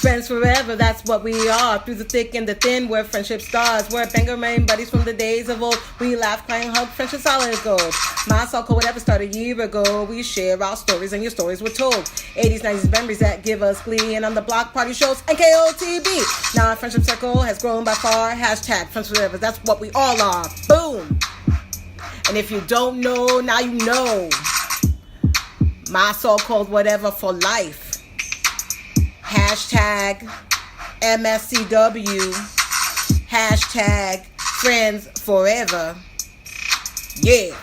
Friends forever, that's what we are. Through the thick and the thin, we're friendship stars. We're banger main buddies from the days of old. We laugh, cry, and hug, friendship solid as gold. My soul whatever started a year ago. We share our stories and your stories were told. 80s, 90s memories that give us glee. And on the block party shows, NKOTB. Now our friendship circle has grown by far. Hashtag friends forever, that's what we all are. Boom. And if you don't know, now you know. My so-called whatever for life. Hashtag MSCW. Hashtag friends forever. Yeah.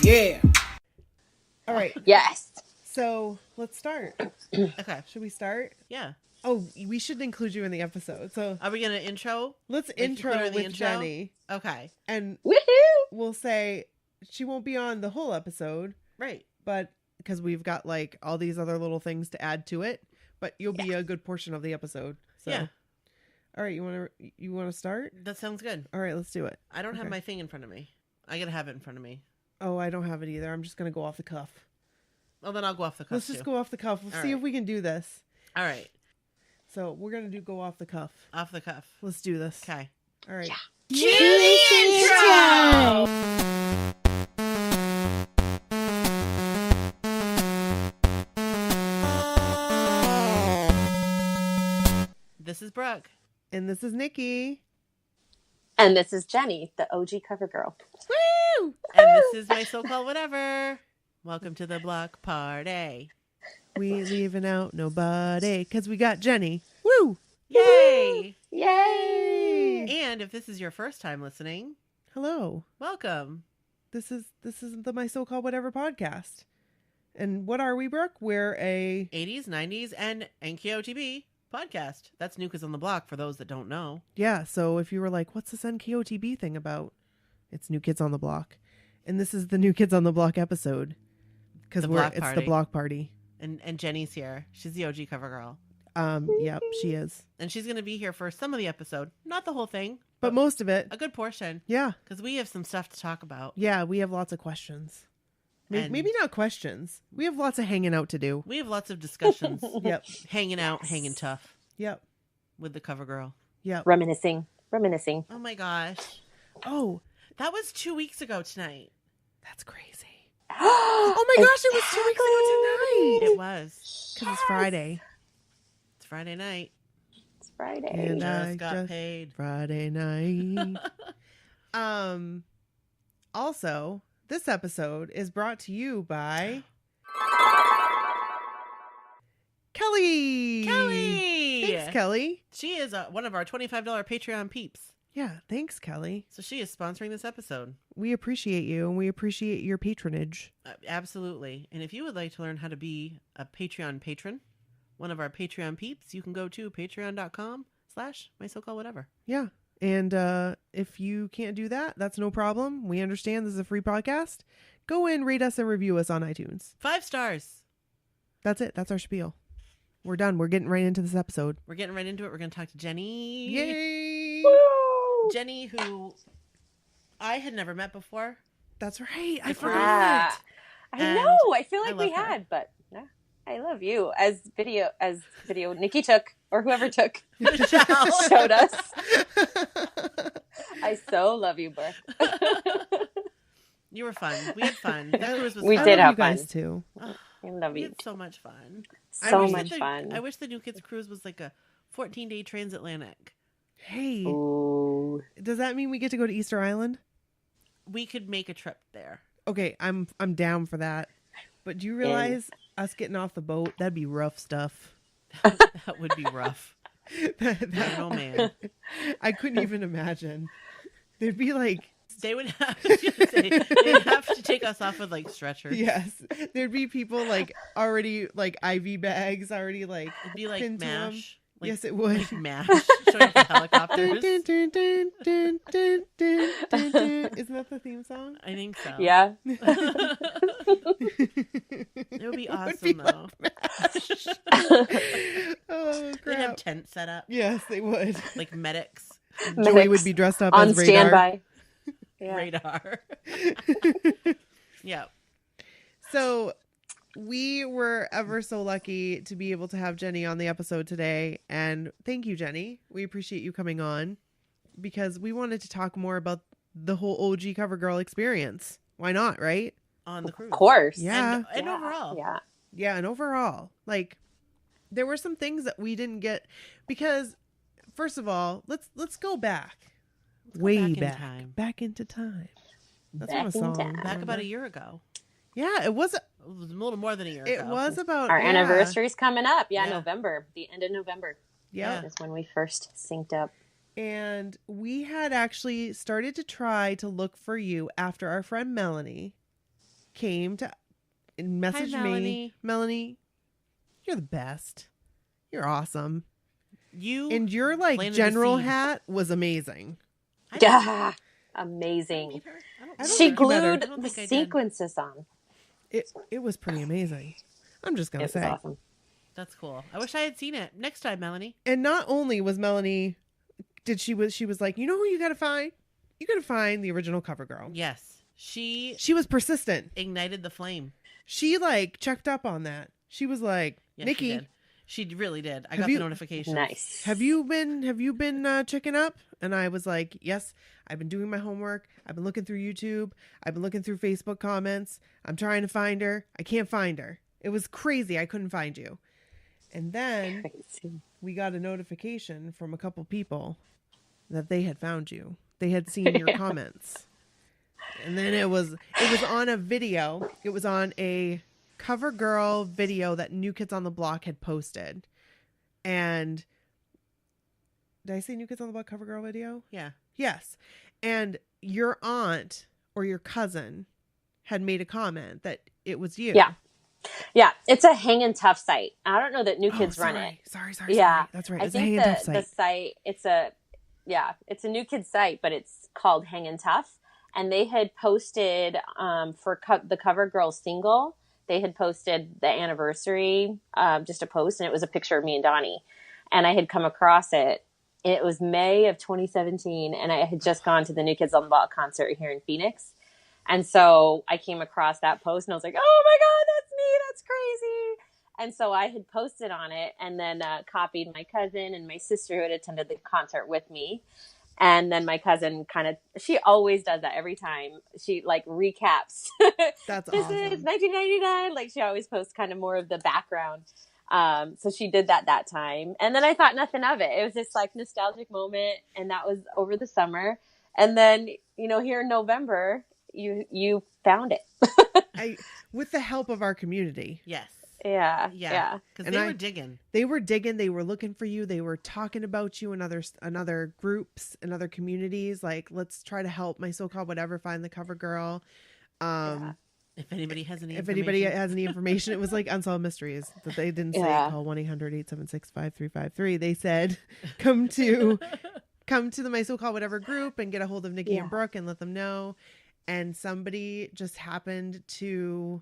Yeah. All right. Yes. So let's start. Okay. Should we start? Yeah. Oh, we should include you in the episode. So Are we gonna intro? let's Like, intro include her in the with intro? Jenny, Okay. and Woohoo! we'll say she won't be on the whole episode, Right. but because we've got like all these other little things to add to it, but you'll be a good portion of the episode. So. Yeah. All right, you wanna start? That sounds good. All right, let's do it. I don't have Okay. my thing in front of me. I gotta have it in front of me. Oh, I don't have it either. I'm just gonna go off the cuff. Well, then I'll go off the cuff. Let's just too. go off the cuff. We'll All see if right. we can do this. All right. So we're gonna go off the cuff. Off the cuff. Let's do this. Okay. All right. This is Brooke. And this is Nikki. And this is Jenny, the OG cover girl. Woo! And this is my so-called whatever. Welcome to the block party. We leaving out nobody because we got Jenny. Woo! Yay! Yay! And if this is your first time listening, Hello. welcome. This is the My So-Called Whatever podcast. And what are we, Brooke? We're a 80s, 90s, and NKOTB podcast. That's New Kids on the Block for those that don't know. so if you were like, what's this NKOTB thing about? It's New Kids on the Block. And this is the New Kids on the Block episode. Because The block it's party. the block party. And Jenny's here. She's the OG cover girl. Yep, she is. And she's going to be here for some of the episode. Not the whole thing, But most of it. a good portion. Yeah. Because we have some stuff to talk about. Yeah, we have lots of questions. And- Maybe not questions. We have lots of hanging out to do. We have lots of discussions. Yep. Hanging out, hanging tough Yep. with the cover girl. Yep. Reminiscing. Oh my gosh. Oh, That was 2 weeks ago tonight. that's crazy. Oh my gosh, it was 2 weeks ago tonight. It was. Because it's Friday. It's Friday night. It's Friday. And I Just got just- paid. Friday night. Also, this episode is brought to you by Kelly. Kelly! Thanks, Kelly. She is one of our $25 Patreon peeps. Yeah, thanks, Kelly. So she is sponsoring this episode. We appreciate you and we appreciate your patronage. Absolutely. And if you would like to learn how to be a Patreon patron, one of our Patreon peeps, you can go to patreon.com/mysocalledwhatever. Yeah. And if you can't do that, that's no problem. We understand this is a free podcast. Go in, rate us, and review us on iTunes. 5 stars. That's it. That's our spiel. We're done. We're getting right into this episode. We're getting right into it. We're going to talk to Jenny. Yay! Woo! Jenny, who I had never met before. That's right. I Good for forgot. Ah, I And know. I feel I like love we her. had, but yeah, I love you as video Nikki took or whoever took showed us. I so love you, Brooke. You were fun. We had fun. That cruise was We fun. did I love have you guys fun. too. Oh, I love we you. had so much fun. So wish much that fun. I wish the New Kids cruise was like a 14-day transatlantic. Hey, Ooh. does that mean we get to go to Easter Island? We could make a trip there. Okay, I'm down for that. But do you realize us getting off the boat? That'd be rough stuff. That would be rough. Oh man. I couldn't even imagine. There'd be like, They would have they'd have to take us off with like stretchers. yes, there'd be people like already like IV bags already like It'd be like pinned to 'em. MASH. Like, Yes, it would. like MASH. Showing up the helicopters. Dun, dun, dun, dun, dun, dun, dun, dun. Isn't that the theme song? I think so. Yeah. It would be awesome though. Oh They'd have crap! tents set up. Yes, they would. Like medics. Joey would be dressed up on as radar. standby. Yeah. Radar. Yeah. So, we were ever so lucky to be able to have Jenny on the episode today. And thank you, Jenny. We appreciate you coming on because we wanted to talk more about the whole OG CoverGirl experience. Why not, right? On the cruise. Of course. Yeah. And overall. Yeah. Yeah, and overall, like there were some things that we didn't get because first of all, let's go back. Way back. Back into time. That's Back not a song. in time. Back about a year ago. Yeah, it was It was a little more than a year it ago. was about Our yeah. anniversary's coming up. Yeah, Yeah. November. The end of November. Yeah. Is when we first synced up. And we had actually started to try to look for you after our friend Melanie came to and messaged me. Melanie. Melanie, you're the best. You're awesome. You And your like planted the general seed. hat was amazing. I Yeah. Did I Amazing. meet her? I don't I don't She think you met her. glued I don't the think I did. sequences on. It was pretty amazing. I'm just It gonna was say. awesome. That's cool. I wish I had seen it. Next time, Melanie. And not only was Melanie she was like, you know who you gotta find? You gotta find the original cover girl. Yes. She She was persistent. ignited the flame. She like checked up on that. She was like, Yes, Nikki, she really did. I Have got you- the notification. Nice. have you been checking up? And I was like, yes, I've been doing my homework. I've been looking through YouTube. I've been looking through Facebook comments. I'm trying to find her. I can't find her. It was crazy. I couldn't find you. And then Crazy. we got a notification from a couple people that they had found you. They had seen your comments. And then it was on a video. It was on a cover girl video that New Kids on the Block had posted. And did I say New Kids on the Block cover girl video? Yeah. Yes. And your aunt or your cousin had made a comment that it was you. Yeah. Yeah. It's a hang and tough site. I don't know that New Kids run it. Sorry. Yeah. That's right. I It's a hang think and tough the site. site, it's a New Kids site, but it's called Hang and Tough. And they had posted for the Cover Girl single, they had posted the anniversary, just a post, and it was a picture of me and Donnie. And I had come across it. It was May of 2017, and I had just gone to the New Kids on the Block concert here in Phoenix. And so I came across that post, and I was like, oh my God, that's me. That's crazy. And so I had posted on it and then copied my cousin and my sister who had attended the concert with me. And then my cousin she always does that every time. She like recaps. That's This awesome. is 1999. Like she always posts kind of more of the background. So she did that time. And then I thought nothing of it. It was this like nostalgic moment. And that was over the summer. And then, here in November, you found it. With the help of our community. Yes. Yeah. Because And they were digging. They were digging. They were looking for you. They were talking about you in other groups and other communities. Like, let's try to help my so-called whatever find the cover girl. If anybody has any If anybody has any information, it was like Unsolved Mysteries that they didn't say call 1-800-876-5353. They said come to the my so-called whatever group and get a hold of Nikki and Brooke and let them know. And somebody just happened to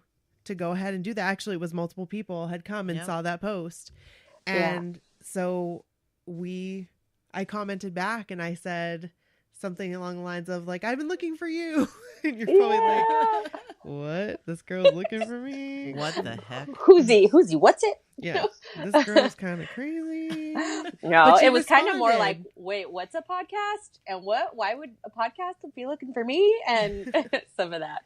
go ahead and do that. Actually, it was multiple people had come and saw that post. And so I commented back and I said something along the lines of like, I've been looking for you. And you're probably like, what? This girl's looking for me? What the heck? Who's he? What's it? Yeah. This girl's kind of crazy. No, But she it was kind of more responded. like, wait, what's a podcast? And why would a podcast be looking for me? And some of that.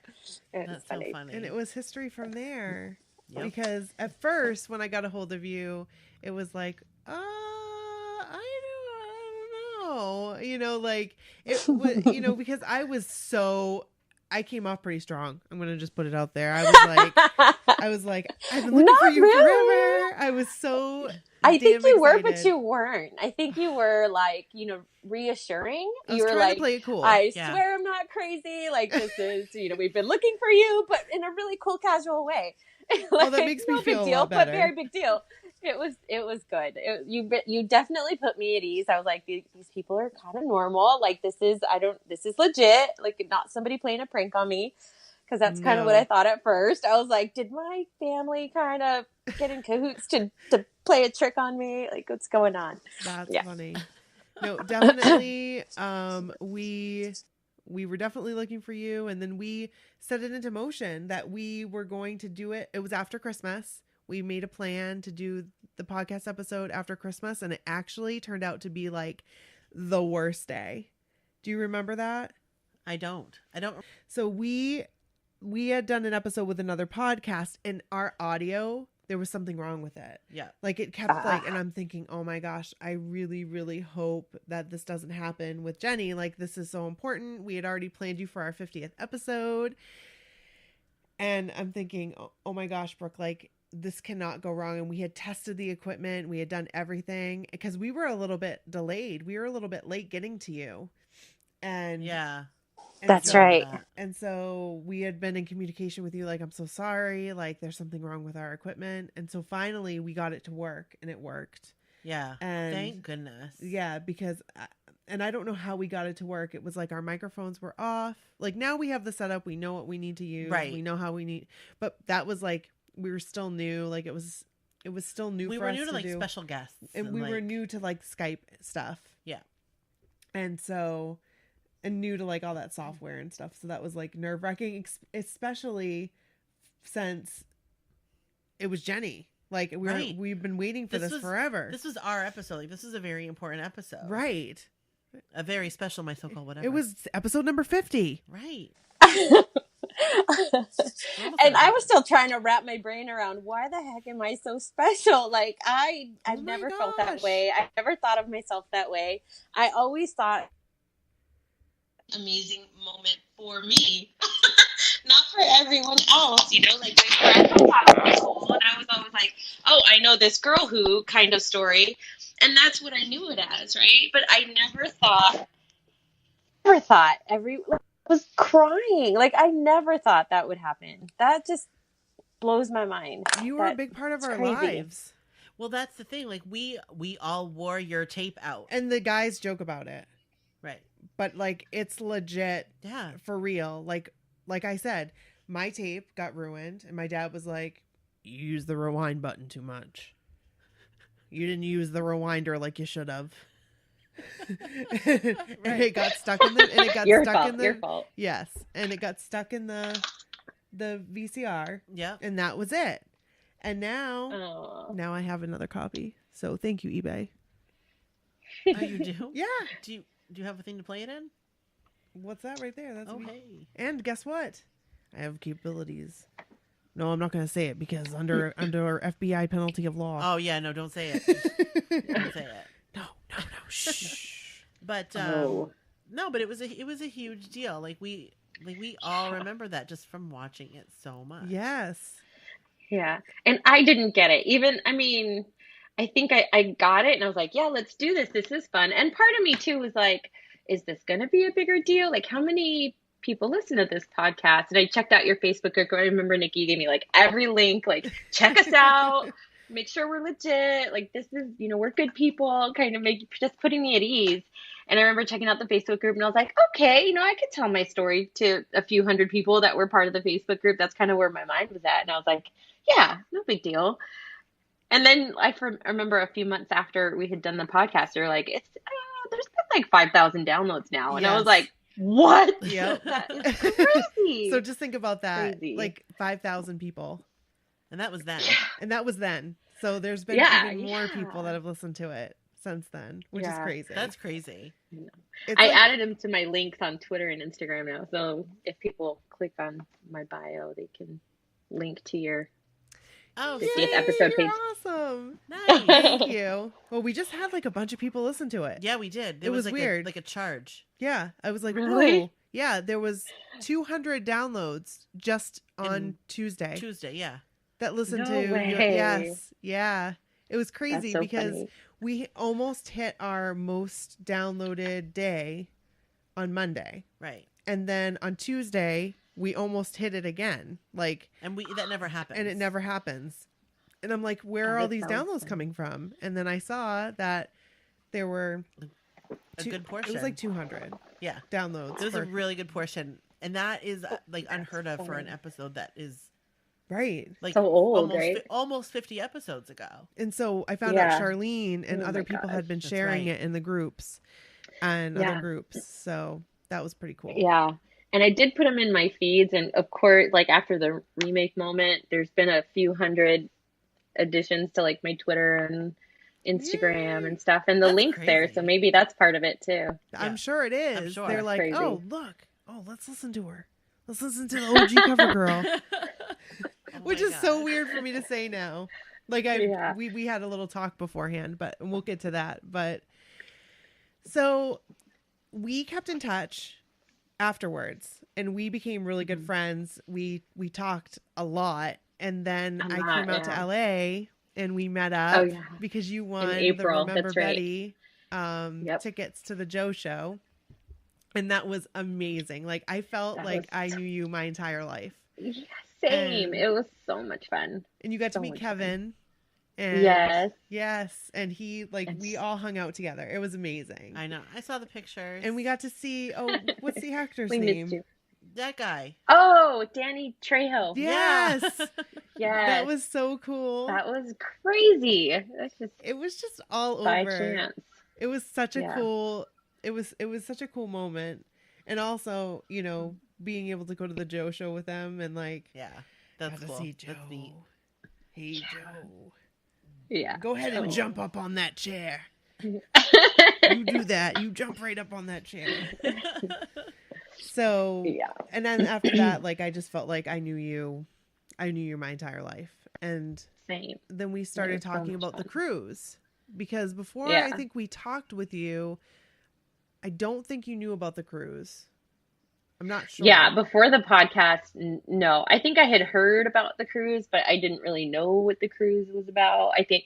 It was That's so funny. funny. And it was history from there. Yep. Because at first, when I got a hold of you, it was like, I don't know. Like, it was, because I came off pretty strong. I'm going to just put it out there. I was like, I've been looking Not for you really. forever. I was so I think damn you were, but excited. you weren't. I think you were like, reassuring. I was You were trying like, to play it cool. I Yeah. swear I'm not crazy. Like this is, we've been looking for you, but in a really cool, casual way. That makes me no feel big a deal, lot better. but very big deal. It was good. You definitely put me at ease. I was like, these people are kind of normal. Like this is legit. Like not somebody playing a prank on me. Because that's kind of what I thought at first. I was like, did my family kind of get in cahoots to play a trick on me? Like, what's going on? That's Yeah. funny. No, definitely. we were definitely looking for you. And then we set it into motion that we were going to do it. It was after Christmas. We made a plan to do the podcast episode after Christmas, and it actually turned out to be like the worst day. Do you remember that? I don't. So we had done an episode with another podcast, and our audio, there was something wrong with it. Yeah. Like it kept like, and I'm thinking, oh my gosh, I really, really hope that this doesn't happen with Jenny. Like, this is so important. We had already planned you for our 50th episode. And I'm thinking, oh my gosh, Brooke, like, this cannot go wrong. And we had tested the equipment. We had done everything because we were a little bit delayed. We were a little bit late getting to you. And yeah, that's right. And so we had been in communication with you. Like, I'm so sorry. Like, there's something wrong with our equipment. And so finally we got it to work, and it worked. Yeah. And thank goodness. Yeah. Because, and I don't know how we got it to work. It was like our microphones were off. Like, now we have the setup. We know what we need to use. Right. We know how we need, but that was like, we were still new. Like, it was still new. We for were us new to like do. special guests. And we were new to like Skype stuff. Yeah. And so, and new to like all that software and stuff. So that was like nerve wracking, especially since it was Jenny. Like, we've been waiting for this forever. This was our episode. Like, this is a very important episode. Right. A very special, my so-called whatever. It was episode number 50. Right. And I was still trying to wrap my brain around, why the heck am I so special? Like, I've never felt that way. I never thought of myself that way. I always thought amazing moment for me, not for everyone else, you know, like my friends were talking to school, and I was always like, oh, I know this girl who kind of story, and that's what I knew it as, right? But I never thought everyone was crying. Like, I never thought that would happen. That just blows my mind. You were a big part of our lives. Well, that's the thing. Like, we all wore your tape out, and the guys joke about it. Right. But like, it's legit. Yeah. For real. Like I said, my tape got ruined, and my dad was like, you used the rewind button too much. You didn't use the rewinder like you should have. And it got stuck in the your fault. Yes. And it got stuck in the VCR. Yeah. And that was it. And now I have another copy. So thank you, eBay. Oh, you do? Yeah. Do you have a thing to play it in? What's that right there? That's okay. Me. And guess what? I have capabilities. No, I'm not going to say it because under FBI penalty of law. Oh yeah, no, don't say it. Don't say it. No. Shh. But no, but it was a huge deal. Like we all remember that just from watching it so much. Yes. Yeah. And I didn't get it. Even, I mean, I think I got it, and I was like, yeah, let's do this. This is fun. And part of me too was like, is this going to be a bigger deal? Like, how many people listen to this podcast? And I checked out your Facebook group. I remember Nikki gave me like every link, like, check us out, make sure we're legit. Like, this is, you know, we're good people, kind of just putting me at ease. And I remember checking out the Facebook group, and I was like, okay, you know, I could tell my story to a few hundred people that were part of the Facebook group. That's kind of where my mind was at. And I was like, yeah, no big deal. And then I remember a few months after we had done the podcast, they were like, there's been like 5,000 downloads now. And yes. I was like, what? Yep. That is crazy. So just think about that. Crazy. Like 5,000 people. And that was then. And that was then. So there's been even more people that have listened to it since then, which is crazy. That's crazy. I added them to my links on Twitter and Instagram now. So if people click on my bio, they can link to your 50th episode page. Awesome. Nice. Thank you. Well, we just had like a bunch of people listen to it. Yeah, we did. It was like weird. Like a charge. Yeah. I was like, really? Whoa. Yeah. There was 200 downloads just on Tuesday. Yeah. That listened No to. way. Yes. Yeah. It was crazy because funny. we almost hit our most downloaded day on Monday. Right. And then on Tuesday, we almost hit it again. Like, and that never happens. And it never happens. And I'm like, where are all these downloads coming from? And then I saw that there were a good portion. It was like 200. Yeah. Downloads. It was a really good portion. And that is like unheard of for an episode that is right. Like so old, almost 50 episodes ago. And so I found out Charlene and other people had been sharing it in the groups and other groups. So That was pretty cool. Yeah. And I did put them in my feeds. And of course, like after the remake moment, there's been a few hundred additions to like my Twitter and Instagram Yay. and stuff, and the That's links there. crazy. So maybe that's part of it too. I'm Yeah. sure it is. I'm sure. They're like, Crazy. oh, look. Oh, let's listen to her. Let's listen to the OG cover girl. Oh Which my is so gosh. weird for me to say now. Like Yeah. we had a little talk beforehand, but we'll get to that. But so we kept in touch afterwards and we became really good friends. We talked a lot, and then I came out to LA and we met up because you won April, the Remember that's right. Betty tickets to the Joe show. And that was amazing. Like I felt like I knew you my entire life. Yeah, same. It was so much fun. And you got to meet Kevin. And yes. And he, like, we all hung out together. It was amazing. I know. I saw the pictures. And we got to see, what's the actor's We name? missed you. That guy. Oh, Danny Trejo. Yes. Yes. That was so cool. That was crazy. It was just all by over. chance. It was such a cool, it was such a cool moment. And also, you know, being able to go to the Joe show with them and like, that's got cool. to see Joe. That's neat. Hey, Joe. Yeah. Go ahead and jump up on that chair. You do that. You jump right up on that chair. So, and then after that, like, I just felt like I knew you my entire life. And same. Then we started talking about the cruise, because before I think we talked with you, I don't think you knew about the cruise. I'm not sure. Yeah, before the podcast, no. I think I had heard about the cruise, but I didn't really know what the cruise was about. I think,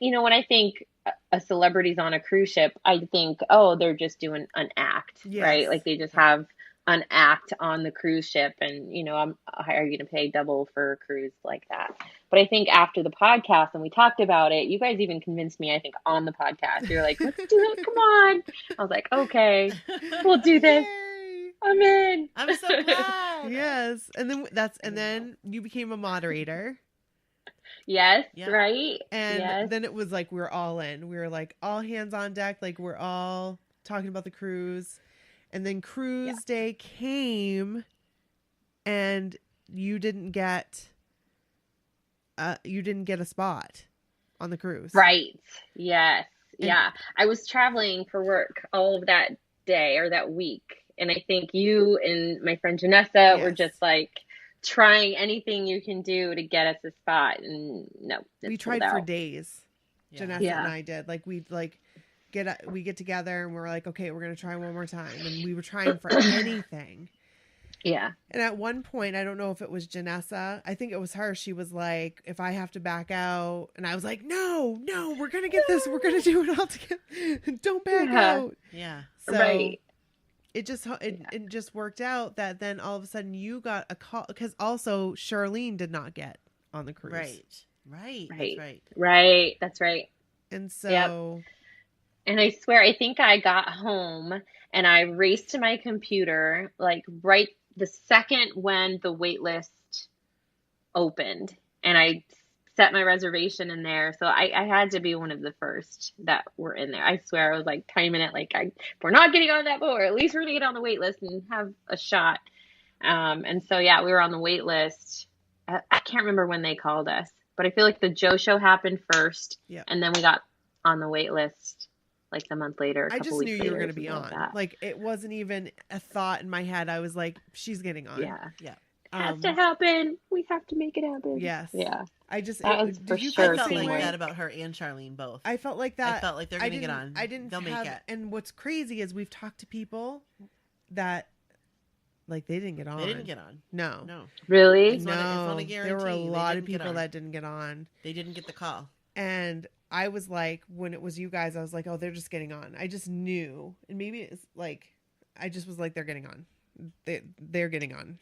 when I think a celebrity's on a cruise ship, I think, oh, they're just doing an act, right? Like they just have an act on the cruise ship, and, are you going to pay double for a cruise like that? But I think after the podcast and we talked about it, you guys even convinced me, I think, on the podcast. You're like, let's do it. Come on. I was like, okay, we'll do this. I'm in. I'm so glad. Yes. And then you became a moderator. Yes, right. And then it was like we were all in. We were like all hands on deck, like we're all talking about the cruise. And then cruise day came and you didn't get a spot on the cruise. Right. Yes. Yeah. I was traveling for work all of that day or that week. And I think you and my friend Janessa were just like trying anything you can do to get us a spot. And no, we tried for days. Janessa and I did. Like we get together and we're like, okay, we're going to try one more time. And we were trying for anything. Yeah. And at one point, I don't know if it was Janessa. I think it was her. She was like, if I have to back out. And I was like, no, we're going to get this. We're going to do it all together. Don't back out. Yeah. So it just worked out that then all of a sudden you got a call, because also Charlene did not get on the cruise. Right. That's right. And so. And I swear, I think I got home and I raced to my computer, like right the second when the wait list opened, and I set my reservation in there. So I had to be one of the first that were in there. I swear, I was like timing it, like if we're not getting on that boat, or at least we're gonna get on the wait list and have a shot. And so, we were on the wait list. I can't remember when they called us, but I feel like the Joe show happened first. Yeah. And then we got on the wait list like a month later. I just knew you were going to be on. Like it wasn't even a thought in my head. I was like, she's getting on. Yeah. It has to happen. We have to make it happen. Yes. Yeah. I just, that was for sure. I felt like that about her and Charlene both. I felt like that. I felt like they're going to get on. They'll make it. And what's crazy is we've talked to people that like they didn't get on. They didn't get on. No. Really? It's not a guarantee. There were a lot of people that didn't get on. They didn't get the call. And I was like, when it was you guys, I was like, oh, they're just getting on. I just knew. And maybe it's like, I just was like, they're getting on. They're getting on.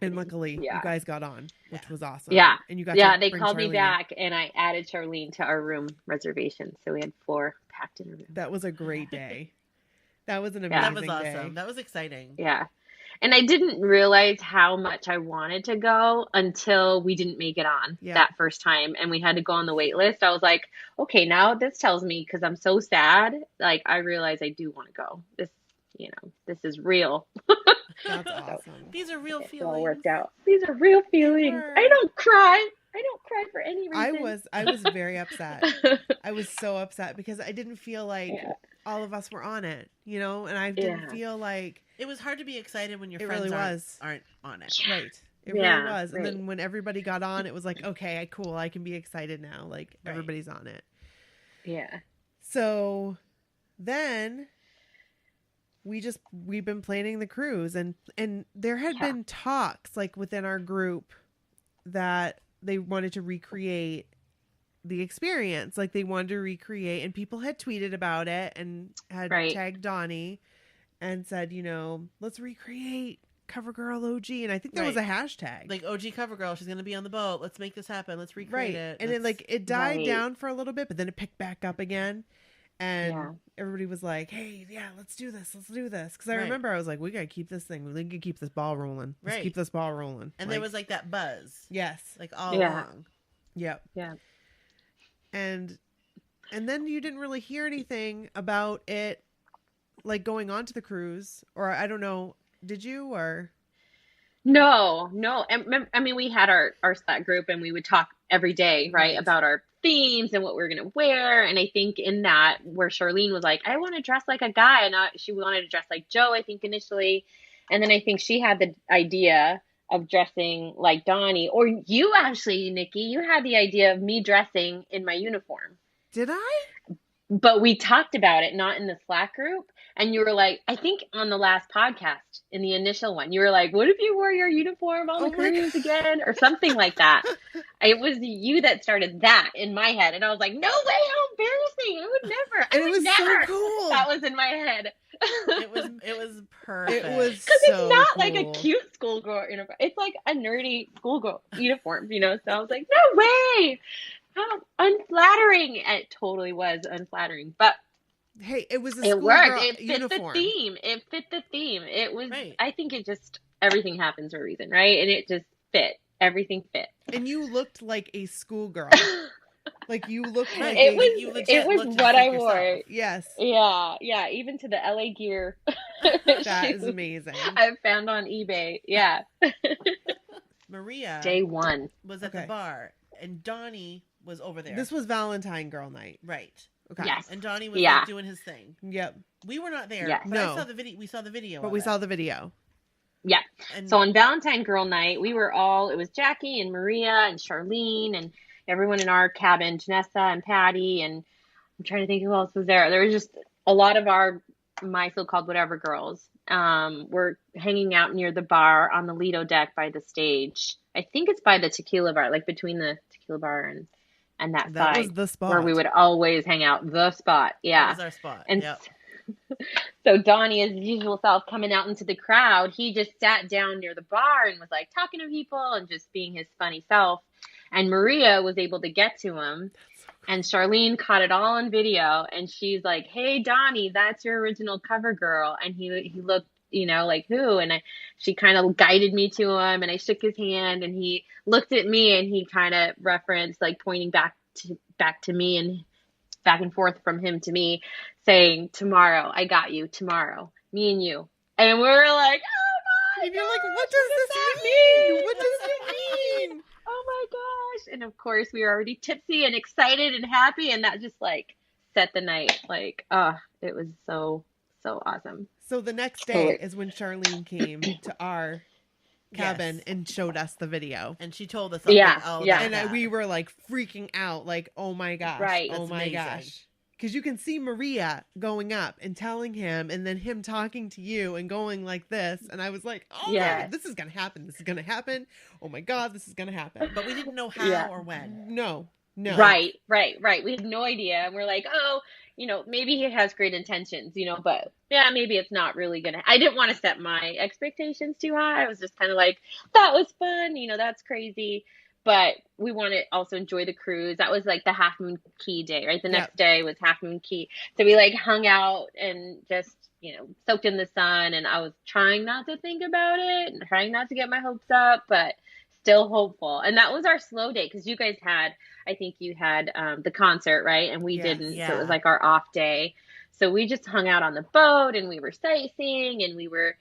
And luckily, you guys got on, which was awesome. Yeah. And you got they called Charlene me back, and I added Charlene to our room reservation. So we had 4 packed in a room. That was a great day. That was an amazing day. That was awesome. That was exciting. Yeah. And I didn't realize how much I wanted to go until we didn't make it on that first time. And we had to go on the wait list. I was like, okay, now this tells me, because I'm so sad, like I realize I do want to go. this is real. That's awesome. These are real It feelings. all worked out. These are real feelings. I don't cry for any reason. I was very upset. I was so upset because I didn't feel like all of us were on it, and I didn't feel like it was hard to be excited when your friends really aren't on it. Right. It really was. And then when everybody got on, it was like, okay, cool. I can be excited now. Like everybody's on it. Yeah. So then we've been planning the cruise and there had been talks like within our group that they wanted to recreate the experience. Like they wanted to recreate, and people had tweeted about it and had tagged Donnie and said, let's recreate CoverGirl OG. And I think there was a hashtag. Like OG CoverGirl, she's going to be on the boat. Let's make this happen. Let's recreate it. And it died down for a little bit, but then it picked back up again. And everybody was like, hey, let's do this. Let's do this. Because I remember I was like, we got to keep this thing. We got to keep this ball rolling. Let's keep this ball rolling. And there was like that buzz. Yes. Like all along. Yep. Yeah. And then you didn't really hear anything about it like going on to the cruise, or I don't know. Did you or? No. I mean, we had our Slack group and we would talk every day, right, about our themes and what we were going to wear. And I think in that where Charlene was like, I want to dress like a guy. And she wanted to dress like Joe, I think initially. And then I think she had the idea of dressing like Donnie, or you actually, Nikki, you had the idea of me dressing in my uniform. Did I? But we talked about it, not in the Slack group. And you were like, I think on the last podcast, in the initial one, you were like, what if you wore your uniform on the cruise again? Or something like that. It was you that started that in my head. And I was like, no way, how embarrassing. I would never. And it was so cool. That was in my head. It was perfect. It was because so it's not cool. like a cute schoolgirl uniform. It's like a nerdy schoolgirl uniform, So I was like, no way. How unflattering. It totally was unflattering. But hey, it was a it worked. It fit uniform. the theme. It was, I think it just, everything happens for a reason, right? And it just fit. Everything fit. And you looked like a schoolgirl. Like you looked like it was what I wore. Yes. Yeah. Even to the LA gear. That is amazing. I found on eBay. Yeah. Maria. Day one. Was at the bar, and Donnie was over there. This was Valentine Girl Night. Right. Okay. Yes. And Donnie was like, doing his thing. Yep. We were not there. Yes. But No. I saw the video. We saw the video. But we saw the video. Yeah. And so on Valentine Girl Night, it was Jackie and Maria and Charlene and everyone in our cabin, Janessa and Patty, and I'm trying to think who else was there. There was just a lot of my so-called whatever girls were hanging out near the bar on the Lido deck by the stage. I think it's by the tequila bar, like between the tequila bar and that side. That was the spot. Where we would always hang out. The spot. Yeah. That was our spot. And yep. So Donnie, his usual self, coming out into the crowd, he just sat down near the bar and was like talking to people and just being his funny self. And Maria was able to get to him. And Charlene caught it all on video. And she's like, hey, Donnie, that's your original cover girl. And he looked, like who? And she kind of guided me to him. And I shook his hand. And he looked at me. And he kind of referenced, like pointing back to me and back and forth from him to me, saying, tomorrow, I got you, tomorrow, me and you. And we were like, oh my And you're gosh, like, what does this mean? What does it mean? Oh my gosh. And of course we were already tipsy and excited and happy. And that just like set the night. Like, it was so awesome. So the next day is when Charlene came to our cabin and showed us the video. And she told us all about And that. we were like freaking out, like, oh my gosh. Right. Oh That's my amazing. gosh. Because you can see Maria going up and telling him, and then him talking to you and going like this. And I was like, oh, God, this is going to happen. This is going to happen. Oh my God, this is going to happen. But we didn't know how or when. No. Right. We had no idea. And we're like, maybe he has great intentions, but yeah, maybe it's not really going to. I didn't want to set my expectations too high. I was just kind of like, that was fun. That's crazy. But we want to also enjoy the cruise. That was like the Half Moon Key day, right? The next day was Half Moon Key. So we like hung out and just, soaked in the sun. And I was trying not to think about it and trying not to get my hopes up, but still hopeful. And that was our slow day because you guys had, I think you had the concert, right? And we didn't. Yeah. So it was like our off day. So we just hung out on the boat and we were sightseeing and we were,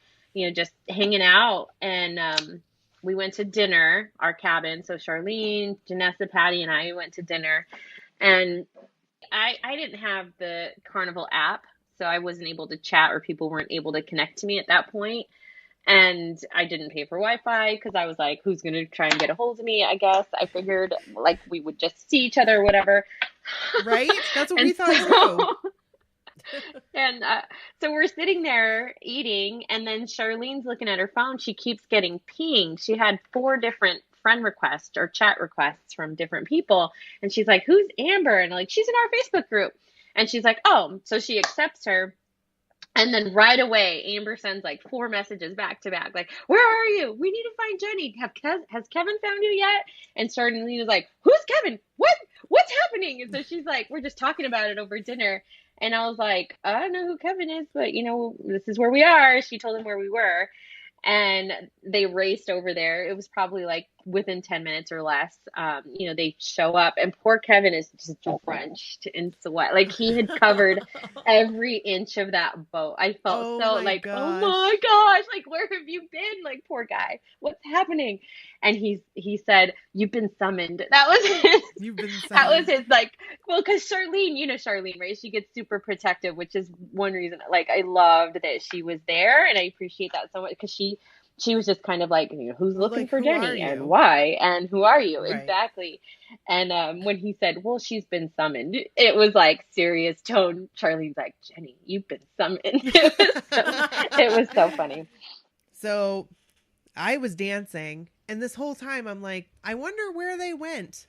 just hanging out. And we went to dinner, our cabin. So Charlene, Janessa, Patty, and I went to dinner. And I didn't have the Carnival app, so I wasn't able to chat, or people weren't able to connect to me at that point. And I didn't pay for Wi-Fi because I was like, who's going to try and get a hold of me? I guess I figured like we would just see each other or whatever. Right? That's what we thought too. And so we're sitting there eating, and then Charlene's looking at her phone. She keeps getting pinged. She had 4 different friend requests or chat requests from different people. And she's like, who's Amber? And like, she's in our Facebook group. And she's like, oh, so she accepts her. And then right away, Amber sends like 4 messages back to back, like, where are you? We need to find Jenny. Has Kevin found you yet? And Charlene was like, who's Kevin? What's happening? And so she's like, we're just talking about it over dinner. And I was like, I don't know who Kevin is, but this is where we are. She told him where we were. And they raced over there. It was probably like within 10 minutes or less. They show up, and poor Kevin is just drenched in sweat. Like he had covered every inch of that boat. I felt oh my gosh, like where have you been? Like poor guy, what's happening? And he said, you've been summoned. That was his. You've been summoned. That was his because Charlene, right? She gets super protective, which is one reason. Like I loved that she was there, and I appreciate that so much because she was just kind of like, who's looking for Jenny and why and who are you? Right. Exactly. And when he said, well, she's been summoned, it was like serious tone. Charlene's like, Jenny, you've been summoned. It was so funny. So I was dancing, and this whole time I'm like, I wonder where they went.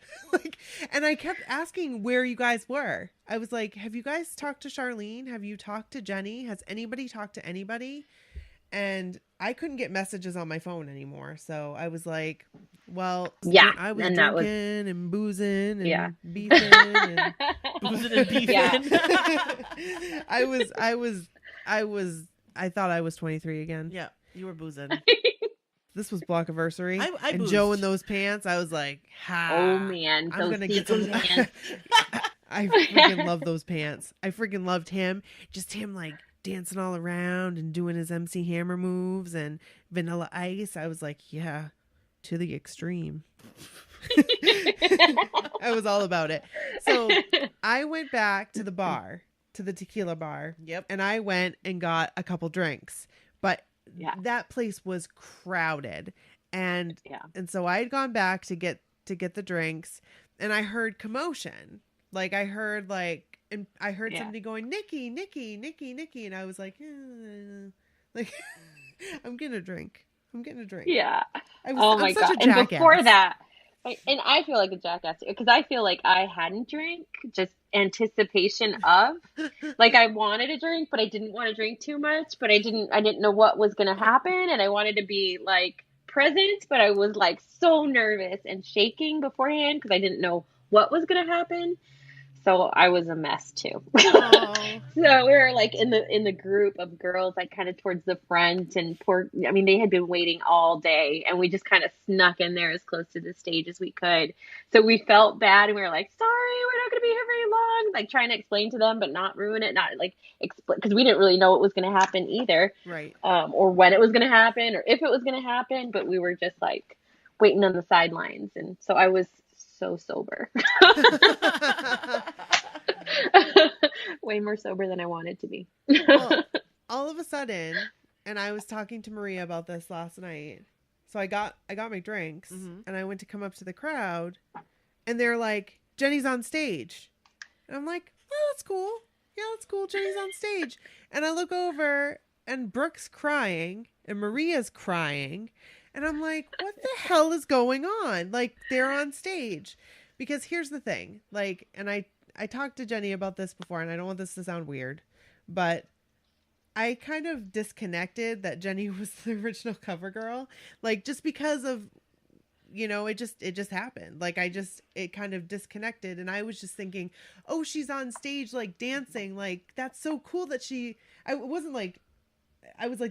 And I kept asking where you guys were. I was like, have you guys talked to Charlene? Have you talked to Jenny? Has anybody talked to anybody? And I couldn't get messages on my phone anymore. So I was like, well, yeah, I was drinking and boozing and beefing and boozing and beefing. Yeah. I thought I was 23 again. Yeah, you were boozing. This was Blockiversary. I and boozed. Joe in those pants. I was like, oh man, I'm going to get some pants. I freaking love those pants. I freaking loved him. Just him like dancing all around and doing his MC Hammer moves and Vanilla Ice. I was like, yeah, to the extreme. I was all about it. So I went back to the bar, to the tequila bar. Yep. And I went and got a couple drinks, but that place was crowded. And so I had gone back to get the drinks, and I heard commotion. Like I heard and I heard somebody going, Nikki, Nikki, Nikki, Nikki. And I was like, I'm getting a drink. Yeah. I'm my such God. a jackass. And before that, and I feel like a jackass because I feel like I hadn't drank, just anticipation of, like I wanted a drink, but I didn't want to drink too much, but I didn't know what was going to happen. And I wanted to be like present, but I was like so nervous and shaking beforehand because I didn't know what was going to happen. So I was a mess too. So we were like in the group of girls, like kind of towards the front, and they had been waiting all day, and we just kind of snuck in there as close to the stage as we could. So we felt bad, and we were like, sorry, we're not going to be here very long, like trying to explain to them, but not ruin it, not like explain, because we didn't really know what was going to happen either. Right. Or when it was going to happen, or if it was going to happen, but we were just like waiting on the sidelines. And so I was so sober. Way more sober than I wanted to be. Well, all of a sudden, and I was talking to Maria about this last night. So I got my drinks, and I went to come up to the crowd, and they're like, Jenny's on stage. And I'm like, oh, that's cool. Yeah, that's cool. Jenny's on stage. And I look over, and Brooke's crying, and Maria's crying. And I'm like, what the hell is going on? Like, they're on stage. Because here's the thing. Like, and I talked to Jenny about this before, and I don't want this to sound weird, but I kind of disconnected that Jenny was the original cover girl. Like, just because of, it just happened. Like, it kind of disconnected. And I was just thinking, oh, she's on stage, like, dancing. Like, that's so cool that I was like,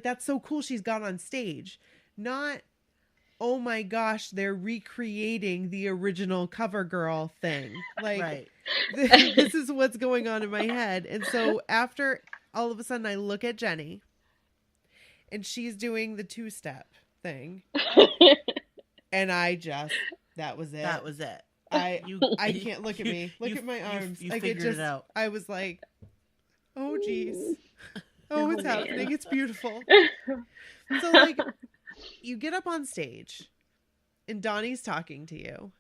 that's so cool she's got on stage. Not, oh my gosh, they're recreating the original CoverGirl thing. Like, Right. This is what's going on in my head. And so after all of a sudden I look at Jenny and she's doing the 2-step thing. And that was it. That was it. I can't look at me. Look at my arms. You like figured it out. I was like, oh geez. Oh, it's happening. It's beautiful. So like you get up on stage and Donnie's talking to you.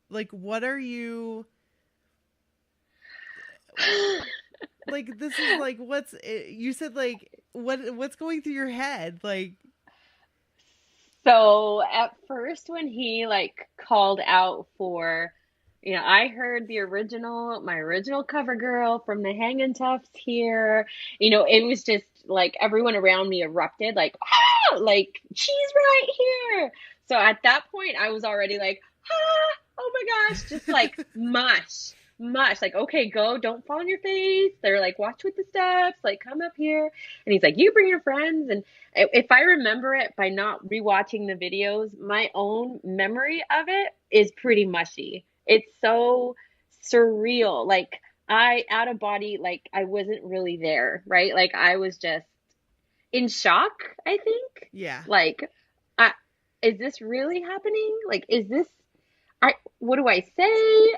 Like, what are you like? This is like, you said, like, what's going through your head? Like, so at first when he like called out for, I heard my original cover girl from the Hangin' Toughs here. It was just like everyone around me erupted, like, ah, like she's right here. So at that point I was already like, ah, oh my gosh, just like mush, like, okay, go, don't fall on your face. They're like, watch with the steps, like, come up here. And he's like, you bring your friends. And if I remember it by not rewatching the videos, my own memory of it is pretty mushy. It's so surreal. Like, out of body, like, I wasn't really there, right? Like, I was just in shock, I think. yeah. Like, is this really happening? Like, what do I say?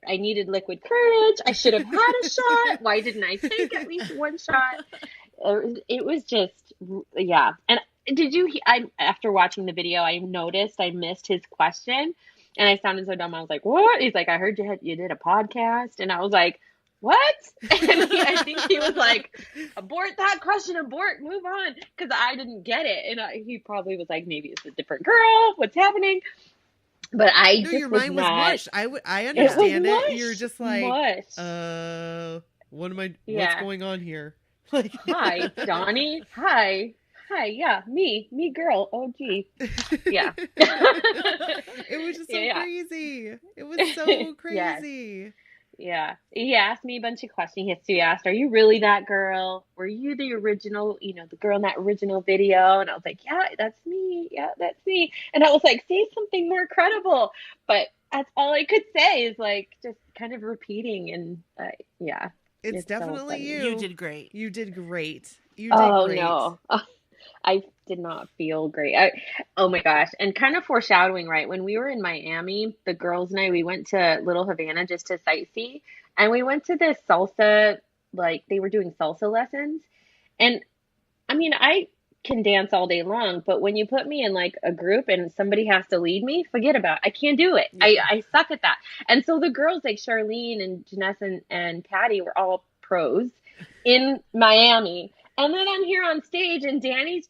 I needed liquid courage. I should have had a shot. Why didn't I take at least one shot? It was just, yeah. And after watching the video, I noticed I missed his question and I sounded so dumb. I was like, what? He's like, I heard you did a podcast. And I was like, what? And I think he was like, abort that question, move on. Cause I didn't get it. And he probably was like, maybe it's a different girl. What's happening? But your mind was mush. I understand it. You're just like, what's going on here? Like, hi, Donnie. Hi. Yeah, me girl. Oh, gee. Yeah. It was just so crazy. It was so crazy. Yeah. He asked me a bunch of questions. He asked, are you really that girl? Were you the original, the girl in that original video? And I was like, yeah, that's me. Yeah, that's me. And I was like, say something more credible. But that's all I could say is like, just kind of repeating. And yeah. It's definitely so you. You did great. You did great. No. I did not feel great. Oh my gosh. And kind of foreshadowing, right? When we were in Miami, the girls and I, we went to Little Havana just to sightsee. And we went to this salsa, like they were doing salsa lessons. And I mean, I can dance all day long, but when you put me in like a group and somebody has to lead me, forget about it. I can't do it. Yeah. I suck at that. And so the girls like Charlene and Janessa and Patty were all pros in Miami. And then I'm here on stage and Donnie's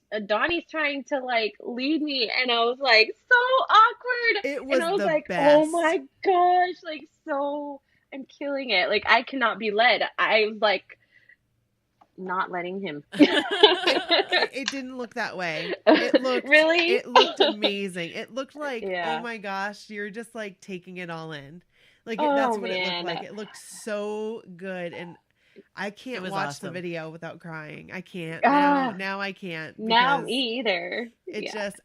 trying to like lead me. And I was like, so awkward. It was and I was the like, best. oh my gosh, like I'm killing it. Like I cannot be led. I was like not letting him. It didn't look that way. It looked really? It looked amazing. It looked like, yeah. Oh my gosh, you're just like taking it all in. Like oh, that's what man. it looked like. It looked so good. And I can't watch awesome. The video without crying. I can't. Now I can't. Now me either.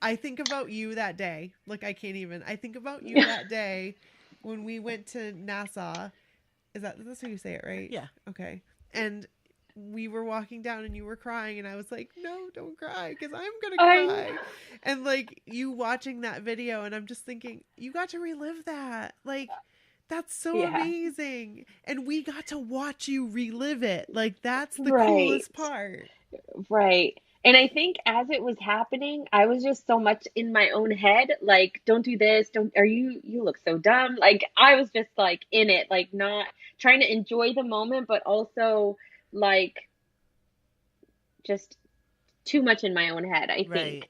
I think about you that day. Like I can't even. I think about you that day when we went to Nassau. That's how you say it, right? Yeah. Okay. And we were walking down and you were crying and I was like, no, don't cry because I'm going to cry. And like you watching that video and I'm just thinking, you got to relive that. Like, that's so amazing. And we got to watch you relive it. Like, that's the coolest part. Right. And I think as it was happening, I was just so much in my own head. Like, don't do this. You look so dumb. Like, I was just like in it, like not trying to enjoy the moment, but also like just too much in my own head, I think. Right.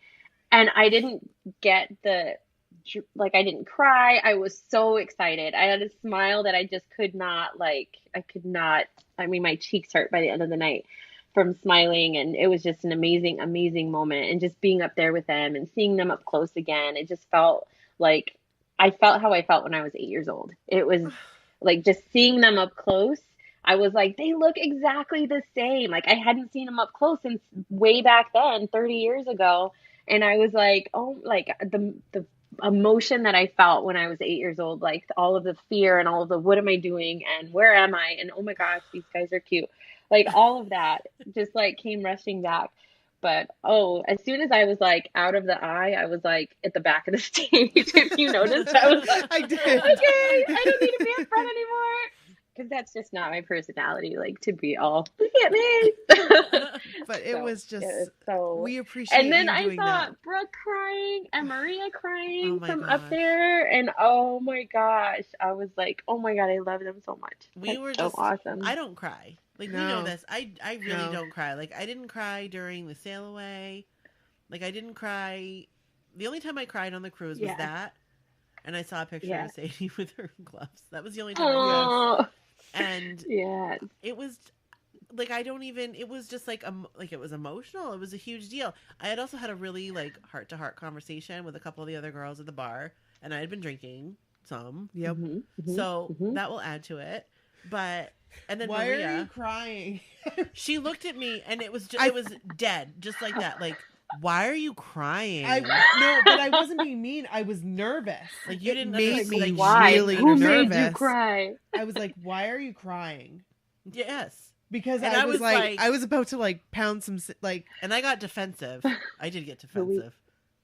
And I didn't get I didn't cry. I was so excited. I had a smile that I just could not, I mean, my cheeks hurt by the end of the night from smiling. And it was just an amazing, amazing moment. And just being up there with them and seeing them up close again, it just felt like I felt how I felt when I was 8 years old. It was like just seeing them up close. I was like, they look exactly the same. Like I hadn't seen them up close since way back then, 30 years ago. And I was like, oh, like the emotion that I felt when I was 8 years old, like all of the fear and all of the what am I doing and where am I? And oh my gosh, these guys are cute. Like all of that just like came rushing back. But as soon as I was like out of the eye, I was like at the back of the stage. If you noticed, I was like, I did. okay, I don't need to be in front anymore. Because that's just not my personality, like to be all, look at me. But it was just, so, we appreciate and then you I doing saw that. Brooke crying and Maria crying Oh from my up gosh. there. And oh my gosh, I was like, oh my God, I love them so much. We That's were so just awesome. I don't cry. Like, No. we know this. I really No. don't cry. Like, I didn't cry during the sail away. Like, I didn't cry. The only time I cried on the cruise was that. And I saw a picture of Sadie with her gloves. That was the only time I cried. And it was like, I don't even, it was just like it was emotional. It was a huge deal. I had also had a really like heart to heart conversation with a couple of the other girls at the bar, and I had been drinking some. Yep. So that will add to it. But, and then Why Maria, are you crying? she looked at me and it was just, it was dead, just like that. Like, why are you crying? No, but I wasn't being mean. I was nervous. Like, you didn't made understand, me like, why? really Who nervous. made you cry? I was like, why are you crying? Yes. Because And I was like, I was about to like pound some like. And I got defensive. I did get defensive.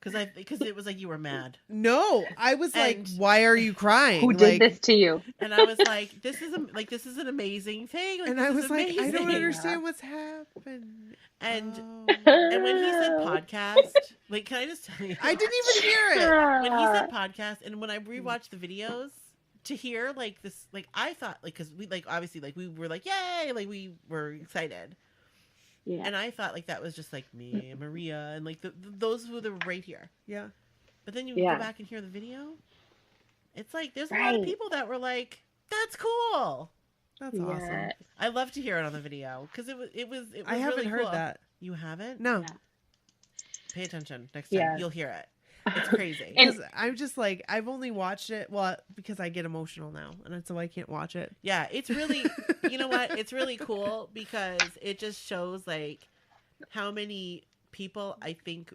Because it was like you were mad. No, I was like, why are you crying? Who did this to you? And I was like, this is an amazing thing. Like, and I was like, amazing. I don't understand what's happening. And when he said podcast, like, can I just tell you? I didn't even hear it. When he said podcast, and when I rewatched the videos, to hear like this, like, I thought, like, because we like obviously like we were like, yay, like we were excited. Yeah. And I thought like that was just like me and Maria and like those who were right here. Yeah. But then you go back and hear the video. It's like there's a lot of people that were like, "That's cool. That's awesome." I love to hear it on the video because it was I haven't really heard cool. that. You haven't? No. Yeah. Pay attention next time. You'll hear it. It's crazy. And I'm just like, I've only watched it, because I get emotional now, and so I can't watch it. Yeah, it's really, you know what? It's really cool because it just shows like how many people I think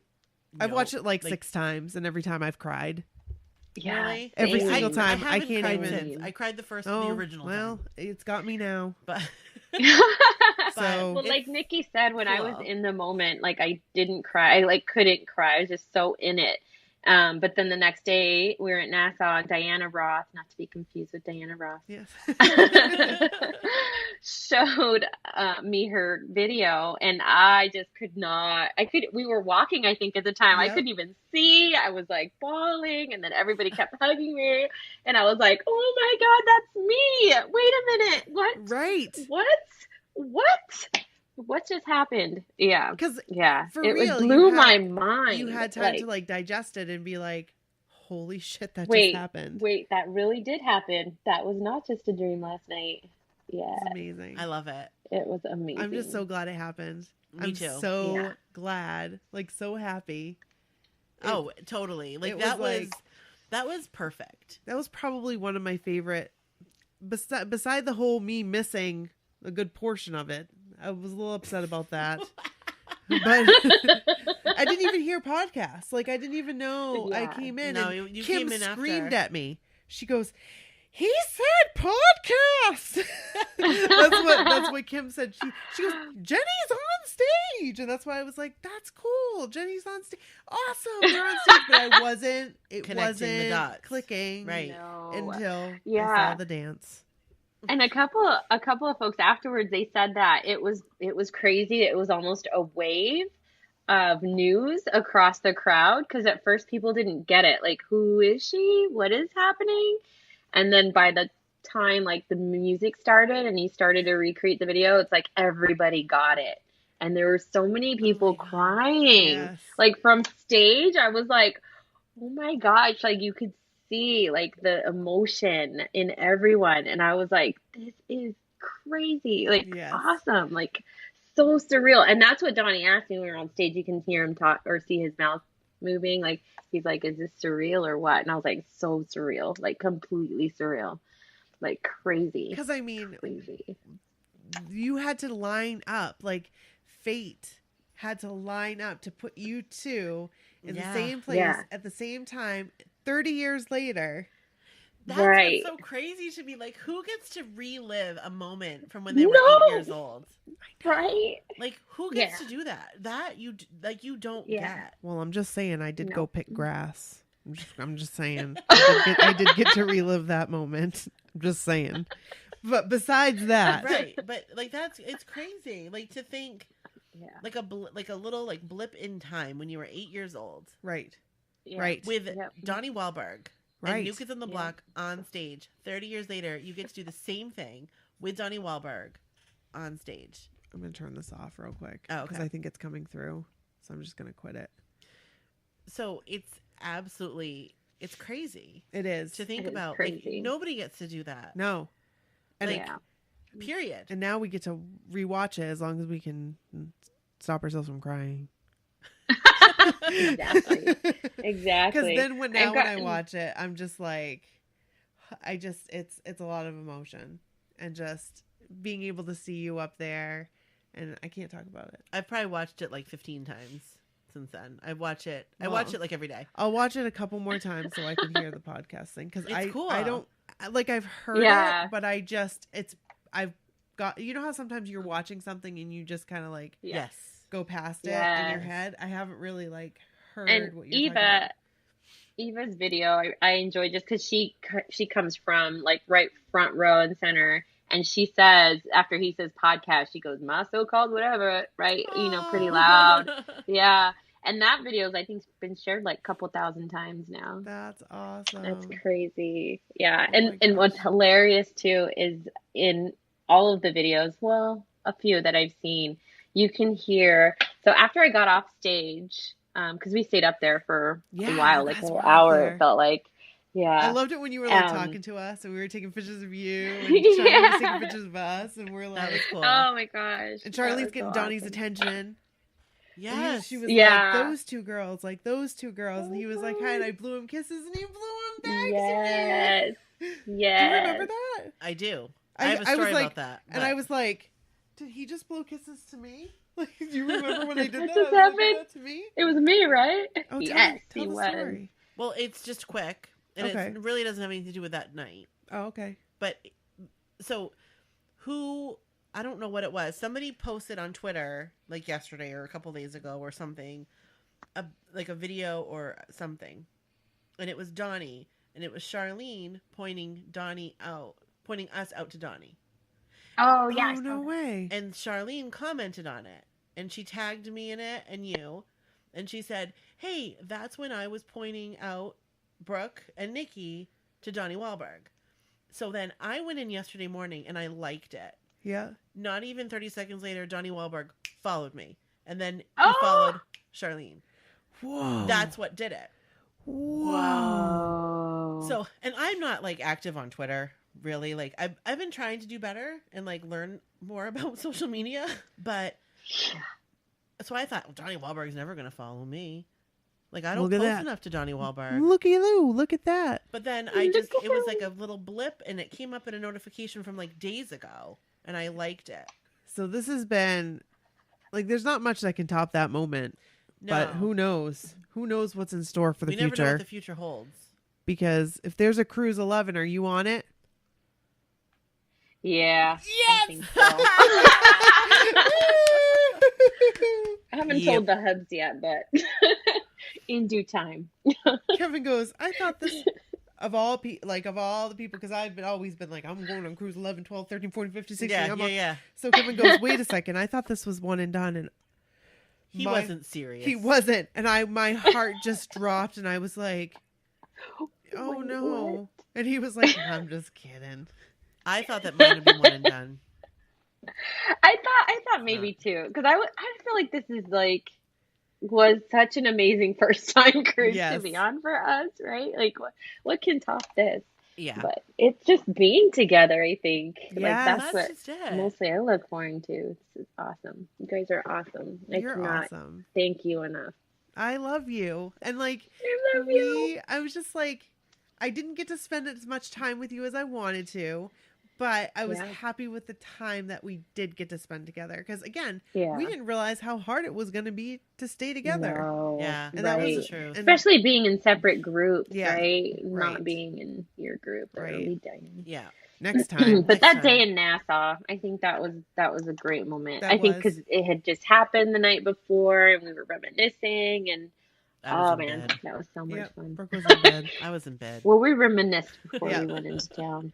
I've watched it like 6 times, and every time I've cried. Yeah, really? Every single time. I can't cried even. since. I cried the original. Well, time. it's got me now. But so, well, like Nikki said, when I was in the moment, like I didn't cry. I like couldn't cry. I was just so in it. But then the next day we were at Nassau, Diana Ross, not to be confused with Diana Ross. Yes. Showed me her video, and I just could not. We were walking, I think, at the time. Yep. I couldn't even see. I was like bawling, and then everybody kept hugging me, and I was like, "Oh my God, that's me! Wait a minute, what? Right? What just happened?" Yeah, because it real, blew my mind. You had time to like digest it and be like, "Holy shit, that just happened!" Wait, that really did happen. That was not just a dream last night. Yeah, it's amazing. I love it. It was amazing. I'm just so glad it happened. Me too. So glad, like so happy. Totally. Like that was perfect. That was probably one of my favorite. Beside the whole me missing a good portion of it, I was a little upset about that. But I didn't even hear podcasts. Like I didn't even know I came in. No, and you Kim came in screamed after. at me. She goes, "He said podcast." that's what Kim said. She goes, "Jenny's on stage," and that's why I was like, "That's cool. Jenny's on stage. Awesome. They're on stage." But I wasn't. It Connecting wasn't the dots. clicking right until I saw the dance. And a couple of folks afterwards, they said that it was crazy. It was almost a wave of news across the crowd because at first people didn't get it. Like, who is she? What is happening? And then by the time like the music started and he started to recreate the video, it's like everybody got it. And there were so many people crying. Yes. Like from stage, I was like, oh my gosh, like you could see like the emotion in everyone. And I was like, this is crazy. Like awesome. Like so surreal. And that's what Donnie asked me when we were on stage. You can hear him talk or see his mouth moving. Like he's like, is this surreal or what? And I was like, so surreal, like completely surreal, like crazy. Because I mean, crazy. You had to line up like fate had to line up to put you two in the Yeah. same place at the same time 30 years later. That's Right. what's so crazy to me. Like, who gets to relive a moment from when they were No. 8 years old? Right. Like, who gets to do that? That you don't get. Well, I'm just saying, I did No. go pick grass. I'm just saying, I did get to relive that moment. I'm just saying. But besides that, Right? But like, it's crazy. Like, to think, like a little like blip in time when you were 8 years old, right, Yeah. right, with Donnie Wahlberg. right, And New Kids on the Block on stage. 30 years later, you get to do the same thing with Donnie Wahlberg on stage. I'm gonna turn this off real quick Oh, because okay. I think it's coming through. So I'm just gonna quit it. So it's crazy. It is To think It is about. crazy. Like, nobody gets to do that. no, and Like, period. and now we get to rewatch it as long as we can stop ourselves from crying. Exactly. Because then when I got- watch it, I'm just like, it's a lot of emotion, and just being able to see you up there, and I can't talk about it. I've probably watched it like 15 times since then. I watch it like every day. I'll watch it a couple more times so I can hear the podcast thing, because It's cool. I don't like, I've heard it, but I've got, you know how sometimes you're watching something and you just kind of like Yes. go past it in your head. I haven't really like heard And what you're talking about. Eva's video, I enjoy just because she comes from like right front row and center, and she says, after he says podcast, she goes, my so-called whatever, right? You know, pretty loud. Yeah. And that video's, I think, been shared like a couple thousand times now. That's awesome. That's crazy. Yeah. Oh my And what's gosh. hilarious too is in all of the videos, well, a few that I've seen, you can hear. So after I got off stage, because we stayed up there for a while, like an hour, it felt like. Yeah. I loved it when you were like talking to us and we were taking pictures of you and Charlene was taking pictures of us, and we're That was like, cool. Oh my gosh. and that Charlene's was getting so Donnie's awesome. attention. Yes. She was Yeah. like, those two girls, and he was like, hi, and I blew him kisses, and he blew him back. Yes. Do you Yes. remember that? I do. I I have a was story like- about that. And I was like, did he just blow kisses to me? Like, do you remember when I did that? That just I was like, happened? "Did that to me? It was me, right? Oh, Yes, tell he the was. story. Well, it's just quick. And Okay. it really doesn't have anything to do with that night. Oh, okay. But so I don't know what it was. Somebody posted on Twitter like yesterday or a couple days ago or something, like a video or something. And it was Donnie, and it was Charlene pointing us out to Donnie. Oh, yeah. Oh, no way. And Charlene commented on it, and she tagged me in it and you, and she said, hey, that's when I was pointing out Brooke and Nikki to Donnie Wahlberg. So then I went in yesterday morning and I liked it. Yeah. Not even 30 seconds later, Donnie Wahlberg followed me, and then he Oh! followed Charlene. Whoa. That's what did it. Whoa. So, and I'm not like active on Twitter, really. Like I've been trying to do better and like learn more about social media, but so I thought, well, Donnie Wahlberg's never going to follow me. Like, I don't Look at post that. enough to Donnie Wahlberg. Look at you. Look at that. But then it was like a little blip, and it came up in a notification from like days ago, and I liked it. So this has been like, there's not much that can top that moment. No, But who knows? Who knows what's in store for the we never know future? what the future holds. Because if there's a Cruise 11, are you on it? Yeah. Yes! I think so. I haven't told the hubs yet, but in due time. Kevin goes, I thought this of all the people, because I've always been like, I'm going on Cruise 11, 12, 13, 14, 15, 16. Yeah. So Kevin goes, wait a second. I thought this was one and done. And He wasn't serious. He wasn't. And my heart just dropped, and I was like, oh Wait, no. what? And he was like, I'm just kidding. I thought that might have been one and done. I thought maybe too, because I feel like this is was such an amazing first time cruise to be on for us, right? Like what can top this? Yeah. But it's just being together, I think. Yeah, like that's what just it. mostly I look forward to. It's awesome. You guys are awesome. I You're cannot awesome. thank you enough. I love you. And like, I love you. I was just like, I didn't get to spend as much time with you as I wanted to, But I was happy with the time that we did get to spend together. Because, again, Yeah. we didn't realize how hard it was going to be to stay together. No, Yeah. And that was right. true. Especially being in separate groups, Yeah, right? right. Not being in your group the Right. early days. Yeah. Next time. But next that time. day in Nassau, I think that was a great moment. That I think was. because it had just happened the night before, and we were reminiscing, and I was oh in man, bed. that was so much fun. Brooke was in bed. I was in bed. Well, we reminisced before Yeah. we went into town.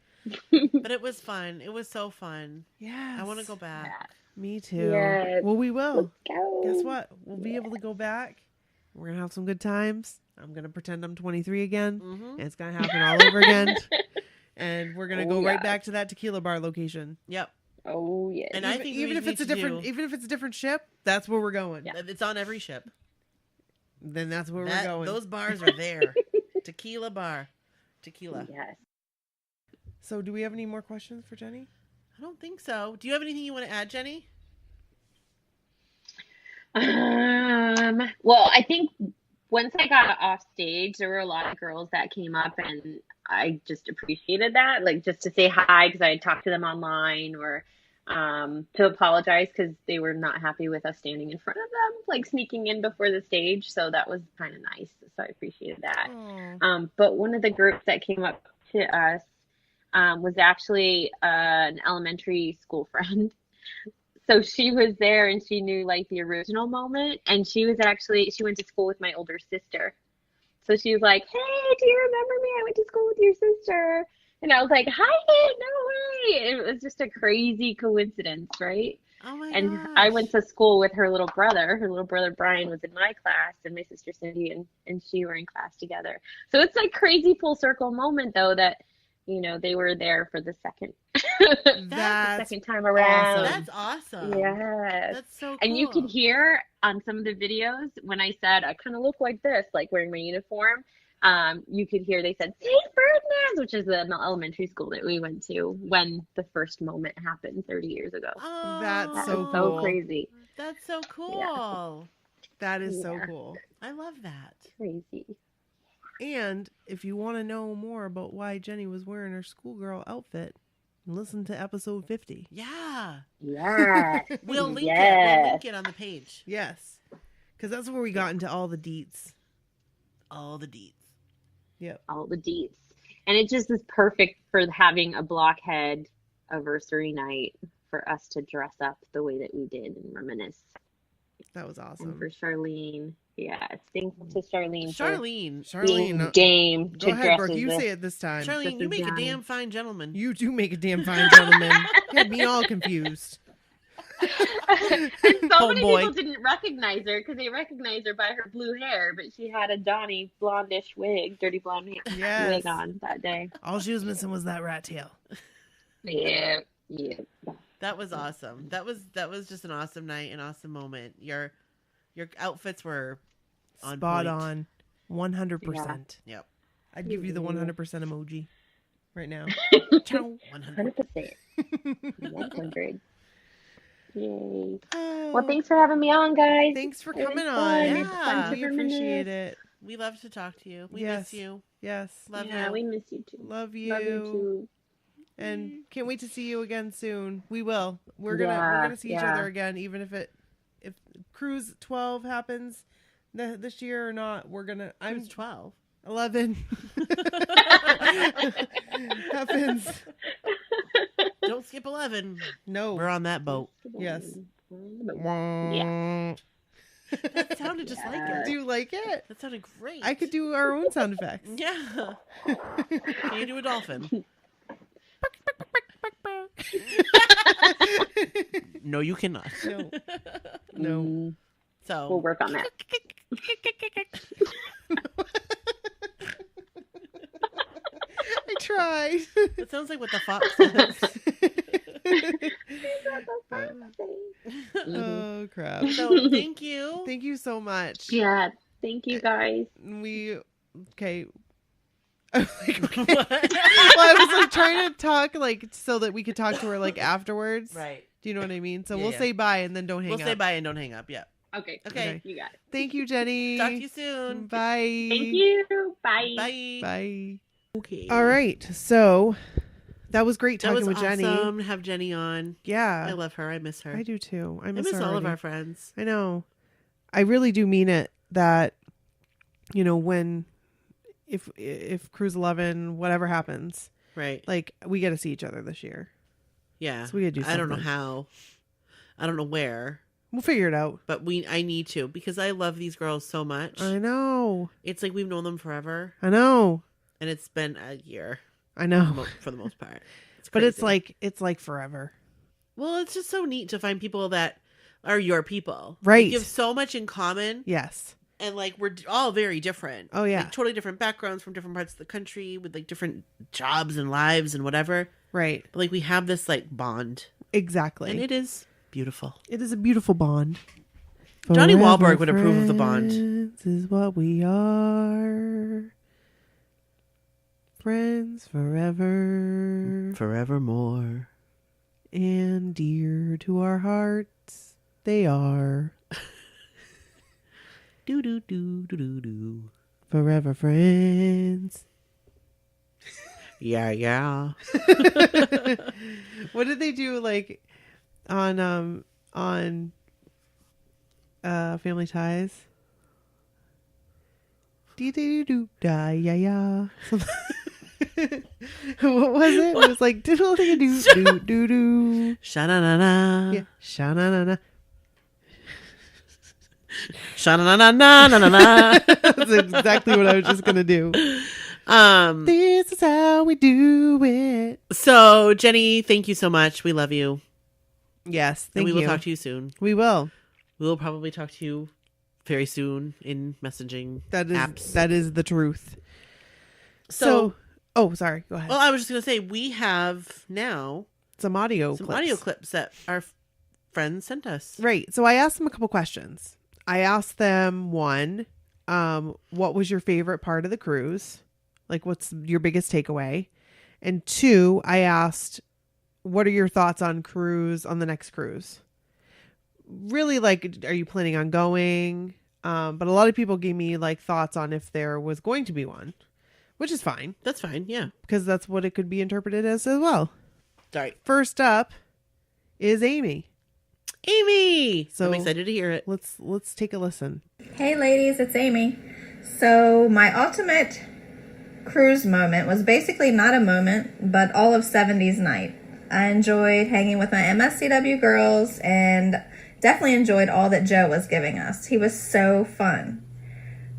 But it was fun. It was so fun. Yes. I want to go back. Yeah. Me too. Yes. Well, we will. Let's go. Guess what? We'll be able to go back. We're going to have some good times. I'm going to pretend I'm 23 again. Mm-hmm. And it's going to happen all over again. And we're going to go right yeah. back to that tequila bar location. Yep. Oh yes. And I think even if it's a different ship, that's where we're going. Yeah. it's on every ship. Then that's where we're going. Those bars are there. Tequila bar. Tequila. Yes. So do we have any more questions for Jenny? I don't think so. Do you have anything you want to add, Jenny? Well, I think once I got off stage, there were a lot of girls that came up, and I just appreciated that, like just to say hi because I had talked to them online, or to apologize because they were not happy with us standing in front of them, like sneaking in before the stage. So that was kind of nice. So I appreciated that. But one of the groups that came up to us was actually an elementary school friend. So she was there and she knew like the original moment. And she went to school with my older sister. So she was like, hey, do you remember me? I went to school with your sister. And I was like, hi, no way. It was just a crazy coincidence, right? Oh my And gosh. I went to school with her little brother. Her little brother Brian was in my class, and my sister Cindy and she were in class together. So it's like crazy full circle moment though that, you know, they were there for the second the second time around. That's awesome. Yes. That's so cool. And you could hear on some of the videos when I said I kind of look like this, like wearing my uniform. You could hear they said St. Ferdinand's, which is the elementary school that we went to when the first moment happened 30 years ago. Oh, That's That so was cool. so crazy. That's so cool. Yeah. That is so Yeah. cool. I love that. Crazy. And if you want to know more about why Jenny was wearing her schoolgirl outfit, listen to episode 50. Yeah. Yes. We'll link it. We'll Yes. link it on the page. Yes. Because that's where we got into all the deets. All the deets. Yep. All the deets. And it just is perfect for having a blockhead anniversary night for us to dress up the way that we did and reminisce. That was And awesome. for Charlene, thanks to Charlene Charlene. for being Charlene, game go to ahead, dress Brooke. as You a- say it this time. Charlene, This you is make a Johnny. damn fine gentleman. You do make a damn fine gentleman. You had me all confused. So Oh, many boy. people didn't recognize her because they recognized her by her blue hair, but she had a Donnie blondish wig, dirty blonde Yes. wig on that day. All she was missing was that rat tail. Yeah. That was awesome. That was just an awesome night, an awesome moment. Your outfits were on Spot point. on. 100%. Yep. I'd give you the 100% emoji right now. Ciao. 100. 100%. 100. Yay. Oh, Well, thanks for having me on, guys. thanks for It was coming fun. on. It's fun Yeah, to We appreciate reminisce. it. We love to talk to you. We Yes. miss you. Yes. Love Yeah, you. we miss you too. Love you. Love you too. And can't wait to see you again soon. We will. We're gonna see each Yeah. other again, even if Cruise 12 happens this year or not. We're gonna. I'm I'm 12. 11. Happens. Don't skip 11. No. We're on that boat. Yes. Yeah. That sounded just like Do it. you like it? That sounded great. I could do our own sound effects. Yeah. Can you do a dolphin? No, you cannot. No. No. So We'll work on that. I tried. It sounds like what the fox says. Oh crap. So thank you. Thank you so much. Yeah. Thank you, guys. Okay. I'm like, okay. What? Well, I was like trying to talk like so that we could talk to her like afterwards. Right. Do you know what I mean? So Yeah, we'll yeah. say bye and then don't hang We'll up. say bye and don't hang up. Yeah. Okay. Okay. You got it. Thank you, Jenny. Talk to you soon. Bye. Thank you. Bye. Bye. Bye. Okay. All right. So That was great talking with awesome Jenny. to have Jenny on. Yeah. I love her. I miss her. I do too. I miss all already. of our friends. I know. I really do mean it that, if Cruise 11, whatever happens, right? like we get to see each other this year. Yeah. So we gotta do something. I don't know how. I don't know where. We'll figure it out. But I need to, because I love these girls so much. I know. It's like we've known them forever. I know. And it's been a year. I know. For the most part. But it's like forever. Well, it's just so neat to find people that are your people. Right. You have so much in common. Yes. And like we're all very different. Oh yeah. Like, totally different backgrounds from different parts of the country with like different jobs and lives and whatever. Right. But like we have this like bond. Exactly. And it is beautiful. It is a beautiful bond. Johnny Wahlberg would approve of the bond. This is what we are. Friends forever. Forevermore. And dear to our hearts, they are. Do do do do do do. Forever friends. Yeah, yeah. What did they do like on Family Ties? Dee dee doo da ya ya. What was it? It was like diddle dee doo doo doo doo. Sha-na-na-na. Yeah, sha-na-na-na. Sha-na-na-na-na-na-na. That's exactly what I was just gonna do. This is how we do it. So Jenny, thank you so much. We love you. Yes, And thank we you. will talk to you soon. We will. We will probably talk to you very soon in messaging apps. That is the truth. So, sorry. Go ahead. Well, I was just going to say, we have now some audio clips that our friends sent us. Right. So I asked them a couple questions. I asked them, one, what was your favorite part of the cruise? Like, what's your biggest takeaway? And two, I asked, what are your thoughts on the next cruise? Really, like, are you planning on going? But a lot of people gave me like thoughts on if there was going to be one, which is fine. That's fine. Yeah. Because that's what it could be interpreted as well. Sorry. First up is Amy. Amy! So I'm excited to hear it. Let's take a listen. Hey ladies, it's Amy. So my ultimate cruise moment was basically not a moment, but all of 70s night. I enjoyed hanging with my MSCW girls and definitely enjoyed all that Joe was giving us. He was so fun.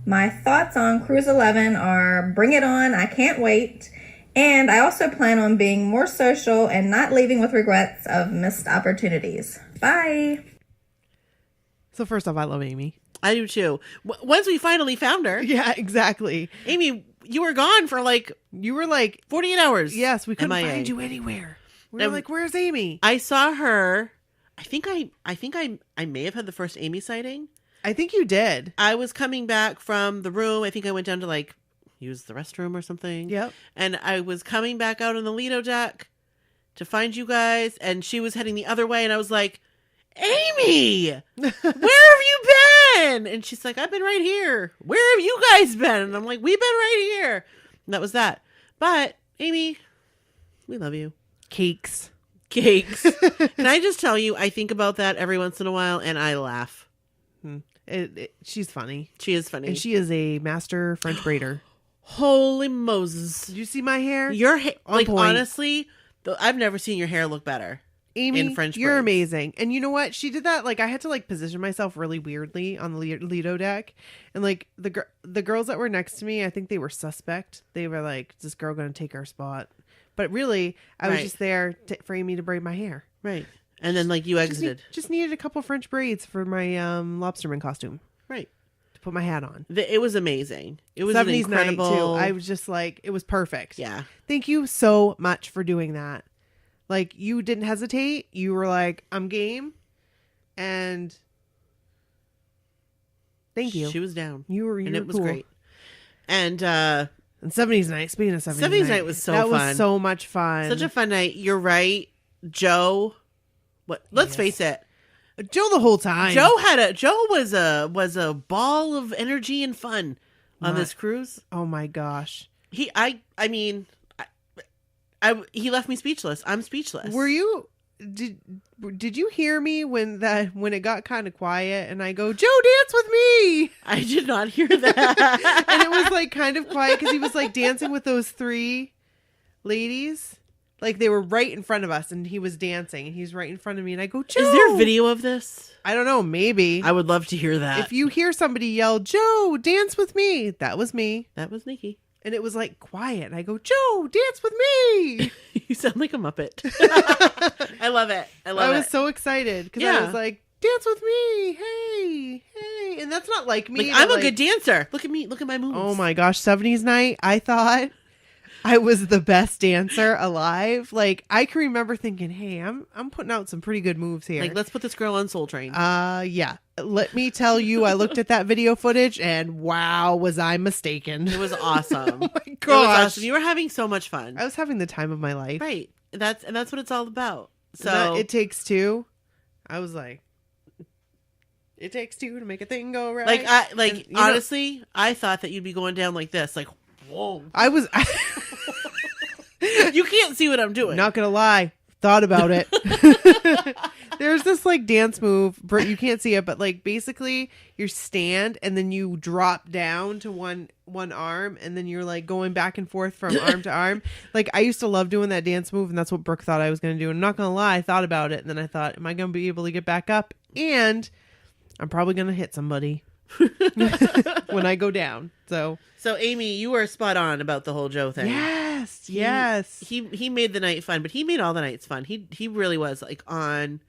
My thoughts on Cruise 11 are bring it on, I can't wait. And I also plan on being more social and not leaving with regrets of missed opportunities. Bye. So first off, I love Amy. I do too. Once we finally found her. Yeah, exactly. Amy, you were gone for you were like 48 hours. Yes, we couldn't MIA. find you anywhere. We were like, where's Amy? I saw her. I think I may have had the first Amy sighting. I think you did. I was coming back from the room. I think I went down to use the restroom or something. Yep. And I was coming back out on the Lido deck to find you guys, and she was heading the other way, and I was like, Amy, where have you been? And she's like, I've been right here. Where have you guys been? And I'm like, we've been right here. And that was that. But Amy, we love you. Cakes. Can I just tell you, I think about that every once in a while, and I laugh. She's funny. She is funny. And she is a master French braider. Holy Moses. Did you see my hair? Your hair, point. honestly, I've never seen your hair look better. Amy, in French you're braids. amazing. And you know what? She did that. I had to position myself really weirdly on the Lido deck. And the girls that were next to me, I think they were suspect. They were like, is this girl going to take our spot? But really, I was just there for Amy to braid my hair. Right. And then you exited. Just needed a couple French braids for my lobsterman costume. Right. To put my hat on. It was amazing. It was 70s incredible. night too. I was just it was perfect. Yeah. Thank you so much for doing that. You didn't hesitate. You were like, I'm game. And thank you. She was down. You were and it was cool. great. And 70s night, speaking of 70s night was so that fun. That was so much fun. Such a fun night. You're right. Joe, let's face it. Joe the whole time. Joe was a ball of energy and fun on this cruise. Oh my gosh. I He left me speechless. I'm speechless. Were you? Did you hear me when it got kind of quiet and I go, Joe, dance with me? I did not hear that. And it was like kind of quiet because he was like dancing with those 3 ladies. Like they were right in front of us and he was dancing and he's right in front of me and I go, Joe. Is there video of this? I don't know. Maybe. I would love to hear that. If you hear somebody yell, Joe, dance with me. That was me. That was Nikki. And it was like quiet. And I go, Joe, dance with me. You sound like a Muppet. I love it. I was so excited because I was like, dance with me. Hey, hey. And that's not like me. Like, I'm a good dancer. Look at me. Look at my moves. Oh my gosh. 70s night. I thought I was the best dancer alive. Like I can remember thinking, hey, I'm putting out some pretty good moves here. Like, let's put this girl on Soul Train. Yeah. Let me tell you, I looked at that video footage and wow, was I mistaken. It was awesome. Oh my It was gosh. awesome. You were having so much fun. I was having the time of my life. Right. That's what it's all about. So It Takes Two. I was like, it takes two to make a thing go right. And, honestly, I thought that you'd be going down like this, like, whoa. I was You can't see what I'm doing. not gonna lie, thought about it. There's this like dance move, you can't see it, but like basically you stand and then you drop down to one arm and then you're like going back and forth from arm to arm. Like I used to love doing that dance move and that's what Brooke thought I was going to do. And I'm not going to lie, I thought about it and then I thought, am I going to be able to get back up? And I'm probably going to hit somebody when I go down. So Amy, you were spot on about the whole Joe thing. Yes. He made the night fun, but he made all the nights fun. He really was like on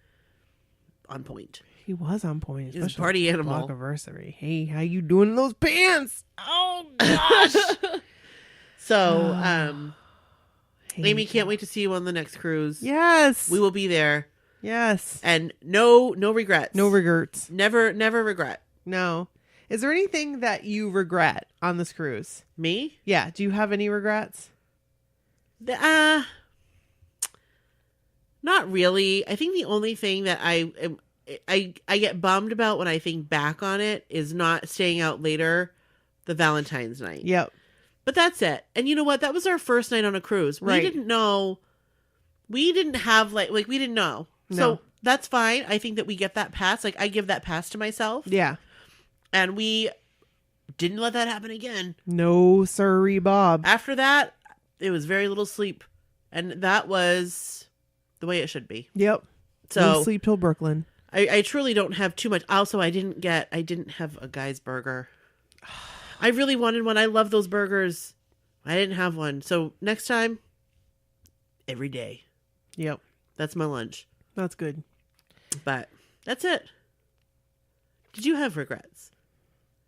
point. He was on point. He was a party animal. Anniversary. Hey, how you doing in those pants? Oh gosh. So, Amy, can't wait to see you on the next cruise. Yes. We will be there. Yes. And no regrets. No regrets. Never regret. No. Is there anything that you regret on this cruise? Me? Yeah. Do you have any regrets? Not really. I think the only thing that I get bummed about when I think back on it is not staying out later the Valentine's night. Yep. But that's it. And you know what? That was our first night on a cruise. Right. We didn't know. We didn't have like we didn't know. No. So that's fine. I think that we get that pass. Like I give that pass to myself. Yeah. And we didn't let that happen again. No, sirree, Bob. After that, it was very little sleep. And that was the way it should be. Yep. So no sleep till Brooklyn. I truly don't have too much. Also, I didn't have a guy's burger. I really wanted one. I love those burgers. I didn't have one. So next time, every day. Yep. That's my lunch. That's good. But that's it. Did you have regrets?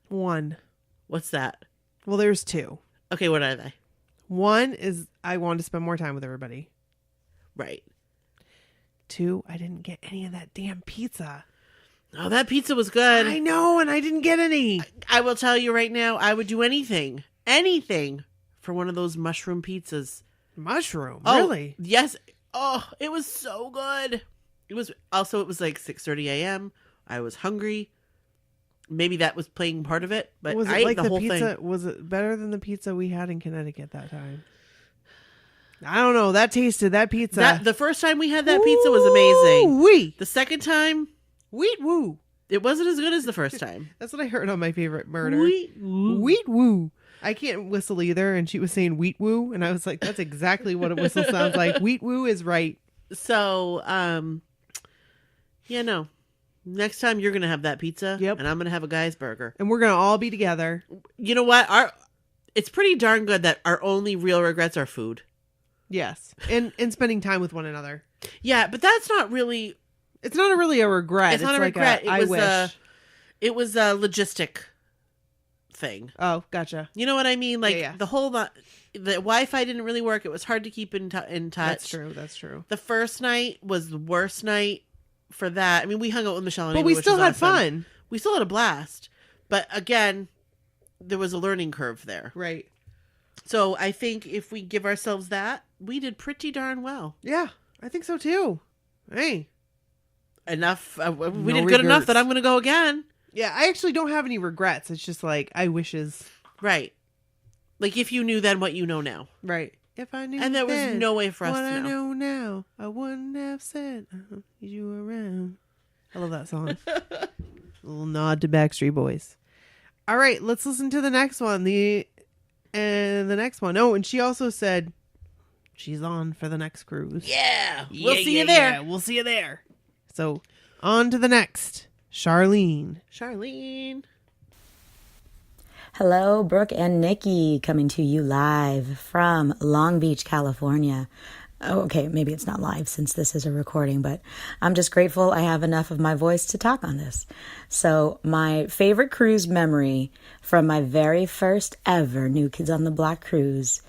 One. What's that? Well, there's two. Okay, what are they? One is I wanted to spend more time with everybody. Right. Two, I didn't get any of that damn pizza. Oh, that pizza was good. I know, and I didn't get any. I will tell you right now, I would do anything for one of those mushroom pizzas. Mushroom? Oh, really? Yes. Oh, it was so good. It was like 6:30 a.m. I was hungry. Maybe that was playing part of it, but was it I ate like the whole pizza? thing. Was it better than the pizza we had in Connecticut that time? I don't know. That pizza. The first time we had that pizza was amazing. Wee. The second time, Wheat woo. it wasn't as good as the first time. That's what I heard on My Favorite Murder. Wheat woo. Wheat woo. I can't whistle either, and she was saying wheat woo, and I was like, that's exactly what a whistle sounds like. Wheat woo is right. So, yeah, no. Next time you're gonna have that pizza, Yep. and I'm gonna have a guy's burger. And we're gonna all be together. You know what? It's pretty darn good that our only real regrets are food. Yes. And spending time with one another. Yeah, but that's not really. It's not really a regret. It's not a like regret. I wish. It was a logistic thing. Oh, gotcha. You know what I mean? Like Yeah. the whole the Wi-Fi didn't really work. It was hard to keep in touch. That's true. The first night was the worst night for that. I mean, we hung out with Michelle, But we which still was had awesome. fun. We still had a blast. But again, there was a learning curve there. Right. So I think if we give ourselves that, we did pretty darn well. Yeah, I think so too. Hey. Enough. We No did good enough regrets. that I'm going to go again. Yeah, I actually don't have any regrets. It's just like I wishes. Right. Like if you knew then what you know now. Right. If I knew And there was then no way for us what to I know. know now, I wouldn't have said you around. I love that song. A little nod to Backstreet Boys. All right, let's listen to the next one. The next one. Oh, and she also said she's on for the next cruise. Yeah. We'll see you there. Yeah, we'll see you there. So, on to the next. Charlene. Hello, Brooke and Nikki, coming to you live from Long Beach, California. Oh, okay, maybe it's not live since this is a recording, but I'm just grateful I have enough of my voice to talk on this. So my favorite cruise memory from my very first ever New Kids on the Block cruise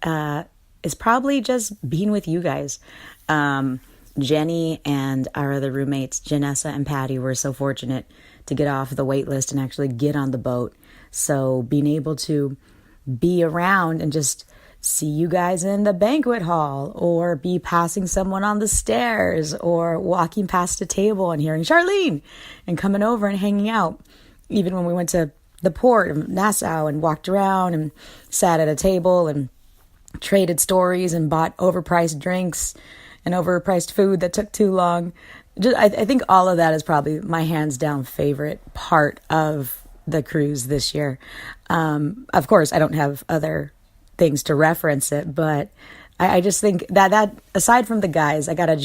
is probably just being with you guys. Jenny and our other roommates, Janessa and Patty, were so fortunate to get off the wait list and actually get on the boat. So being able to be around and just see you guys in the banquet hall, or be passing someone on the stairs, or walking past a table and hearing Charlene and coming over and hanging out. Even when we went to the port of Nassau and walked around and sat at a table and traded stories and bought overpriced drinks and overpriced food that took too long. I think all of that is probably my hands down favorite part of the cruise this year. Of course, I don't have other things to reference it, but I just think that aside from the guys, I got a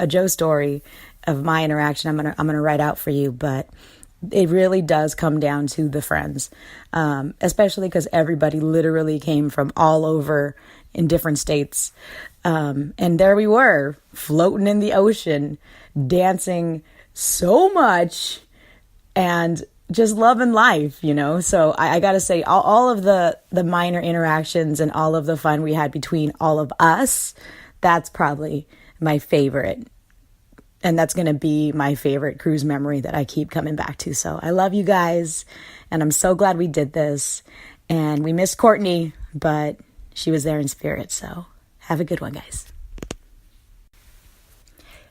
Joe story of my interaction I'm gonna write out for you, but it really does come down to the friends, especially because everybody literally came from all over in different states, and there we were floating in the ocean, dancing so much and just loving life, you know? So I gotta say, all of the minor interactions and all of the fun we had between all of us, that's probably my favorite. And that's gonna be my favorite cruise memory that I keep coming back to. So I love you guys, and I'm so glad we did this. And we missed Courtney, but she was there in spirit. So have a good one, guys.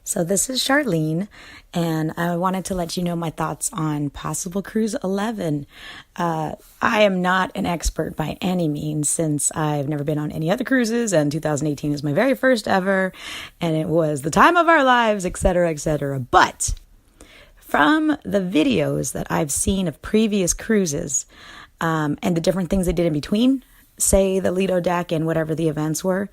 So this is Charlene, and I wanted to let you know my thoughts on possible Cruise 11. I am not an expert by any means, since I've never been on any other cruises, and 2018 is my very first ever, and it was the time of our lives, etc., etc. But from the videos that I've seen of previous cruises, and the different things they did in between, say the Lido deck and whatever the events were,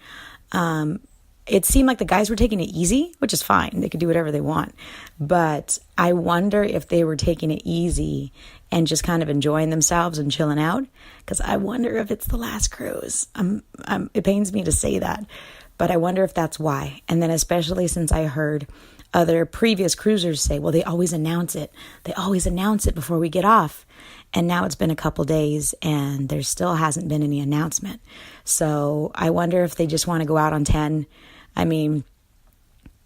it seemed like the guys were taking it easy, which is fine. They could do whatever they want. But I wonder if they were taking it easy and just kind of enjoying themselves and chilling out. Because I wonder if it's the last cruise. It pains me to say that, but I wonder if that's why. And then especially since I heard other previous cruisers say, well, they always announce it. They always announce it before we get off. And now it's been a couple days and there still hasn't been any announcement. So I wonder if they just want to go out on 10. I mean,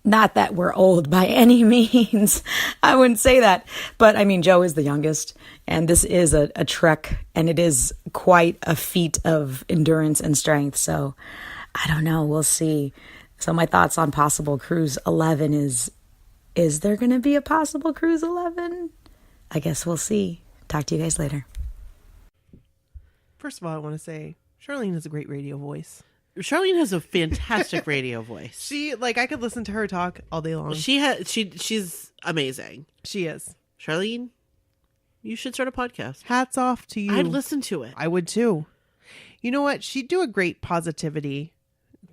not that we're old by any means. I wouldn't say that. But I mean, Joe is the youngest, and this is a trek, and it is quite a feat of endurance and strength. So I don't know. We'll see. So my thoughts on possible Cruise 11 is there going to be a possible Cruise 11? I guess we'll see. Talk to you guys later. First of all, I want to say Charlene has a great radio voice. Charlene has a fantastic radio voice. She, I could listen to her talk all day long. She's amazing. She is. Charlene, you should start a podcast. Hats off to you. I'd listen to it. I would too. You know what? She'd do a great positivity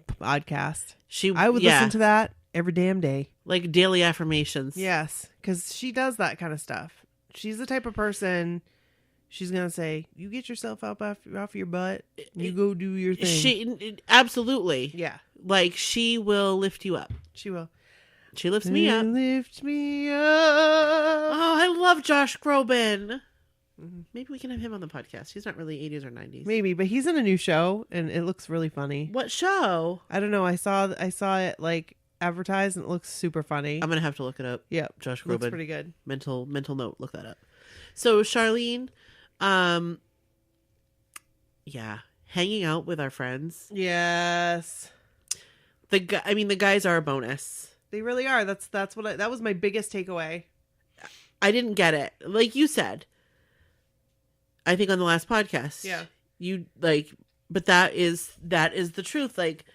podcast. I would listen to that every damn day. Like daily affirmations. Yes, because she does that kind of stuff. She's the type of person... She's going to say, you get yourself up off your butt. You go do your thing. Absolutely. Yeah. Like, she will lift you up. She will. She lifts me up. Lift me up. Oh, I love Josh Groban. Mm-hmm. Maybe we can have him on the podcast. He's not really 80s or 90s. Maybe, but he's in a new show, and it looks really funny. What show? I don't know. I saw it, advertised, and it looks super funny. I'm going to have to look it up. Yep. Josh Groban. Looks pretty good. Mental note. Look that up. So, Charlene... yeah, hanging out with our friends. Yes. The guys are a bonus. They really are. That was my biggest takeaway. I didn't get it. Like you said, I think on the last podcast. Yeah. You But that is the truth. Like,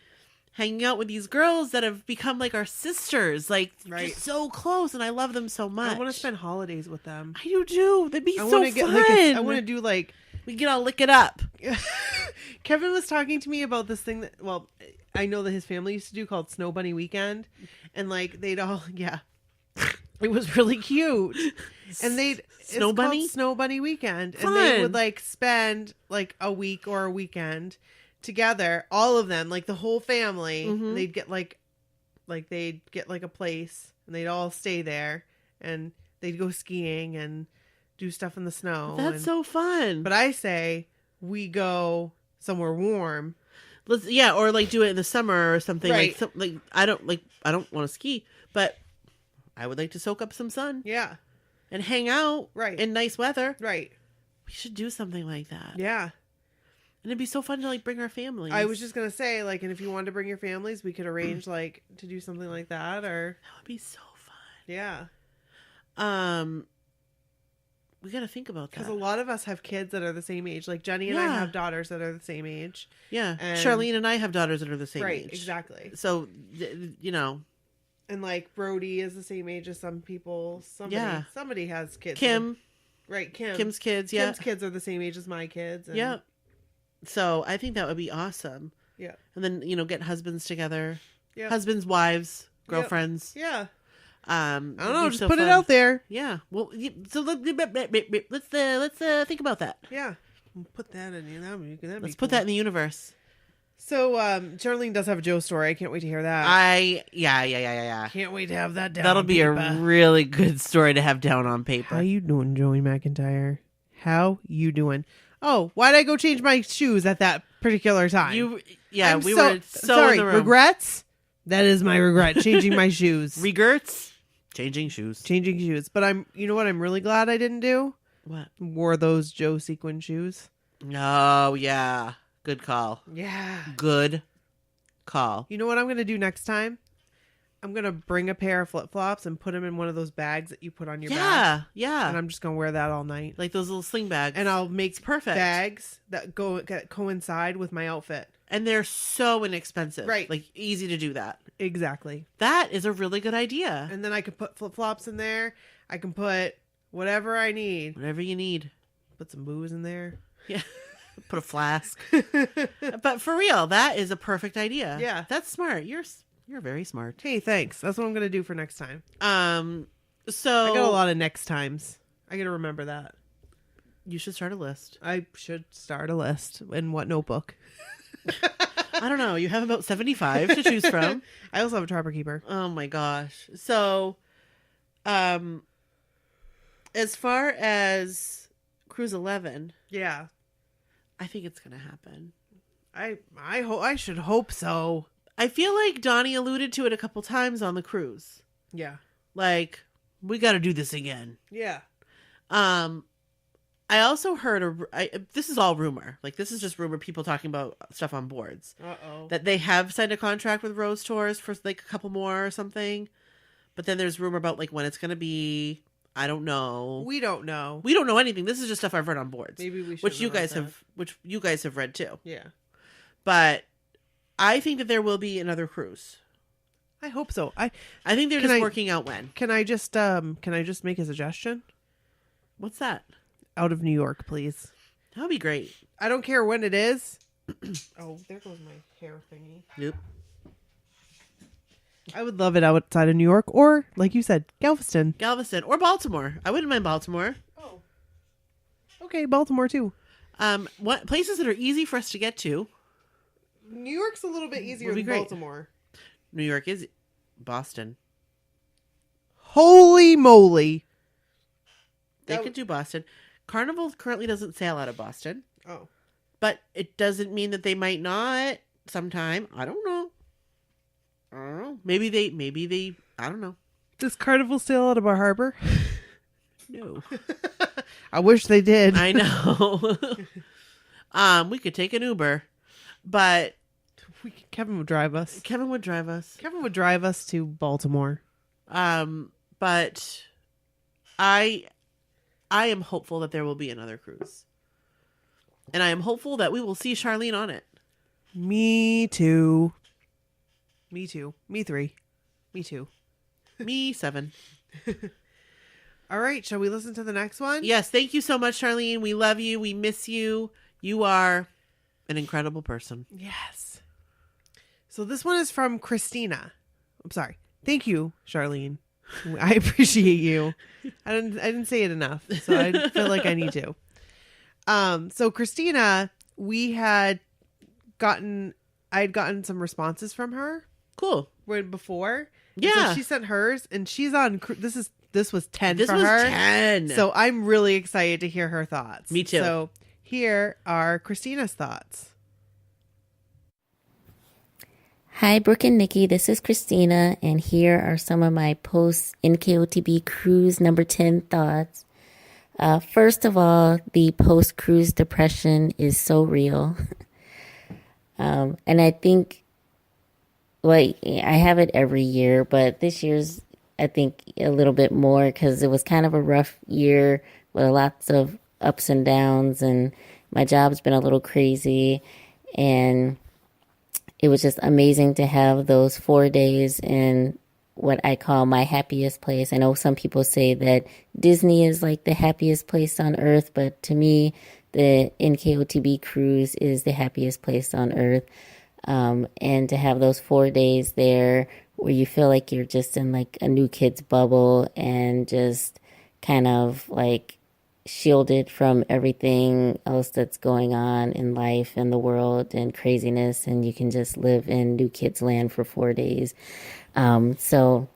hanging out with these girls that have become like our sisters, like just so close, and I love them so much. I want to spend holidays with them. I do too. That'd be so fun. I want to do like we can all lick it up. Kevin was talking to me about this thing that, well, I know that his family used to do called Snow Bunny Weekend, and like they'd all it was really cute, and Snow Bunny Weekend, Fun. And they would like spend like a week or a weekend together, all of them, like the whole family. Mm-hmm. They'd get they'd get like a place, and they'd all stay there, and they'd go skiing and do stuff in the snow. That's so fun. But I say we go somewhere warm. Or like do it in the summer or something. Right. Like I don't want to ski, but I would like to soak up some sun. Yeah. And hang out. Right. In nice weather. Right. We should do something like that. Yeah. And it'd be so fun to like bring our families. I was just gonna say, like, and if you wanted to bring your families, we could arrange like to do something like that, or that would be so fun. Yeah. We got to think about that. Because a lot of us have kids that are the same age. Like Jenny and I have daughters that are the same age. Yeah. And Charlene and I have daughters that are the same age. Right, exactly. So, you know. And like Brody is the same age as some people. Somebody has kids. Kim. Right, Kim's kids, yeah. Kim's kids are the same age as my kids. And... Yeah. So I think that would be awesome. Yeah. And then, you know, get husbands together. Yeah. Husbands, wives, girlfriends. Yeah. I don't know, just put it out there. Yeah. Well, so let's think about that. Yeah. We'll put that in. Let's put that in the universe. So, Charlene does have a Joe story. I can't wait to hear that. Yeah. Can't wait to have that down. That'll be a really good story to have down on paper. How you doing, Joey McIntyre? How you doing? Oh, why'd I go change my shoes at that particular time? We were so sorry. in the room. Regrets? That is my regret. Changing my shoes. Regrets? Changing shoes. But you know what I'm really glad I didn't do? What? Wore those Joe sequin shoes. Oh, yeah. Good call. Yeah. Good call. You know what I'm going to do next time? I'm going to bring a pair of flip-flops and put them in one of those bags that you put on your back. Yeah. And I'm just going to wear that all night. Like those little sling bags. And I'll make perfect bags that coincide with my outfit. And they're so inexpensive. Right. Like, easy to do that. Exactly. That is a really good idea. And then I can put flip-flops in there. I can put whatever I need. Whatever you need. Put some booze in there. Yeah. Put a flask. But for real, that is a perfect idea. Yeah. That's smart. You're very smart. Hey, thanks. That's what I'm going to do for next time. So I got a lot of next times. I got to remember that. You should start a list. I should start a list. In what notebook? I don't know. You have about 75 to choose from. I also have a Trapper Keeper. Oh my gosh. So, as far as Cruise 11, yeah, I think it's gonna happen. I should hope so. I feel like Donnie alluded to it a couple times on the cruise. Yeah, like we got to do this again. Yeah. I also heard this is all rumor. Like, this is just rumor, people talking about stuff on boards. That they have signed a contract with Rose Tours for like a couple more or something. But then there's rumor about like when it's going to be. I don't know. We don't know. We don't know anything. This is just stuff I've read on boards. Maybe we should. Which you guys have read too. Yeah. But I think that there will be another cruise. I hope so. I think they're just working out when. Can I just make a suggestion? What's that? Out of New York, please. That would be great. I don't care when it is. Oh, there goes my hair thingy. Nope. I would love it outside of New York, or like you said, Galveston or Baltimore. I wouldn't mind Baltimore. Oh, okay, Baltimore too. What places that are easy for us to get to? New York's a little bit easier than Baltimore. New York is Boston. Holy moly! They could do Boston. Carnival currently doesn't sail out of Boston. Oh, but it doesn't mean that they might not sometime. I don't know. Maybe they. I don't know. Does Carnival sail out of our harbor? No. I wish they did. I know. We could take an Uber, but Kevin would drive us. Kevin would drive us to Baltimore. But I am hopeful that there will be another cruise, and I am hopeful that we will see Charlene on it. Me too. Me 3. Me 2. Me 7. All right, shall we listen to the next one? Yes, thank you so much, Charlene. We love you. We miss you. You are an incredible person. Yes. So this one is from Christina. I'm sorry. Thank you, Charlene. I appreciate you. I didn't say it enough, so I feel like I need to. So Christina, I'd gotten some responses from her. Cool. Before. Yeah. So she sent hers, and she's on. This was 10 This for was her. 10. So I'm really excited to hear her thoughts. Me too. So here are Christina's thoughts. Hi, Brooke and Nikki. This is Christina, and here are some of my post NKOTB cruise number 10 thoughts. First of all, the post cruise depression is so real. And I think, I have it every year, but this year's, I think, a little bit more because it was kind of a rough year with lots of ups and downs, and my job's been a little crazy, and it was just amazing to have those 4 days in what I call my happiest place. I know some people say that Disney is like the happiest place on earth, but to me, the NKOTB cruise is the happiest place on earth. And to have those 4 days there where you feel like you're just in like a new kid's bubble and just kind of like shielded from everything else that's going on in life and the world and craziness, and you can just live in new kids land for 4 days. So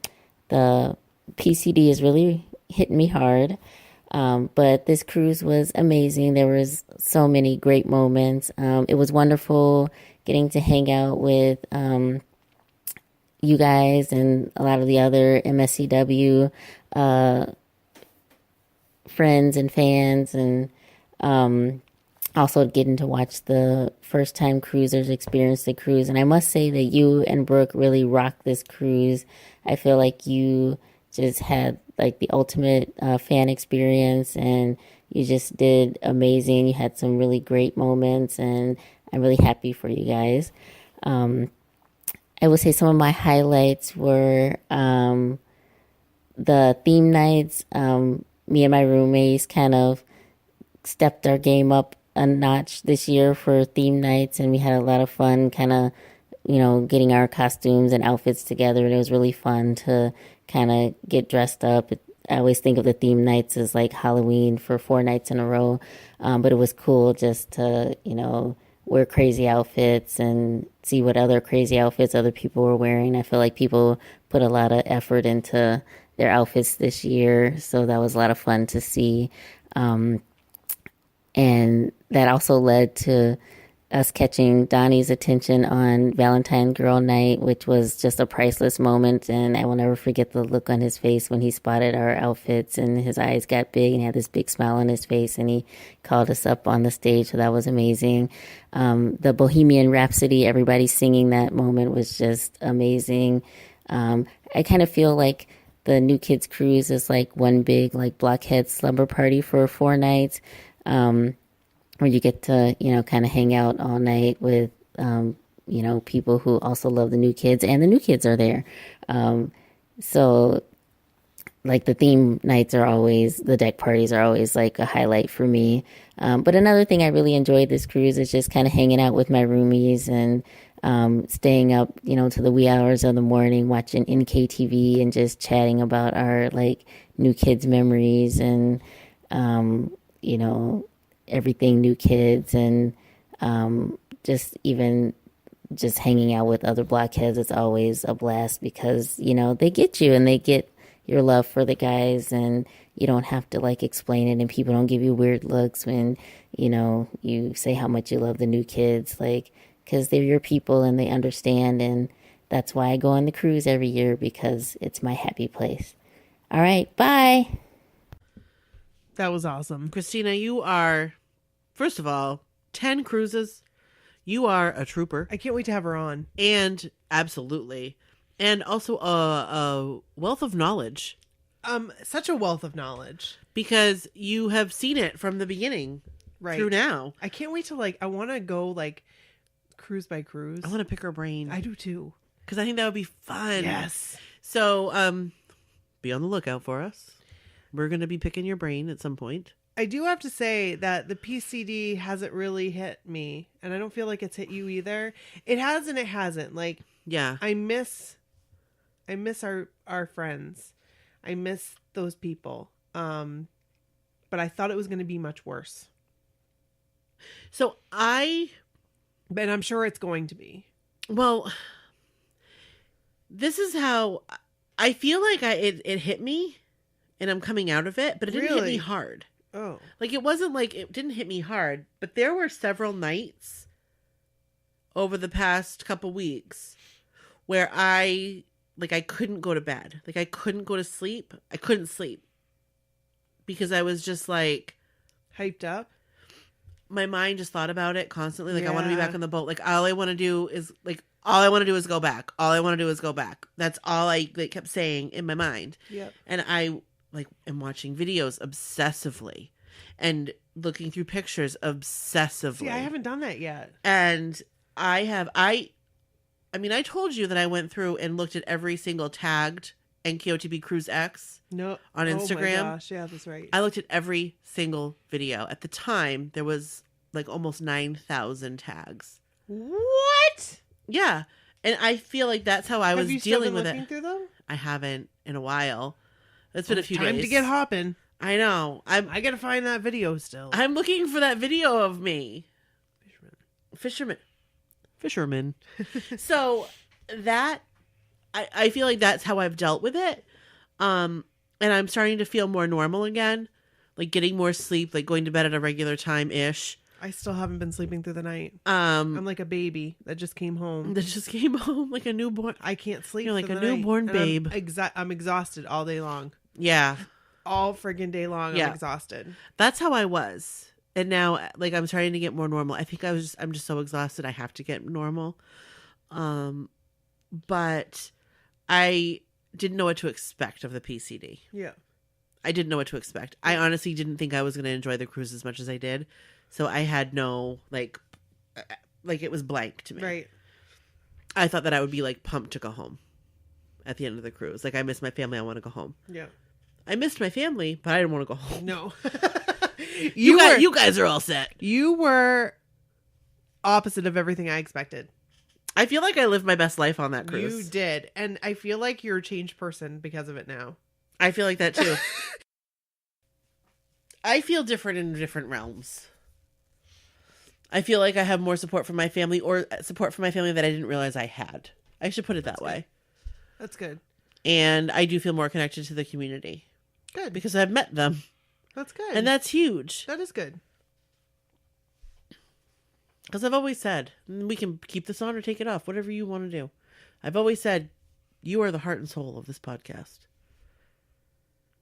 the PCD is really hitting me hard. But this cruise was amazing. There was so many great moments. It was wonderful getting to hang out with you guys and a lot of the other MSCW friends and fans, and also getting to watch the first time cruisers experience the cruise. And I must say that you and Brooke really rocked this cruise. I feel like you just had like the ultimate fan experience, and you just did amazing. You had some really great moments, and I'm really happy for you guys. I would say some of my highlights were the theme nights. Me and my roommates kind of stepped our game up a notch this year for theme nights, and we had a lot of fun kind of, getting our costumes and outfits together, and it was really fun to kind of get dressed up. I always think of the theme nights as like Halloween for 4 nights in a row, but it was cool just to, wear crazy outfits and see what other crazy outfits other people were wearing. I feel like people put a lot of effort into their outfits this year, so that was a lot of fun to see. And that also led to us catching Donnie's attention on Valentine Girl Night, which was just a priceless moment. And I will never forget the look on his face when he spotted our outfits, and his eyes got big and he had this big smile on his face, and he called us up on the stage. So that was amazing. The Bohemian Rhapsody, everybody singing that moment was just amazing. I kind of feel like the New Kids Cruise is like one big like blockhead slumber party for 4 nights. Where you get to, kind of hang out all night with, people who also love the new kids, and the new kids are there. So like the theme nights are always, the deck parties are always like a highlight for me. But another thing I really enjoyed this cruise is just kind of hanging out with my roomies and staying up, to the wee hours of the morning, watching NKTV and just chatting about our like new kids memories and, everything new kids, and just hanging out with other blockheads. It's always a blast because, they get you and they get your love for the guys, and you don't have to like explain it, and people don't give you weird looks when, you say how much you love the new kids, like, because they're your people and they understand. And that's why I go on the cruise every year, because it's my happy place. All right. Bye. That was awesome. Christina, you are, first of all, 10 cruises. You are a trooper. I can't wait to have her on. And absolutely. And also a wealth of knowledge. Such a wealth of knowledge. Because you have seen it from the beginning through now. I can't wait to I want to go cruise by cruise. I want to pick her brain. I do too. Because I think that would be fun. Yes. So, be on the lookout for us. We're going to be picking your brain at some point. I do have to say that the PCD hasn't really hit me, and I don't feel like it's hit you either. It has and it hasn't. Like, yeah, I miss our friends. I miss those people. But I thought it was going to be much worse. So but I'm sure it's going to be. Well, this is how I feel like it hit me, and I'm coming out of it, but it didn't hit me hard. Oh. Like, it wasn't like it didn't hit me hard, but there were several nights over the past couple weeks where I couldn't go to bed. Like, I couldn't go to sleep. I couldn't sleep because I was just like hyped up. My mind just thought about it constantly. Like, I want to be back on the boat. Like, all I want to do is all I want to do is go back. All I want to do is go back. That's all I kept saying in my mind. Yep. And I am watching videos obsessively and looking through pictures obsessively. See, I haven't done that yet. And I told you that I went through and looked at every single tagged NKOTB Cruise X on Instagram. Oh my gosh, yeah, that's right. I looked at every single video. At the time, there was almost 9,000 tags. What? Yeah. And I feel like that's how I was dealing with it. Have you still been looking through them? I haven't in a while. It's been a few days. Time to get hopping. I know. I gotta find that video still. I'm looking for that video of me. Fisherman. So that I feel like that's how I've dealt with it. And I'm starting to feel more normal again. Like getting more sleep, like going to bed at a regular time-ish. I still haven't been sleeping through the night. I'm like a baby that just came home. Like a newborn. I can't sleep. You're like a newborn babe. I'm exhausted all day long. Yeah. All friggin' day long. Yeah. I'm exhausted. That's how I was. And now I'm starting to get more normal. I think I'm just so exhausted. I have to get normal. But I didn't know what to expect of the PCD. Yeah. I didn't know what to expect. I honestly didn't think I was going to enjoy the cruise as much as I did. So I had no, like it was blank to me. Right. I thought that I would be pumped to go home at the end of the cruise. Like, I miss my family. I want to go home. Yeah. I missed my family, but I didn't want to go home. No. You guys are all set. You were opposite of everything I expected. I feel like I lived my best life on that cruise. You did. And I feel like you're a changed person because of it now. I feel like that too. I feel different in different realms. I feel like I have more support from my family, or support from my family that I didn't realize I had. I should put it that way. That's good. And I do feel more connected to the community. Good. Because I've met them. That's good. And that's huge. That is good. Because I've always said, we can keep this on or take it off, whatever you want to do. I've always said, you are the heart and soul of this podcast.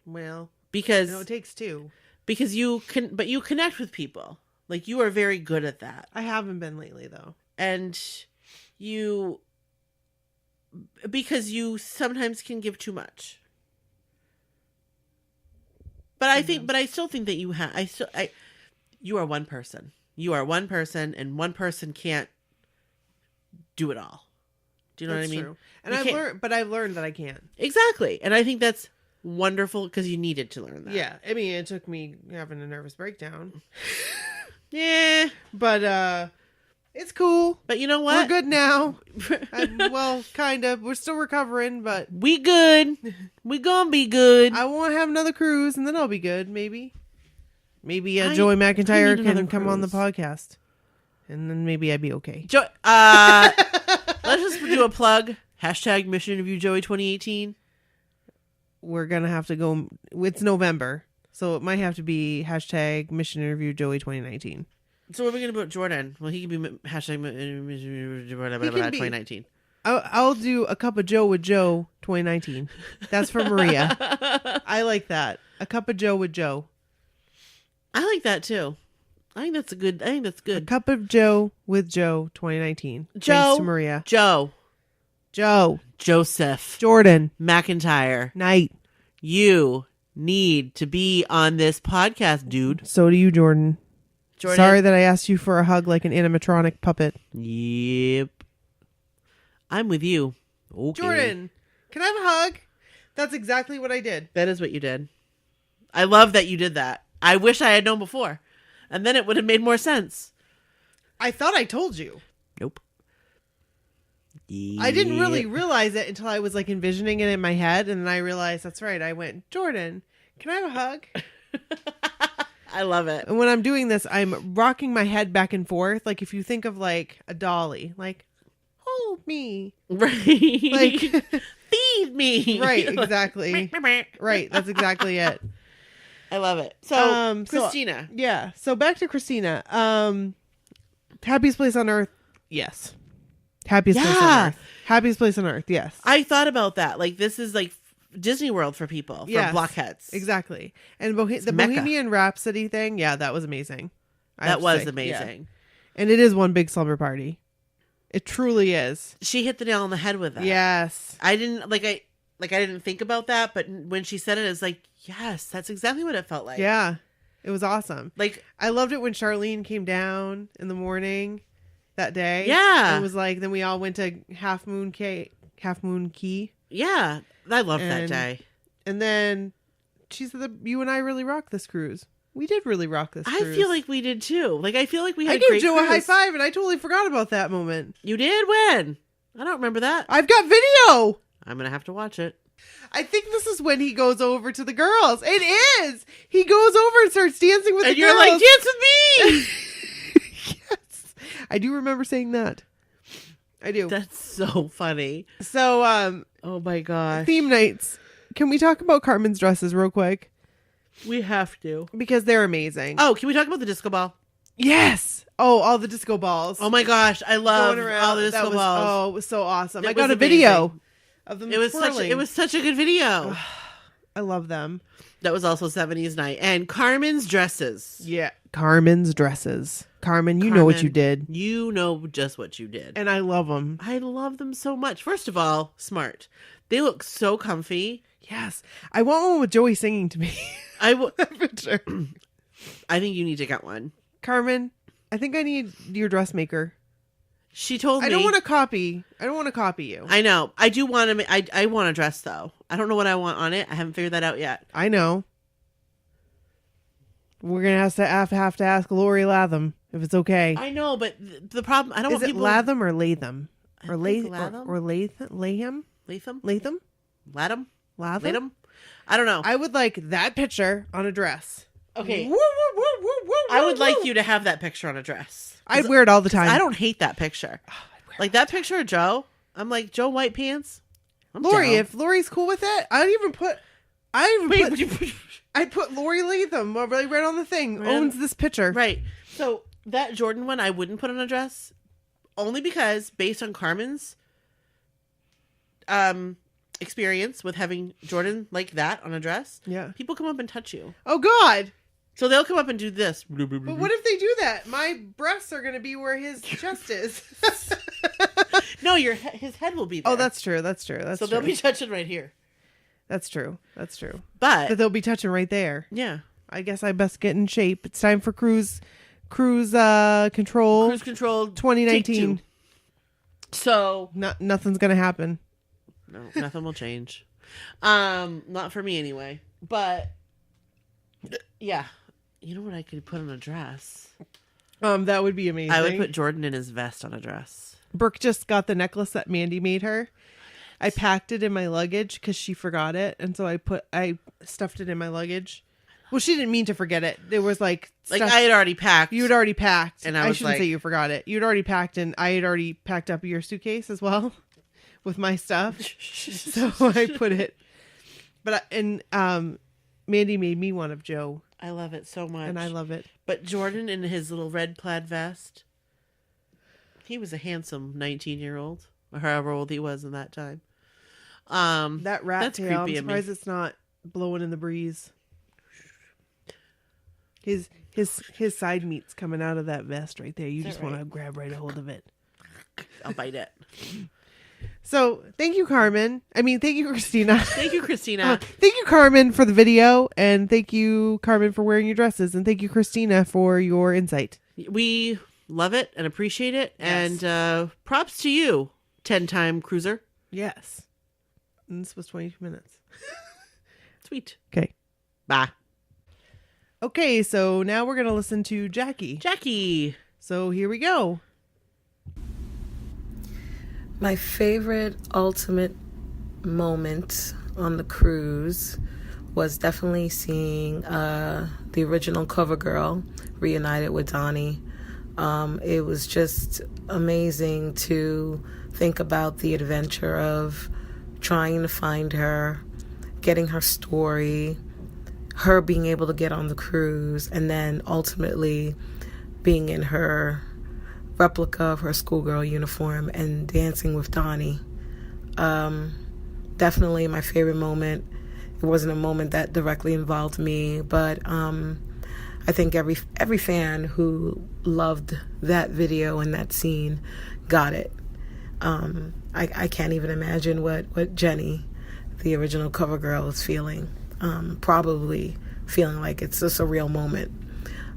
Well, because it takes two. Because you connect with people. Like, you are very good at that. I haven't been lately, though. And because you sometimes can give too much. But I still think that you are one person. You are one person, and one person can't do it all. Do you know what I mean? True. And I've learned that I can't. Exactly. And I think that's wonderful because you needed to learn that. Yeah. I mean, it took me having a nervous breakdown. Yeah. But it's cool. But you know what? We're good now. Well, kind of. We're still recovering, but we good. We gonna be good. I want to have another cruise, and then I'll be good. Maybe Joey McIntyre can come on the podcast, and then maybe I'd be okay. Let's just do a plug. # Mission Interview Joey 2018. We're gonna have to go. It's November, so it might have to be # Mission Interview Joey 2019. So what are we gonna put Jordan? Well, he can be # 2019. I'll do a cup of Joe with Joe 2019. That's for Maria. I like that. A cup of Joe with Joe. I like that too. I think that's good. A cup of Joe with Joe 2019. Joe. Thanks to Maria. Joe. Joseph. Jordan. McIntyre. Knight. You need to be on this podcast, dude. So do you, Jordan. Jordan. Sorry that I asked you for a hug like an animatronic puppet. Yep. I'm with you. Okay. Jordan, can I have a hug? That's exactly what I did. That is what you did. I love that you did that. I wish I had known before. And then it would have made more sense. I thought I told you. Nope. I didn't really realize it until I was like envisioning it in my head. And then I realized that's right. I went, Jordan, can I have a hug? I love it. And when I'm doing this, I'm rocking my head back and forth. Like if you think of like a dolly, like, hold me. Right. Like, feed me. right, exactly. Right, that's exactly it. I love it. So, Christina. Yeah, so back to Christina. Happiest place on earth, yes. Happiest place on earth. Happiest place on earth, yes. I thought about that. Like, this is like Disney World for people, for blockheads. Exactly. And the Mecca. Bohemian Rhapsody thing, yeah, that was amazing. That was amazing. Yeah. And it is one big slumber party. It truly is. She hit the nail on the head with that. Yes. I didn't think about that, but when she said it, it's like, yes, that's exactly what it felt like. Yeah. It was awesome. Like, I loved it when Charlene came down in the morning that day. Yeah. It was like, then we all went to Half Moon Key. Yeah. I loved that day. And then she said, you and I really rocked this cruise. We did really rock this cruise. I feel like we did too. Like, I feel like we had I a great gave Joe cruise. a high five and I totally forgot about that moment. You did? When? I don't remember that. I've got video. I'm going to have to watch it. I think this is when he goes over to the girls. It is. He goes over and starts dancing with the girls. And you're like, dance with me. Yes. I do remember saying that. I do. That's so funny. So, oh my gosh. Theme nights. Can we talk about Carmen's dresses real quick? We have to. Because they're amazing. Oh, can we talk about the disco ball? Yes. Oh, all the disco balls. Oh my gosh. I love all the disco balls. Oh, it was so awesome. I got a video of them it was such a good video. I love them. That was also 70s night. And Carmen's dresses. Yeah. Carmen's dresses. Carmen, you know what you did. You know just what you did. And I love them. I love them so much. First of all, smart. They look so comfy. Yes. I want one with Joey singing to me. I will. Sure. I think you need to get one. Carmen, I think I need your dressmaker. She told me. I don't want to copy you. I know. I do want to. I want a dress though. I don't know what I want on it. I haven't figured that out yet. I know. We're gonna have to ask Lori Latham if it's okay. I know, but the problem. I don't want people. Is it Latham or Latham or Latham or Latham? Latham? I don't know. I would like that picture on a dress. Okay. I would like you to have that picture on a dress. I'd wear it all the time. I don't hate that picture. Like that picture of Joe. I'm like, Joe white pants. Lori, down. If Lori's cool with it, I put Lori Latham right on the thing. Owns this picture. Right. So that Jordan one I wouldn't put on a dress. Only because based on Carmen's experience with having Jordan like that on a dress, people come up and touch you. Oh God. So they'll come up and do this. But what if they do that? My breasts are going to be where his chest is. No, his head will be there. Oh, that's true. So they'll be touching right here. That's true. But they'll be touching right there. Yeah. I guess I best get in shape. It's time for cruise control. Cruise control 2019. So nothing's going to happen. No, nothing will change. Not for me anyway. But yeah. You know what I could put on a dress? That would be amazing. I would put Jordan in his vest on a dress. Brooke just got the necklace that Mandy made her. I packed it in my luggage because she forgot it, and so I stuffed it in my luggage. Well, she didn't mean to forget it. There was like I had already packed. You had already packed, and I shouldn't say you forgot it. You'd already packed, and I had already packed up your suitcase as well with my stuff. So I put it. But Mandy made me one of Joe. I love it so much. And I love it. But Jordan in his little red plaid vest, he was a handsome 19-year-old, or however old he was in that time. That rat tail, I'm surprised me. It's not blowing in the breeze. His side meat's coming out of that vest right there. You just want to grab right a hold of it. I'll bite it. So thank you, Carmen. Thank you, Christina. Thank you, Christina. Thank you, Carmen, for the video. And thank you, Carmen, for wearing your dresses. And thank you, Christina, for your insight. We love it and appreciate it. Yes. And props to you, 10-time cruiser. Yes. And this was 22 minutes. Sweet. Okay. Bye. Okay, so now we're going to listen to Jackie. Jackie. So here we go. My favorite ultimate moment on the cruise was definitely seeing the original cover girl reunited with Donnie. It was just amazing to think about the adventure of trying to find her, getting her story, her being able to get on the cruise, and then ultimately being in her replica of her schoolgirl uniform and dancing with Donnie. Definitely my favorite moment. It wasn't a moment that directly involved me, but I think every fan who loved that video and that scene got it. I can't even imagine what Jenny, the original cover girl, is feeling. Probably feeling like it's a surreal moment.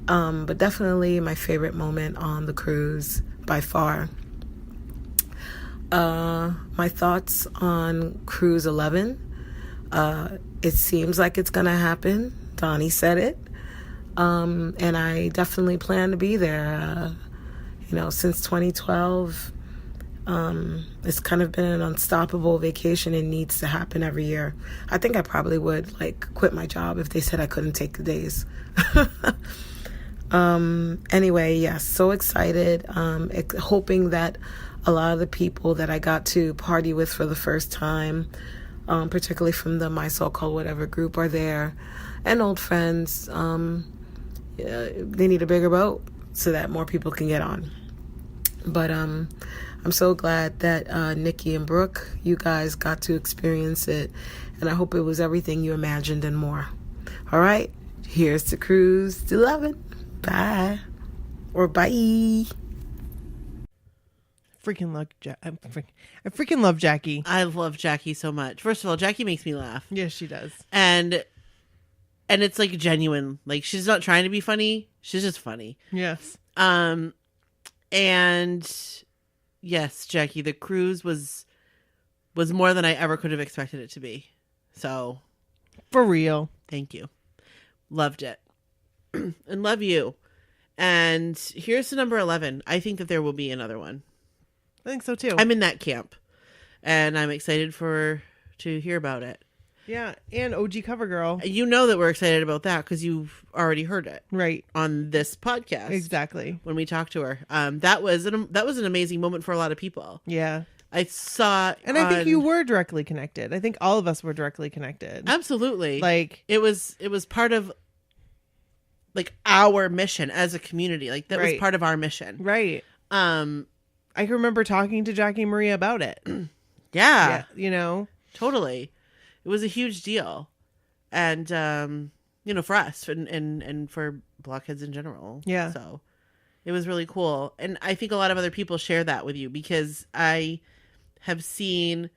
But definitely my favorite moment on the cruise by far. My thoughts on Cruise 11. It seems like it's going to happen. Donnie said it. And I definitely plan to be there. Since 2012, it's kind of been an unstoppable vacation. It needs to happen every year. I think I probably would quit my job if they said I couldn't take the days. Anyway, yes, so excited. Hoping that a lot of the people that I got to party with for the first time, particularly from the My So-Called Whatever group, are there, and old friends. They need a bigger boat so that more people can get on. But I'm so glad that Nikki and Brooke, you guys got to experience it, and I hope it was everything you imagined and more. All right, here's to Cruise 11. Bye. Or bye. I freaking love Jackie. I love Jackie so much. First of all, Jackie makes me laugh. Yes, she does. And it's genuine. She's not trying to be funny. She's just funny. Yes. And yes, Jackie, the cruise was more than I ever could have expected it to be. So, for real. Thank you. Loved it. And love you. And here's to number 11. I think that there will be another one. I think so too. I'm in that camp, and I'm excited to hear about it. Yeah, and OG Cover Girl. You know that we're excited about that because you've already heard it, right, on this podcast. Exactly. When we talked to her, that was an amazing moment for a lot of people. Yeah, I saw, and I think you were directly connected. I think all of us were directly connected. Absolutely, it was part of our mission as a community. That was part of our mission, right? I can remember talking to Jackie and Maria about it. Yeah, totally. It was a huge deal. And, for us and for blockheads in general. Yeah. So it was really cool. And I think a lot of other people share that with you because I have seen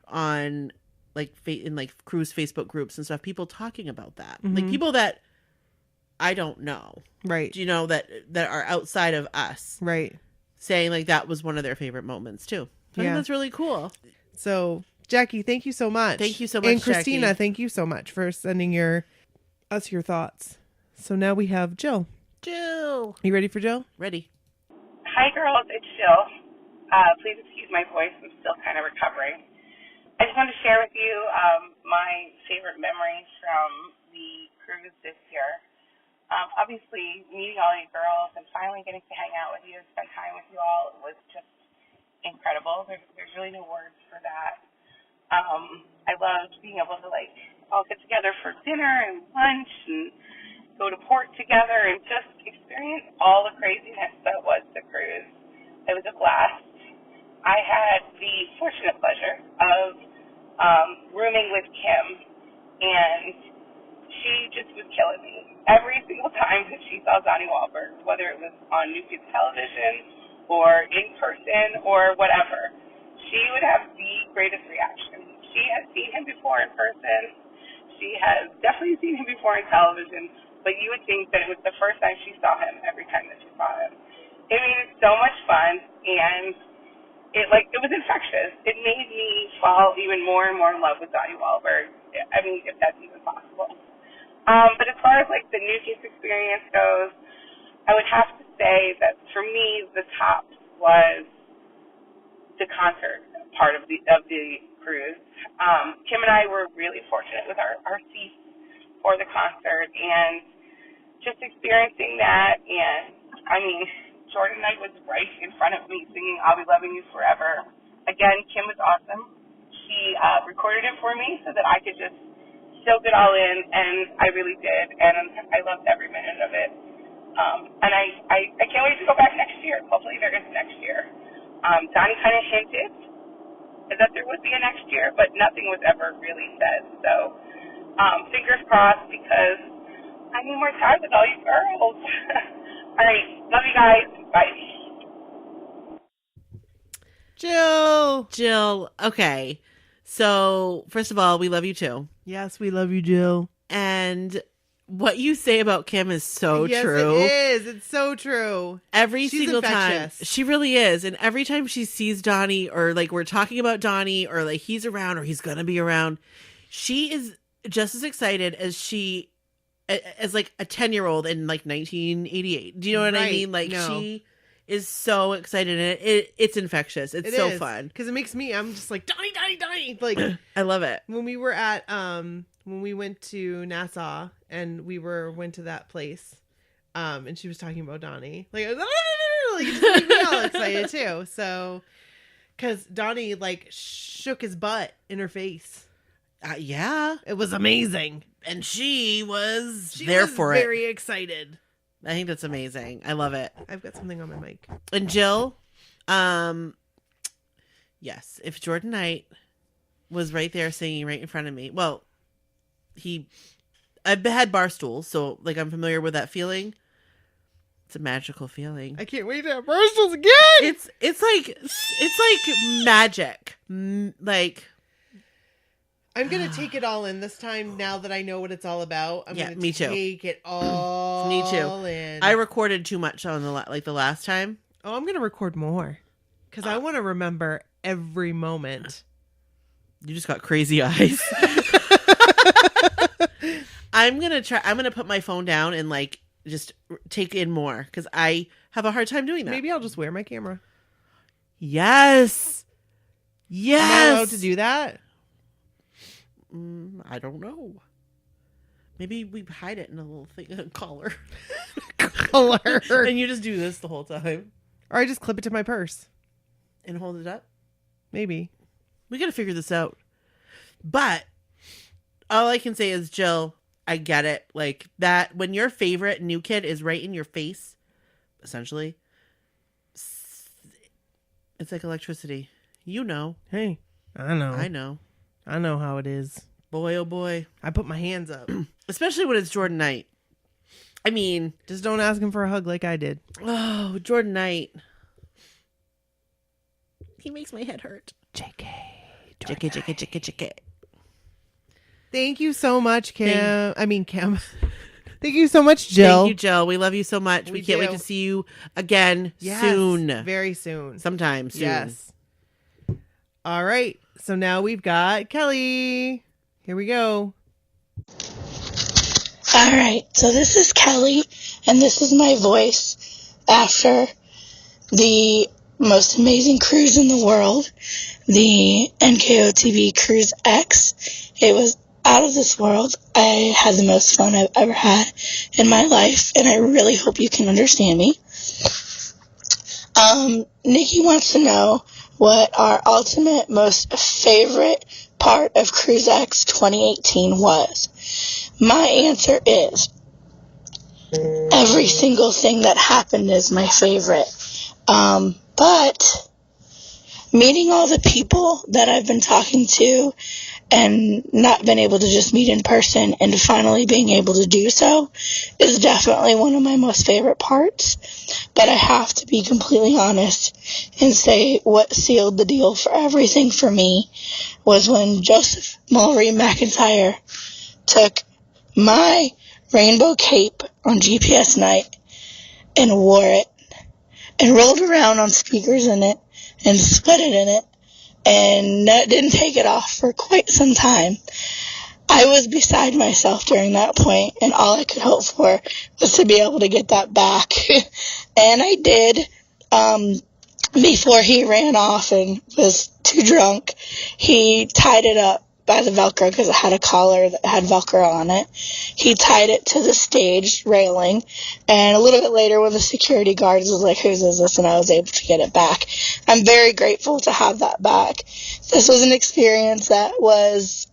on in cruise Facebook groups and stuff, people talking about that. Mm-hmm. People that I don't know. Right. That are outside of us. Right. Saying that was one of their favorite moments too. I think that's really cool. So Jackie, thank you so much. Thank you so much, and Christina, Jackie. thank you so much for sending us your thoughts. So now we have Jill. Jill, you ready for Jill? Ready. Hi, girls. It's Jill. Please excuse my voice. I'm still kind of recovering. I just want to share with you my favorite memories from the cruise this year. Obviously, meeting all you girls and finally getting to hang out with you and spend time with you all was just incredible. There's really no words for that. I loved being able to all get together for dinner and lunch and go to port together and just experience all the craziness that was the cruise. It was a blast. I had the fortunate pleasure of rooming with Kim, and she just was killing me. Every single time that she saw Donnie Wahlberg, whether it was on New Kids Television or in person or whatever, she would have the greatest reaction. She has seen him before in person. She has definitely seen him before in television, but you would think that it was the first time she saw him every time that she saw him. It made it so much fun, and it was infectious. It made me fall even more and more in love with Donnie Wahlberg. I mean, if that's even possible. But as far as like the New Kids experience goes, I would have to say that for me, the top was the concert part of the cruise. Kim and I were really fortunate with our seats for the concert, and just experiencing that. And I mean, Jordan Knight was right in front of me singing "I'll Be Loving You Forever." Again, Kim was awesome. She recorded it for me so that I could just soak it all in, and I really did, and I loved every minute of it. And I can't wait to go back next year. Hopefully there is next year. Donnie kind of hinted that there would be a next year, but nothing was ever really said. So fingers crossed, because I need more time with all you girls. All right. Love you guys. Bye. Jill. Okay. So, first of all, we love you too. Yes, we love you, Jill. And what you say about Kim is so true. Yes, it is. It's so true. Every She's single infectious. time. She really is. And every time she sees Donnie, or like we're talking about Donnie, or like he's around or he's going to be around, she is just as excited as like a 10-year-old in like 1988. Do you know what I mean? Like she is so excited, and it's infectious. It's so fun. Because it makes me, I'm just like, Donnie. Like, I love it. When we were at, when we went to Nassau and went to that place, and she was talking about Donnie, like, like it just made me all excited too. So, because Donnie like shook his butt in her face. Yeah, it was amazing, and she was there for it. Very excited. I think that's amazing. I love it. I've got something on my mic. And Jill, yes, if Jordan Knight was right there singing right in front of me, well, I've had bar stools, so like I'm familiar with that feeling. It's a magical feeling. I can't wait to have bar stools again. It's like magic. Like, I'm gonna take it all in this time. Now that I know what it's all about, I'm gonna take it all. Me too. In. I recorded too much on the last time. Oh, I'm gonna record more because I want to remember every moment. You just got crazy eyes. I'm gonna put my phone down and like just take in more, because I have a hard time doing that. Maybe I'll just wear my camera. Yes. Am I allowed to do that? I don't know. Maybe we hide it in a little thing, a collar. And you just do this the whole time. Or I just clip it to my purse. And hold it up? Maybe. We got to figure this out. But all I can say is, Jill, I get it. Like that, when your favorite new kid is right in your face, essentially, it's like electricity. You know. Hey, I know. I know how it is. Boy, oh boy. I put my hands up. Especially when it's Jordan Knight. I mean, just don't ask him for a hug like I did. Oh, Jordan Knight. He makes my head hurt. JK. Thank you so much, Kim. Kim. Thank you so much, Jill. Thank you, Jill. We love you so much. We can't wait to see you again soon. Very soon. Sometime soon. Yes. All right. So now we've got Kelly. Here we go. All right. So this is Kelly, and this is my voice after the most amazing cruise in the world, the NKOTB Cruise X. It was out of this world. I had the most fun I've ever had in my life, and I really hope you can understand me. Nikki wants to know what our ultimate most favorite part of Cruise X 2018 was. My answer is every single thing that happened is my favorite. But meeting all the people that I've been talking to and not been able to just meet in person, and finally being able to do so is definitely one of my most favorite parts. But I have to be completely honest and say what sealed the deal for everything for me was when Joseph Mulry McIntyre took my rainbow cape on GPS night and wore it and rolled around on speakers in it and sweated in it and didn't take it off for quite some time. I was beside myself during that point, and all I could hope for was to be able to get that back. And I did. Before he ran off and was too drunk, he tied it up by the Velcro because it had a collar that had Velcro on it. He tied it to the stage railing, and a little bit later when the security guards was like, whose is this? And I was able to get it back. I'm very grateful to have that back. This was an experience that was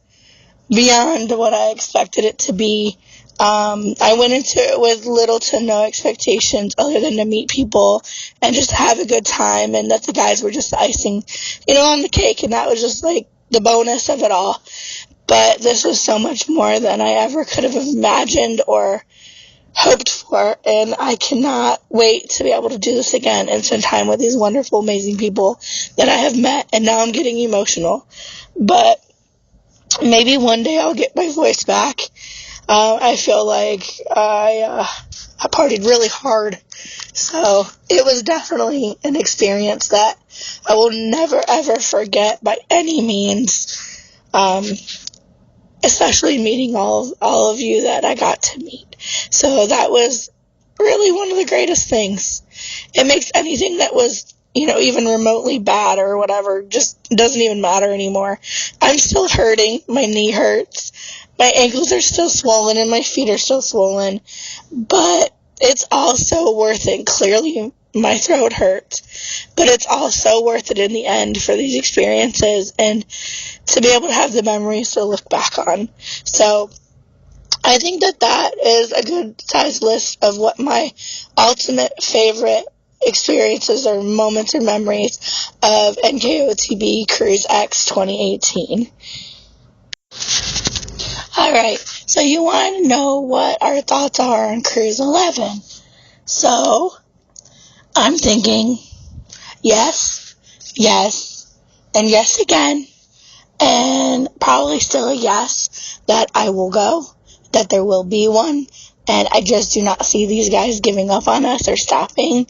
beyond what I expected it to be. I went into it with little to no expectations other than to meet people and just have a good time, and that the guys were just icing, on the cake, and that was just like the bonus of it all. But this was so much more than I ever could have imagined or hoped for, and I cannot wait to be able to do this again and spend time with these wonderful, amazing people that I have met, and now I'm getting emotional. But maybe one day I'll get my voice back. I feel like I partied really hard, so it was definitely an experience that I will never ever forget by any means, especially meeting all of you that I got to meet. So that was really one of the greatest things. It makes anything that was, even remotely bad or whatever, just doesn't even matter anymore. I'm still hurting. My knee hurts. My ankles are still swollen and my feet are still swollen, but it's also worth it. Clearly, my throat hurts, but it's also worth it in the end for these experiences and to be able to have the memories to look back on. So I think that is a good size list of what my ultimate favorite experiences or moments or memories of NKOTB Cruise X 2018. Alright, so you want to know what our thoughts are on Cruise 11. So, I'm thinking yes, and yes again, and probably still a yes that I will go, that there will be one, and I just do not see these guys giving up on us or stopping.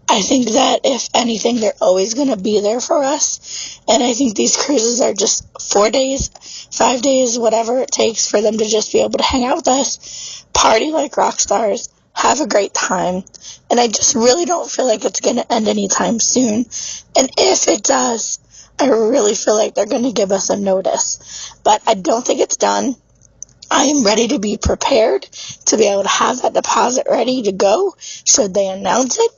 I think that if anything, they're always going to be there for us. And I think these cruises are just 4 days, 5 days, whatever it takes for them to just be able to hang out with us, party like rock stars, have a great time. And I just really don't feel like it's going to end anytime soon. And if it does, I really feel like they're going to give us a notice. But I don't think it's done. I am ready to be prepared to be able to have that deposit ready to go should they announce it.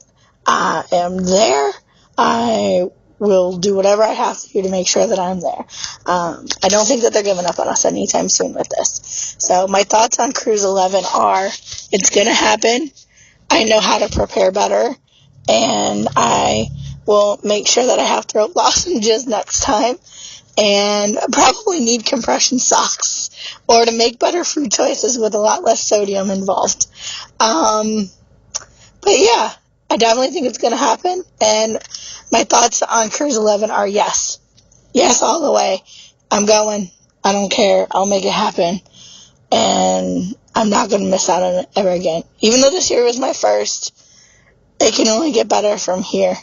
I am there. I will do whatever I have to do to make sure that I'm there. I don't think that they're giving up on us anytime soon with this. So my thoughts on Cruise 11 are, it's going to happen. I know how to prepare better, and I will make sure that I have throat lozenges next time, and probably need compression socks, or to make better food choices with a lot less sodium involved. But yeah, I definitely think it's going to happen, and my thoughts on Cruise 11 are yes. Yes, all the way. I'm going. I don't care. I'll make it happen, and I'm not going to miss out on it ever again. Even though this year was my first, it can only get better from here.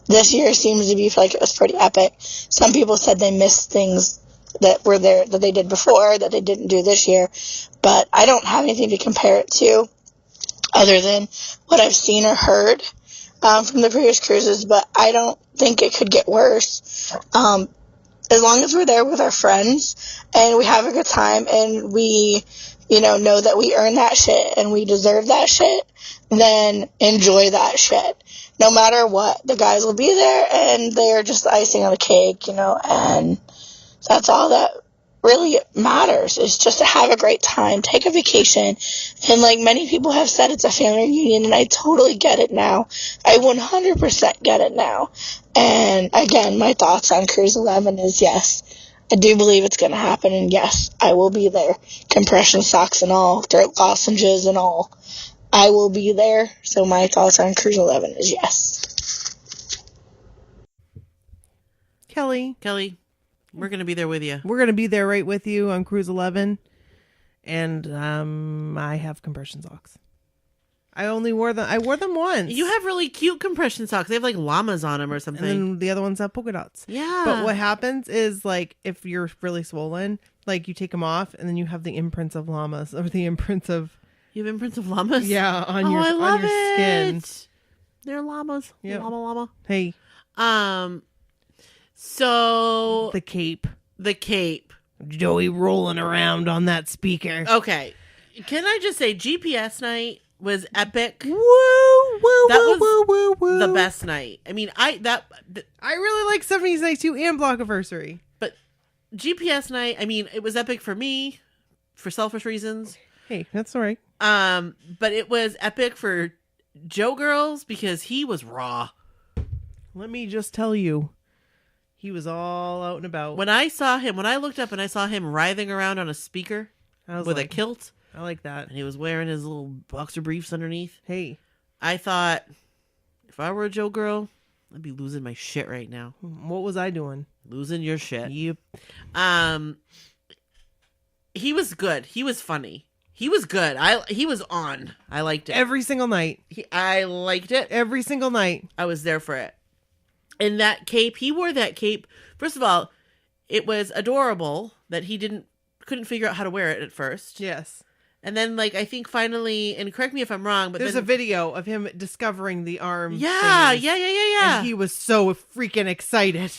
This year seems to be like it was pretty epic. Some people said they missed things that were there that they did before that they didn't do this year, but I don't have anything to compare it to other than what I've seen or heard from the previous cruises, but I don't think it could get worse. As long as we're there with our friends and we have a good time and we, know that we earn that shit and we deserve that shit, then enjoy that shit. No matter what, the guys will be there and they're just the icing on the cake, and that's all that really matters, is just to have a great time, take a vacation, and like many people have said, it's a family reunion, and I totally get it now. I 100% get it now. And again, my thoughts on Cruise 11 is yes, I do believe it's going to happen, and yes, I will be there. Compression socks and all, throat lozenges and all. I will be there, so my thoughts on Cruise 11 is yes. Kelly, we're going to be there with you. We're going to be there right with you on Cruise 11. And I have compression socks. I wore them once. You have really cute compression socks. They have like llamas on them or something. And then the other ones have polka dots. Yeah. But what happens is, like, if you're really swollen, like, you take them off and then you have the imprints of llamas or the imprints of... You have imprints of llamas? Yeah, on your skin. They're llamas. Yep. Llama. Hey. So... The cape. Joey rolling around on that speaker. Okay. Can I just say, GPS night was epic. Woo, woo, that woo, was woo, woo. the best night. I mean, I really like 70s Night 2 and Blockiversary. But GPS night, I mean, it was epic for me, for selfish reasons. Hey, that's all right. But it was epic for Joe Girls because he was raw. Let me just tell you, he was all out and about. When I looked up and I saw him writhing around on a speaker with a kilt. I like that. And he was wearing his little boxer briefs underneath. Hey. I thought, if I were a Joe Girl, I'd be losing my shit right now. What was I doing? Losing your shit. Yep. He was good. He was funny. He was good. He was on. I liked it. Every single night. I liked it. Every single night. I was there for it. And that cape, he wore that cape. First of all, it was adorable that he couldn't figure out how to wear it at first. Yes. And then, like, I think finally, and correct me if I'm wrong, but there's a video of him discovering the arm. Yeah. And he was so freaking excited.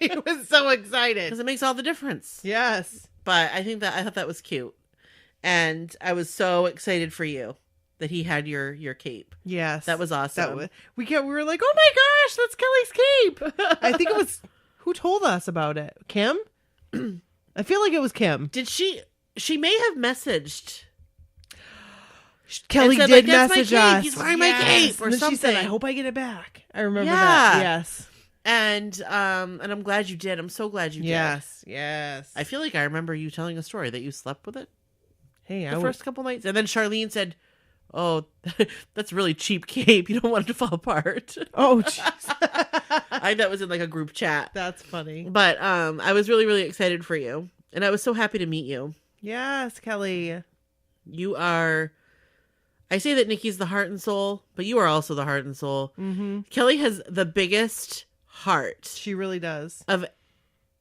He was so excited. Because it makes all the difference. Yes. But I thought that was cute. And I was so excited for you that he had your cape. Yes. That was awesome. We were like, oh my gosh, that's Kelly's cape. I think it was, who told us about it? Kim? I feel like it was Kim. Did she may have messaged. Kelly said, did like, message my cape. us. He's wearing my cape or and then something. She said, I hope I get it back. I remember that. Yes. And I'm glad you did. I'm so glad you did. Yes. I feel like I remember you telling a story that you slept with it. Hey, the first couple nights. And then Charlene said, oh, that's really cheap cape. You don't want it to fall apart. Oh, jeez. That was in like a group chat. That's funny. But I was really, really excited for you. And I was so happy to meet you. Yes, Kelly. You are... I say that Nikki's the heart and soul, but you are also the heart and soul. Mm-hmm. Kelly has the biggest heart. She really does. Of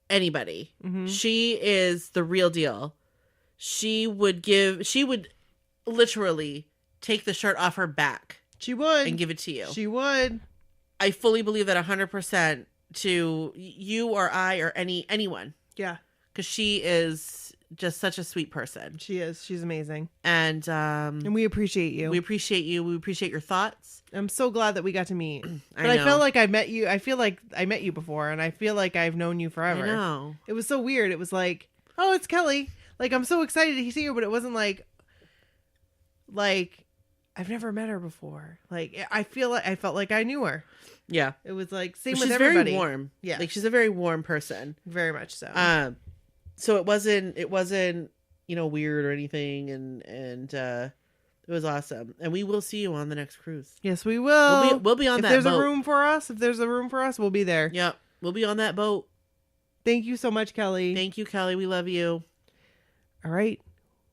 anybody. Mm-hmm. She is the real deal. She would literally take the shirt off her back. She would. And give it to you. She would. I fully believe that 100% to you or I or anyone. Yeah. Because she is just such a sweet person. She is. She's amazing. And we appreciate you. We appreciate you. We appreciate your thoughts. I'm so glad that we got to meet. But I felt like I met you. I feel like I met you before, and I feel like I've known you forever. I know. It was so weird. It was like, oh, it's Kelly. Like, I'm so excited to see her, but it wasn't like I've never met her before. Like, I felt like I knew her. Yeah. It was like same with she's everybody. Very warm. Yeah. Like, she's a very warm person. Very much so. So it wasn't, weird or anything, and it was awesome. And we will see you on the next cruise. Yes, we will. We'll be on that boat. If there's a room for us, we'll be there. Yeah, we'll be on that boat. Thank you so much, Kelly. Thank you, Kelly. We love you. All right.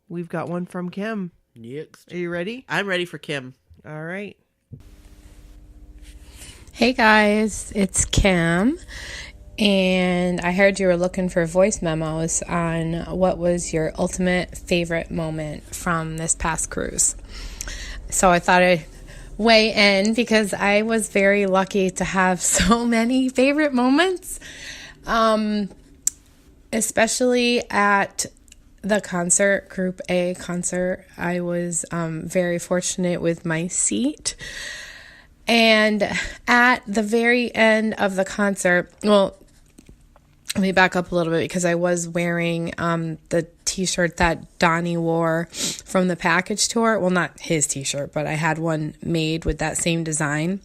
We've got one from Kim. Next. Are you ready? I'm ready for Kim. All right. Hey guys, it's Kim. And I heard you were looking for voice memos on what was your ultimate favorite moment from this past cruise. So I thought I'd weigh in because I was very lucky to have so many favorite moments, especially at the concert, Group A concert. I was very fortunate with my seat. And at the very end of the concert, well, let me back up a little bit because I was wearing the t-shirt that Donnie wore from the package tour. Well, not his t-shirt, but I had one made with that same design.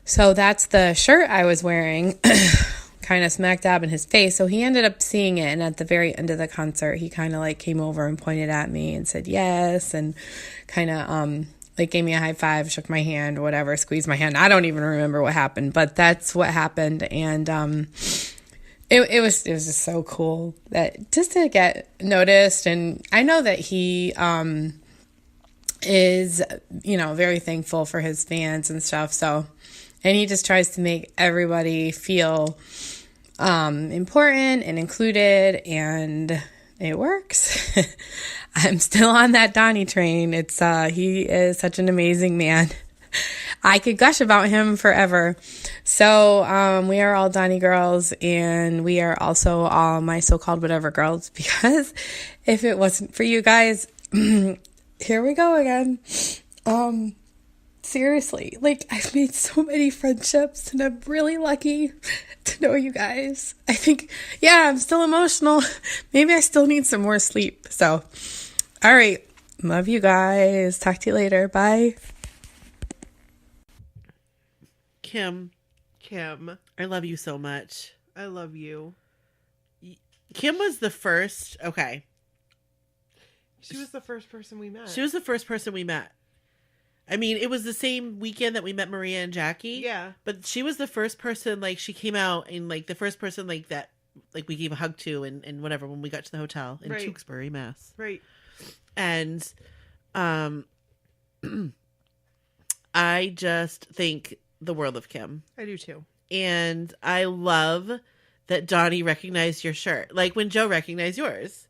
So that's the shirt I was wearing. God, kind of smack dab in his face. So he ended up seeing it. And at the very end of the concert, he kind of like came over and pointed at me and said yes. And kind of like gave me a high five, shook my hand, whatever, squeezed my hand. I don't even remember what happened, but that's what happened. And it was just so cool that just to get noticed. And I know that he is, you know, very thankful for his fans and stuff. So, and he just tries to make everybody feel important and included, and it works. I'm still on that Donnie train. It's he is such an amazing man. I could gush about him forever. So we are all Donnie girls, and we are also all my so-called whatever girls, because if it wasn't for you guys, here we go again. Seriously, like, I've made so many friendships, and I'm really lucky to know you guys. I think, yeah, I'm still emotional. Maybe I still need some more sleep. So, all right. Love you guys. Talk to you later. Bye. Kim, I love you so much. I love you. Kim was the first. Okay. She was the first person we met. She was the first person we met. I mean, it was the same weekend that we met Maria and Jackie. Yeah. But she was the first person, like, she came out and, like, the first person, like, that, like, we gave a hug to and whatever when we got to the hotel in Tewksbury, Mass. Right. And I just think the world of Kim. I do too. And I love that Donnie recognized your shirt. Like when Joe recognized yours.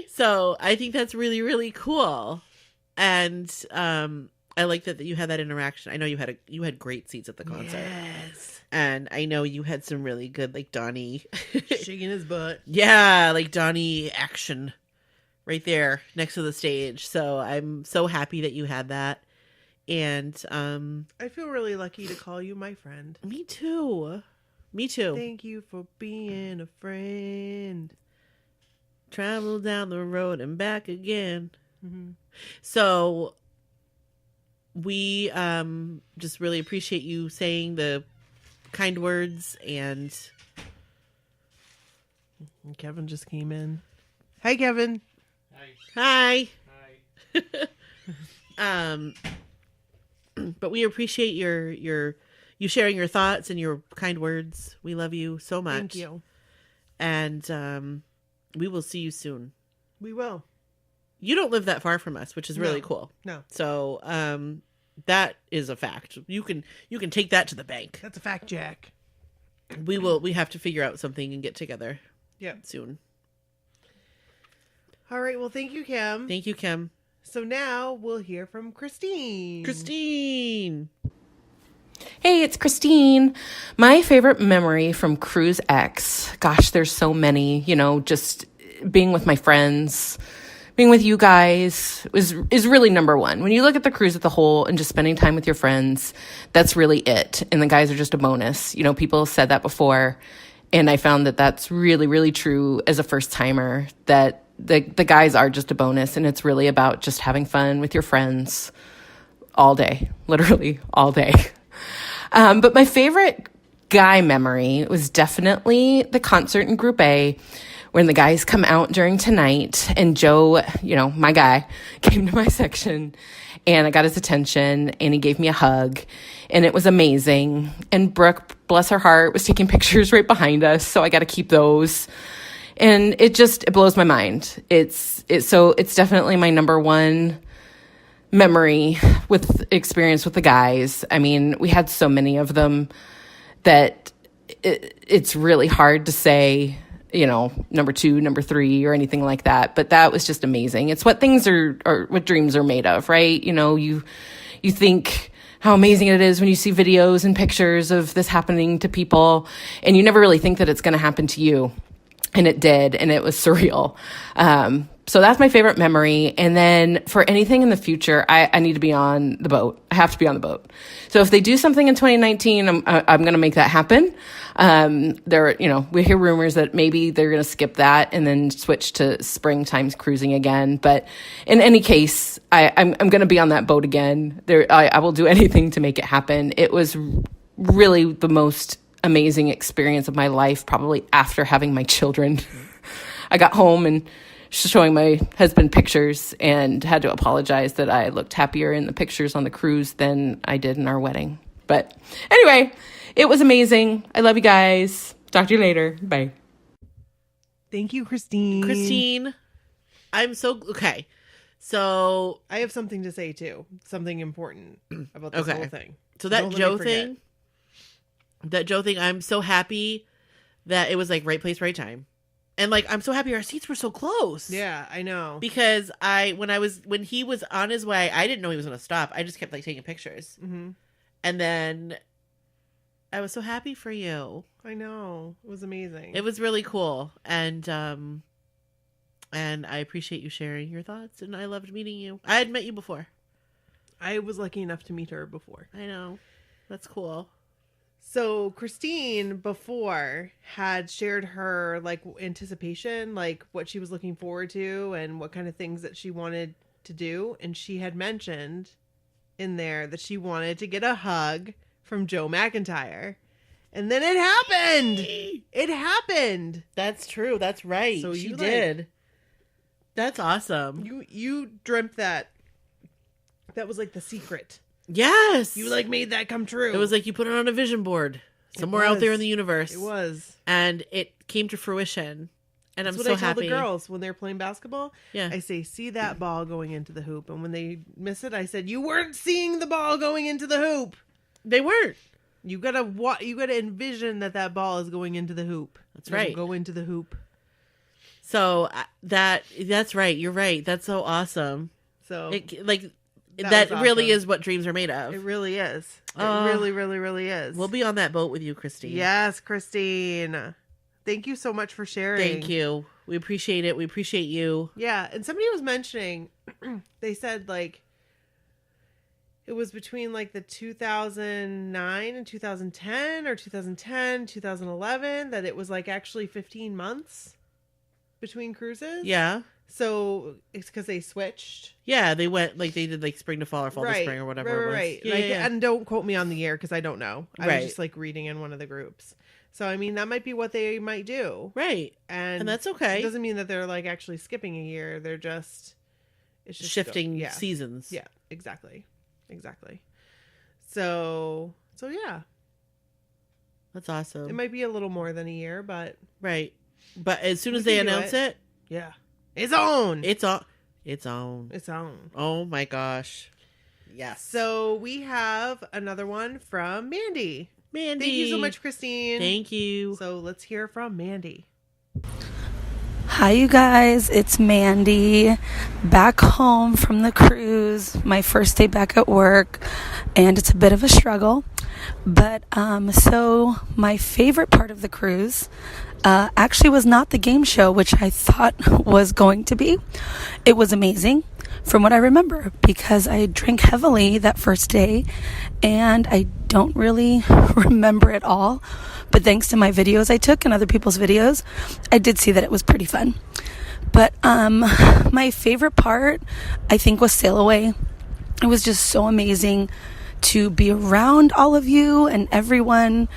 So I think that's really, really cool. And I like that you had that interaction. I know you had great seats at the concert. Yes. And I know you had some really good, like, Donnie shaking his butt. Yeah, like Donnie action right there next to the stage. So I'm so happy that you had that. And I feel really lucky to call you my friend. Me too. Thank you for being a friend. Travel down the road and back again. Mm-hmm. So we just really appreciate you saying the kind words. And Kevin just came in. Hi, Kevin. Hi. But we appreciate you sharing your thoughts and your kind words. We love you so much. Thank you. And we will see you soon. We will. You don't live that far from us, which is really cool. No. So that is a fact. You can take that to the bank. That's a fact, Jack. We have to figure out something and get together. Yeah. Soon. All right. Well, thank you, Kim. Thank you, Kim. So now we'll hear from Christine. Hey, it's Christine. My favorite memory from Cruise X, gosh, there's so many, just being with my friends, being with you guys is really number one. When you look at the cruise as a whole and just spending time with your friends, that's really it. And the guys are just a bonus. People said that before. And I found that that's really, really true as a first timer, that the guys are just a bonus. And it's really about just having fun with your friends all day, literally all day. But my favorite guy memory was definitely the concert in Group A, when the guys come out during Tonight, and Joe, my guy, came to my section, and I got his attention, and he gave me a hug, and it was amazing. And Brooke, bless her heart, was taking pictures right behind us, so I got to keep those. And it blows my mind. It's definitely my number one memory with experience with the guys. I mean, we had so many of them that it's really hard to say, number 2, number 3, or anything like that. But that was just amazing. It's what things are what dreams are made of, right? You think how amazing it is when you see videos and pictures of this happening to people, and you never really think that it's going to happen to you. And it did, and it was surreal. So that's my favorite memory. And then for anything in the future, I need to be on the boat. I have to be on the boat. So if they do something in 2019, I'm going to make that happen. We hear rumors that maybe they're going to skip that and then switch to springtime cruising again. But in any case, I'm going to be on that boat again. I will do anything to make it happen. It was really the most amazing experience of my life, probably after having my children. I got home and showing my husband pictures and had to apologize that I looked happier in the pictures on the cruise than I did in our wedding. But anyway, it was amazing. I love you guys. Talk to you later. Bye. Thank you, Christine. Christine, I'm so okay. So I have something to say too. Something important about this whole thing. So that Joe thing, I'm so happy that it was like right place, right time. And like, I'm so happy our seats were so close. Yeah, I know. Because when he was on his way, I didn't know he was going to stop. I just kept like taking pictures. Mm-hmm. And then I was so happy for you. I know. It was amazing. It was really cool. And I appreciate you sharing your thoughts. And I loved meeting you. I had met you before. I was lucky enough to meet her before. I know. That's cool. So Christine before had shared her like anticipation, like what she was looking forward to and what kind of things that she wanted to do. And she had mentioned in there that she wanted to get a hug from Joe McIntyre. And then it happened. It happened. That's true. That's right. So she you did. That's awesome. You dreamt that. That was like the secret. Yes. You like made that come true. It was like you put it on a vision board somewhere out there in the universe. It was. And it came to fruition. And That's I'm what so I tell happy. the girls when they're playing basketball. Yeah. I say, see that ball going into the hoop. And when they miss it, I said, you weren't seeing the ball going into the hoop. They weren't. You gotta envision that ball is going into the hoop. That's right. Go into the hoop. So that's right. You're right. That's so awesome. So that really is what dreams are made of. It really is. It really, really, really is. We'll be on that boat with you, Christine. Yes, Christine. Thank you so much for sharing. Thank you. We appreciate it. We appreciate you. Yeah. And somebody was mentioning, they said like, it was between like the 2009 and 2010 or 2010, 2011 that it was like actually 15 months between cruises. Yeah. So it's because they switched. Yeah, they went like they did like spring to fall or fall to spring or whatever. Right. Yeah, like, yeah. And don't quote me on the year because I don't know. I Right. was just like reading in one of the groups. So I mean that might be what they might do. Right. And that's okay. It doesn't mean that they're like actually skipping a year. They're just shifting seasons. Yeah, exactly. So yeah. That's awesome. It might be a little more than a year, but right. But as soon as they announce it, yeah. It's on. It's on. Oh my gosh. Yes. So we have another one from Mandy. Thank you so much, Christine. Thank you. So let's hear from Mandy. Hi, you guys. It's Mandy, back home from the cruise, my first day back at work, and it's a bit of a struggle. But so my favorite part of the cruise actually was not the game show, which I thought was going to be. It was amazing from what I remember because I drank heavily that first day and I don't really remember it all. But thanks to my videos I took and other people's videos, I did see that it was pretty fun. But my favorite part, I think, was Sail Away. It was just so amazing to be around all of you and everyone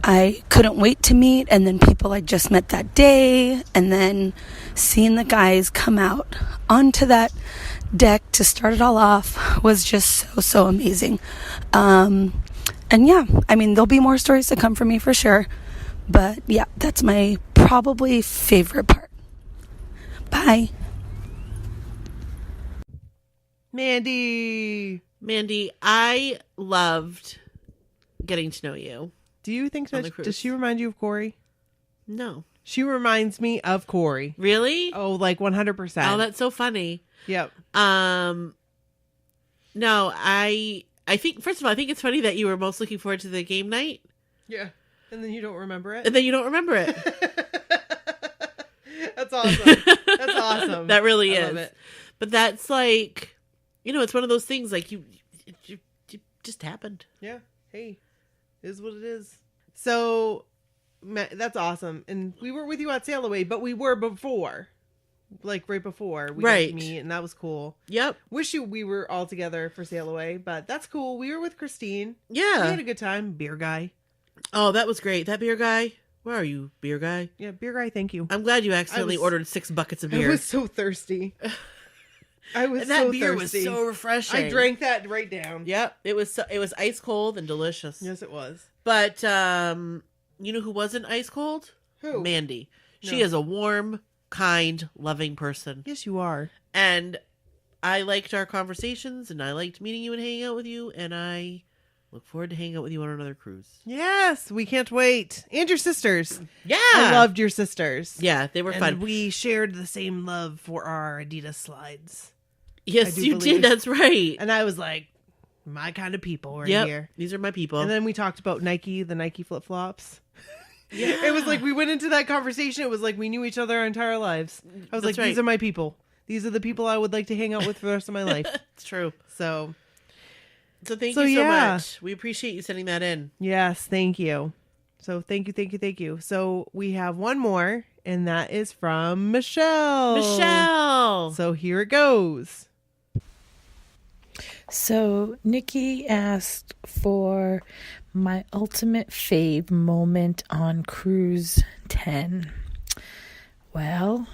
I couldn't wait to meet, and then people I just met that day, and then seeing the guys come out onto that deck to start it all off was just so amazing. And yeah, I mean, there'll be more stories to come from me for sure, but yeah, that's my probably favorite part. Bye. Mandy, I loved getting to know you. Do you think that does she remind you of Corey? No. She reminds me of Corey. Really? Oh, like 100%. Oh, that's so funny. Yep. No, I think, first of all, I think it's funny that you were most looking forward to the game night. Yeah. And then you don't remember it? And then you don't remember it. That's awesome. That's awesome. That really I is. love it. But that's like, it's one of those things like you just happened. Yeah. Hey, it is what it is. So that's awesome. And we were with you at Sail Away, but we were before. Like right before we got to meet, and that was cool. Yep. Wish we were all together for Sail Away, but that's cool. We were with Christine. Yeah. We had a good time. Beer guy. Oh, that was great. That beer guy. Where are you, beer guy? Yeah, beer guy, thank you. I'm glad you accidentally ordered 6 buckets of beer. I was so thirsty. And that beer was so refreshing. I drank that right down. Yep. It was ice cold and delicious. Yes, it was. But you know who wasn't ice cold? Who? Mandy. She No. is a warm, kind, loving person. Yes, you are. And I liked our conversations, and I liked meeting you and hanging out with you, and I look forward to hanging out with you on another cruise. Yes, we can't wait. And your sisters. Yeah. I loved your sisters. Yeah, they were fun. We shared the same love for our Adidas slides. Yes, you did. That's right. And I was like, my kind of people right here. These are my people. And then we talked about the Nike flip-flops. Yeah. It was like we went into that conversation. It was like we knew each other our entire lives. I was like, these are my people. These are the people I would like to hang out with for the rest of my life. It's true. So thank you so much. We appreciate you sending that in. Yes, thank you. So thank you. So we have one more, and that is from Michelle. So here it goes. So Nikki asked for my ultimate fave moment on Cruise 10. Well,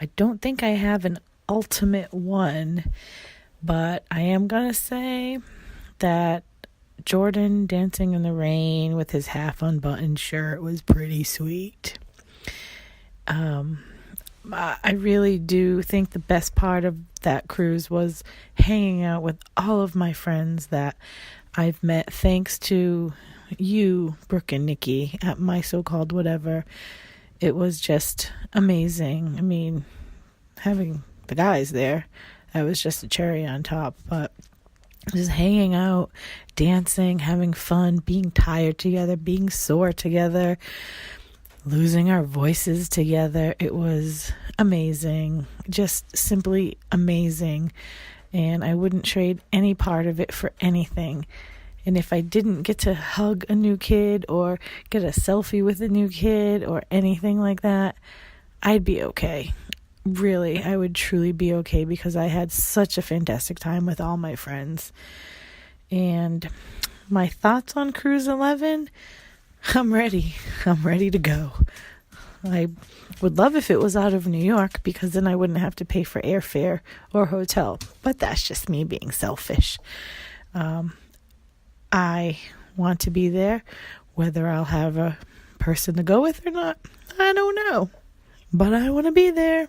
I don't think I have an ultimate one, but I am going to say that Jordan dancing in the rain with his half unbuttoned shirt was pretty sweet. I really do think the best part of that cruise was hanging out with all of my friends that I've met thanks to you, Brooke and Nikki, at my so-called whatever. It was just amazing. I mean, having the guys there, that was just a cherry on top, but just hanging out, dancing, having fun, being tired together, being sore together, losing our voices together. It was amazing, just simply amazing. And I wouldn't trade any part of it for anything. And if I didn't get to hug a new kid or get a selfie with a new kid or anything like that, I'd be okay. Really, I would truly be okay because I had such a fantastic time with all my friends. And my thoughts on Cruise 11, I'm ready. I'm ready to go. I would love if it was out of New York because then I wouldn't have to pay for airfare or hotel. But that's just me being selfish. I want to be there. Whether I'll have a person to go with or not, I don't know. But I want to be there.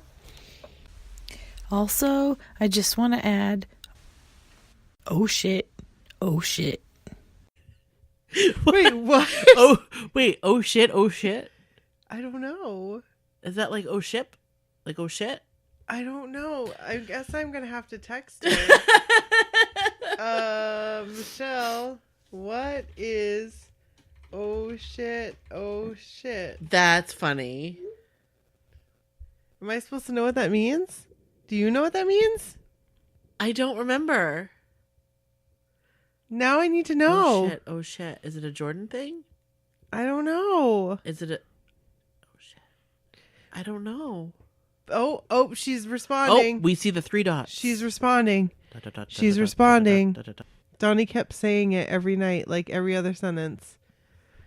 Also, I just want to add, oh shit. Wait, what? Oh shit. I don't know. Is that like oh ship? Like oh shit? I don't know. I guess I'm going to have to text her. Michelle, what is oh shit? That's funny. Am I supposed to know what that means? Do you know what that means? I don't remember. Now I need to know. Oh shit. Is it a Jordan thing? I don't know. Is it a... Oh shit. I don't know. Oh, she's responding. Oh, we see the 3 dots. She's responding. She's responding. Donnie kept saying it every night, like every other sentence.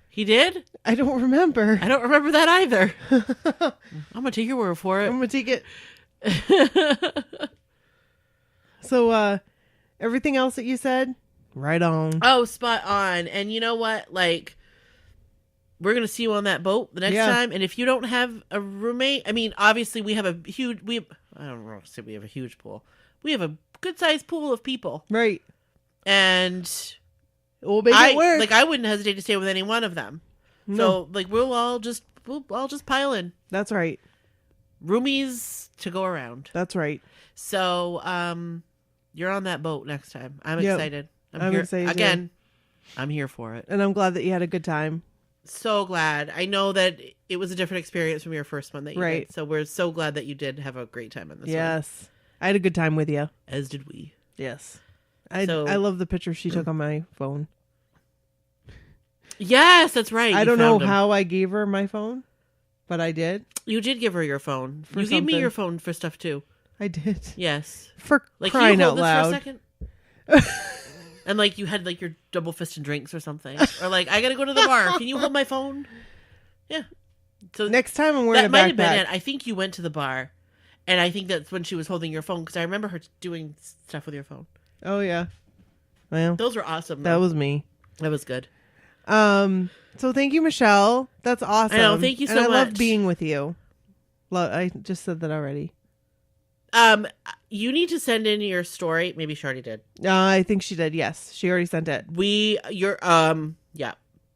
He did? I don't remember. I don't remember that either. I'm going to take your word for it. I'm going to take it. So, everything else that you said, right on. Oh, spot on. And you know what? Like, we're going to see you on that boat the next time. And if you don't have a roommate, I mean, obviously we have I don't want to say we have a huge pool. We have a good sized pool of people. Right. And we'll make it work. Like, I wouldn't hesitate to stay with any one of them. No. So, like, we'll all just pile in. That's right. Roomies to go around. That's right. So, you're on that boat next time. I'm excited. I'm excited again. I'm here for it. And I'm glad that you had a good time. So glad. I know that it was a different experience from your first one that you did. So we're so glad that you did have a great time on this one. Yes. I had a good time with you. As did we. Yes. I love the picture she took on my phone. Yes, that's right. I don't know how I gave her my phone, but I did. You did give her your phone. You gave me your phone for stuff too. I did. Yes. For like, crying can you out hold loud. this for a second? And like you had like your double fisted drinks or something. Or like, I gotta go to the bar. Can you hold my phone? Yeah. So next time I'm wearing that a might have been backpack. it. I think you went to the bar. And I think that's when she was holding your phone because I remember her doing stuff with your phone. Oh yeah. Well, those were awesome. That was me. That was good. So thank you, Michelle. That's awesome. I know. Thank you so much. I love being with you. I just said that already. You need to send in your story. Maybe she already did. I think she did. Yes, she already sent it. Yeah.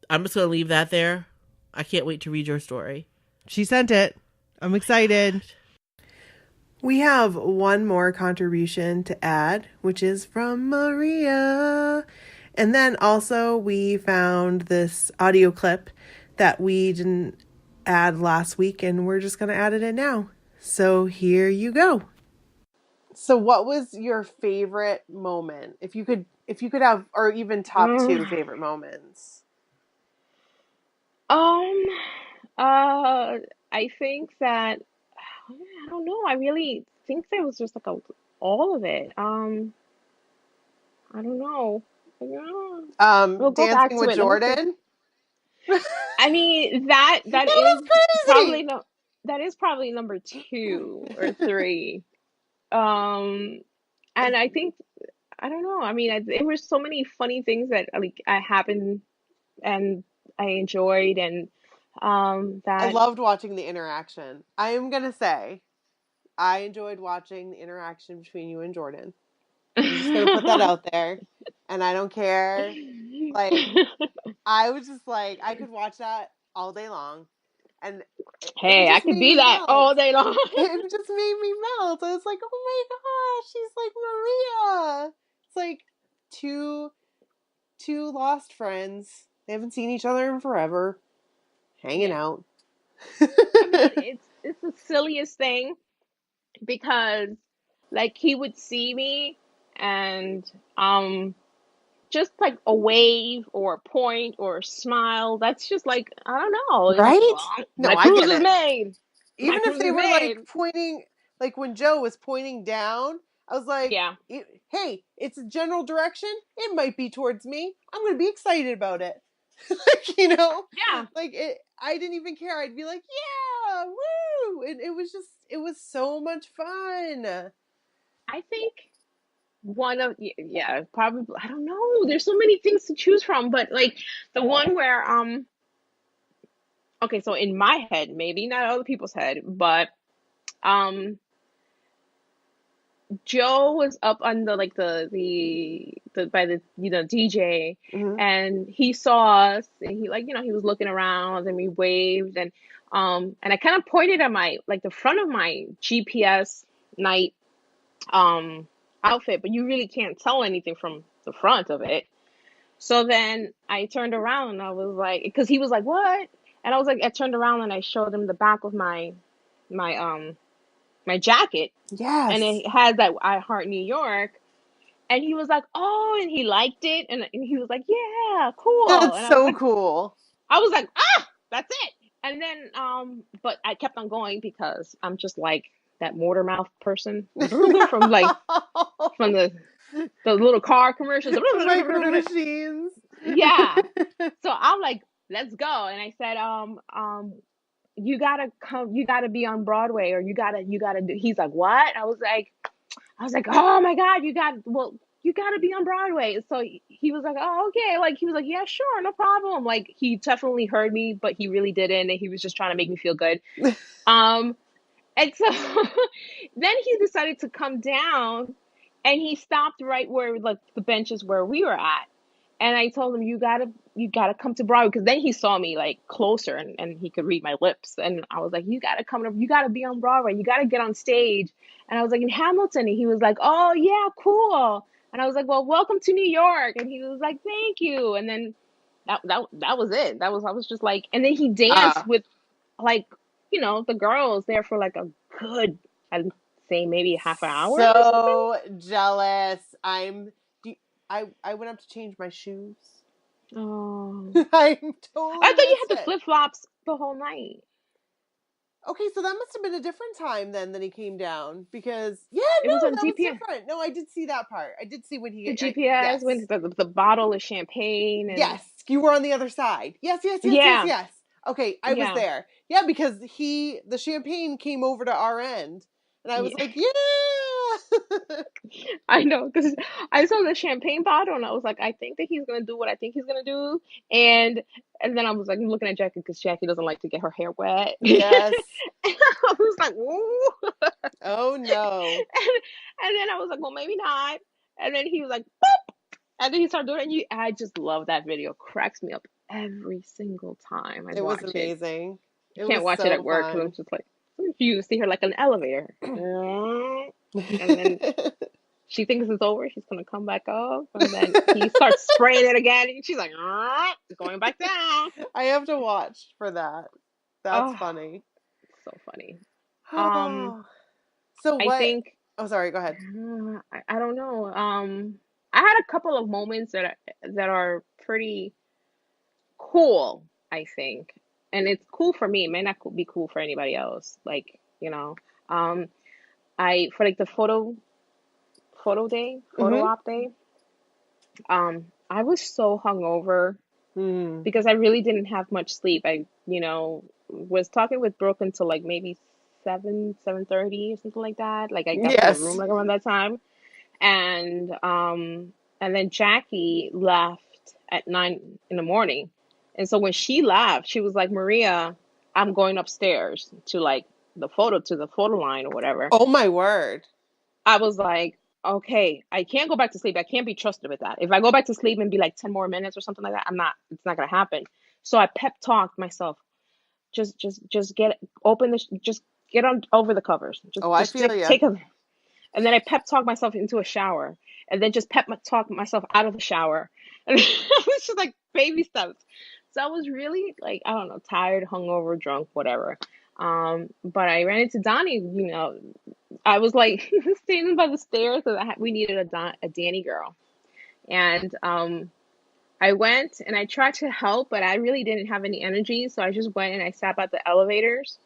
I'm just gonna leave that there. I can't wait to read your story. She sent it. I'm excited. We have one more contribution to add, which is from Maria. And then also we found this audio clip that we didn't add last week, and we're just going to add it in now. So here you go. So what was your favorite moment? If you could have, or even top two favorite moments. I think that, I don't know. I really think there was just like all of it. I don't know. We'll go back Dancing to with it. Jordan. I mean, that is crazy. probably number 2 or 3. And I think, I don't know. I mean, there were so many funny things that like happened and I enjoyed, and that I loved watching the interaction. I am gonna say, I enjoyed watching the interaction between you and Jordan. I'm just gonna put that out there, and I don't care. Like, I was just like, I could watch that all day long, and hey, I could be that all day long. It just made me melt. I was like, oh my gosh, she's like Maria. It's like two lost friends. They haven't seen each other in forever, hanging out. I mean, it's the silliest thing because like he would see me and just like a wave or a point or a smile, that's just like, I don't know, right? My cruise is made. Even if they were like pointing, like when Joe was pointing down, I was like, hey, it's a general direction. It might be towards me. I'm going to be excited about it. Like, you know? Yeah. Like, I didn't even care. I'd be like, yeah, woo! And it was so much fun. I think probably, I don't know. There's so many things to choose from, but like the one where, okay, so in my head, maybe not other people's head, but, Joe was up on the like the by the DJ, and he saw us, and he like he was looking around, and we waved, and I kind of pointed at my like the front of my GPS night outfit, but you really can't tell anything from the front of it. So then I turned around and I was like, because he was like, what? And I was like, I turned around and I showed him the back of my jacket. Yes. And it had that I Heart New York. And he was like, oh, and he liked it. And he was like, yeah, cool. That's and so cool. I was like, that's it. And then, but I kept on going because I'm just like that mortar mouth person from the little car commercials. The micro machines. Yeah. So I'm like, let's go. And I said, you gotta be on Broadway, or you gotta do. He's like, what? I was like, oh my God, you gotta be on Broadway. So he was like, oh, okay. Like, he was like, yeah, sure, no problem. Like, he definitely heard me, but he really didn't. And he was just trying to make me feel good. And so then he decided to come down, and he stopped right where like the benches where we were at. And I told him, you gotta come to Broadway, because then he saw me like closer, and he could read my lips. And I was like, you gotta be on Broadway. You gotta get on stage. And I was like, in Hamilton. And he was like, oh yeah, cool. And I was like, well, welcome to New York. And he was like, thank you. And then that was it. I was just like, and then he danced with like, the girls there for like a good, I'd say maybe half an hour. So jealous. I went up to change my shoes. Oh. I'm totally. I thought you had the flip flops the whole night. Okay, so that must have been a different time then than he came down because it was on that was GPS. different. No, I did see that part. I did see when The GPS, when the bottle of champagne and yes, you were on the other side. Yes. yeah, Okay, I was yeah. there. Yeah, because the champagne came over to our end, and I was like, yeah. I know, because I saw the champagne bottle and I was like, I think that he's gonna do what I think he's gonna do, and then I was like looking at Jackie because Jackie doesn't like to get her hair wet. Yes. And I was like, ooh. Oh no. And then I was like, well, maybe not. And then he was like, boop. And then he started doing it. And I just love that video. Cracks me up every single time I It was watch it. amazing. I It can't was watch it so at work because I'm fun. just like, you see her like an elevator. And then she thinks it's over. She's going to come back up. And then he starts spraying it again. And she's like, going back down. I have to watch for that. That's funny. So funny. So I what? think. Oh, sorry. Go ahead. I don't know. I had a couple of moments that are pretty cool, I think. And it's cool for me. It may not be cool for anybody else. Like, I for like the photo op day, I was so hungover because I really didn't have much sleep. I, was talking with Brooke until like maybe 7:30 or something like that. Like I got to the room like around that time. And then Jackie left at 9 in the morning. And so when she left, she was like, Maria, I'm going upstairs to like the photo line or whatever. Oh my word. I was like, okay, I can't go back to sleep. I can't be trusted with that. If I go back to sleep and be like 10 more minutes or something like that, it's not going to happen. So I pep talked myself. Just just get on over the covers. I feel take a, and then I pep talk myself into a shower, and then just talk myself out of the shower, and it was just like baby steps. So I was really like, I don't know, tired, hungover, drunk, whatever. But I ran into Donnie. I was like standing by the stairs because we needed a Danny girl, and I went and I tried to help, but I really didn't have any energy, so I just went and I sat by the elevators,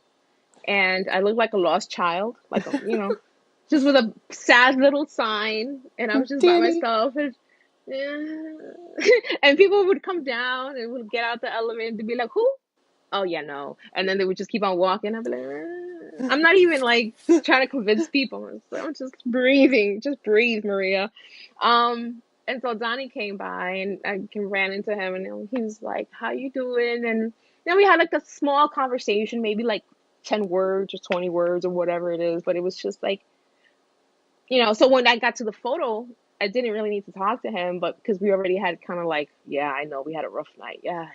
and I looked like a lost child, like just with a sad little sign, and I was just by myself, and and people would come down and would get out the elevator and they'd be like, "Who?" Oh yeah, no, and then they would just keep on walking. I'd be like, I'm not even like trying to convince people. I'm just breathing, just breathe, Maria. And so Donnie came by and I ran into him and he was like, "How you doing?" And then we had like a small conversation, maybe like 10 words or 20 words or whatever it is, but it was just like, so when I got to the photo, I didn't really need to talk to him, but because we already had kind of like, yeah, I know we had a rough night. Yeah.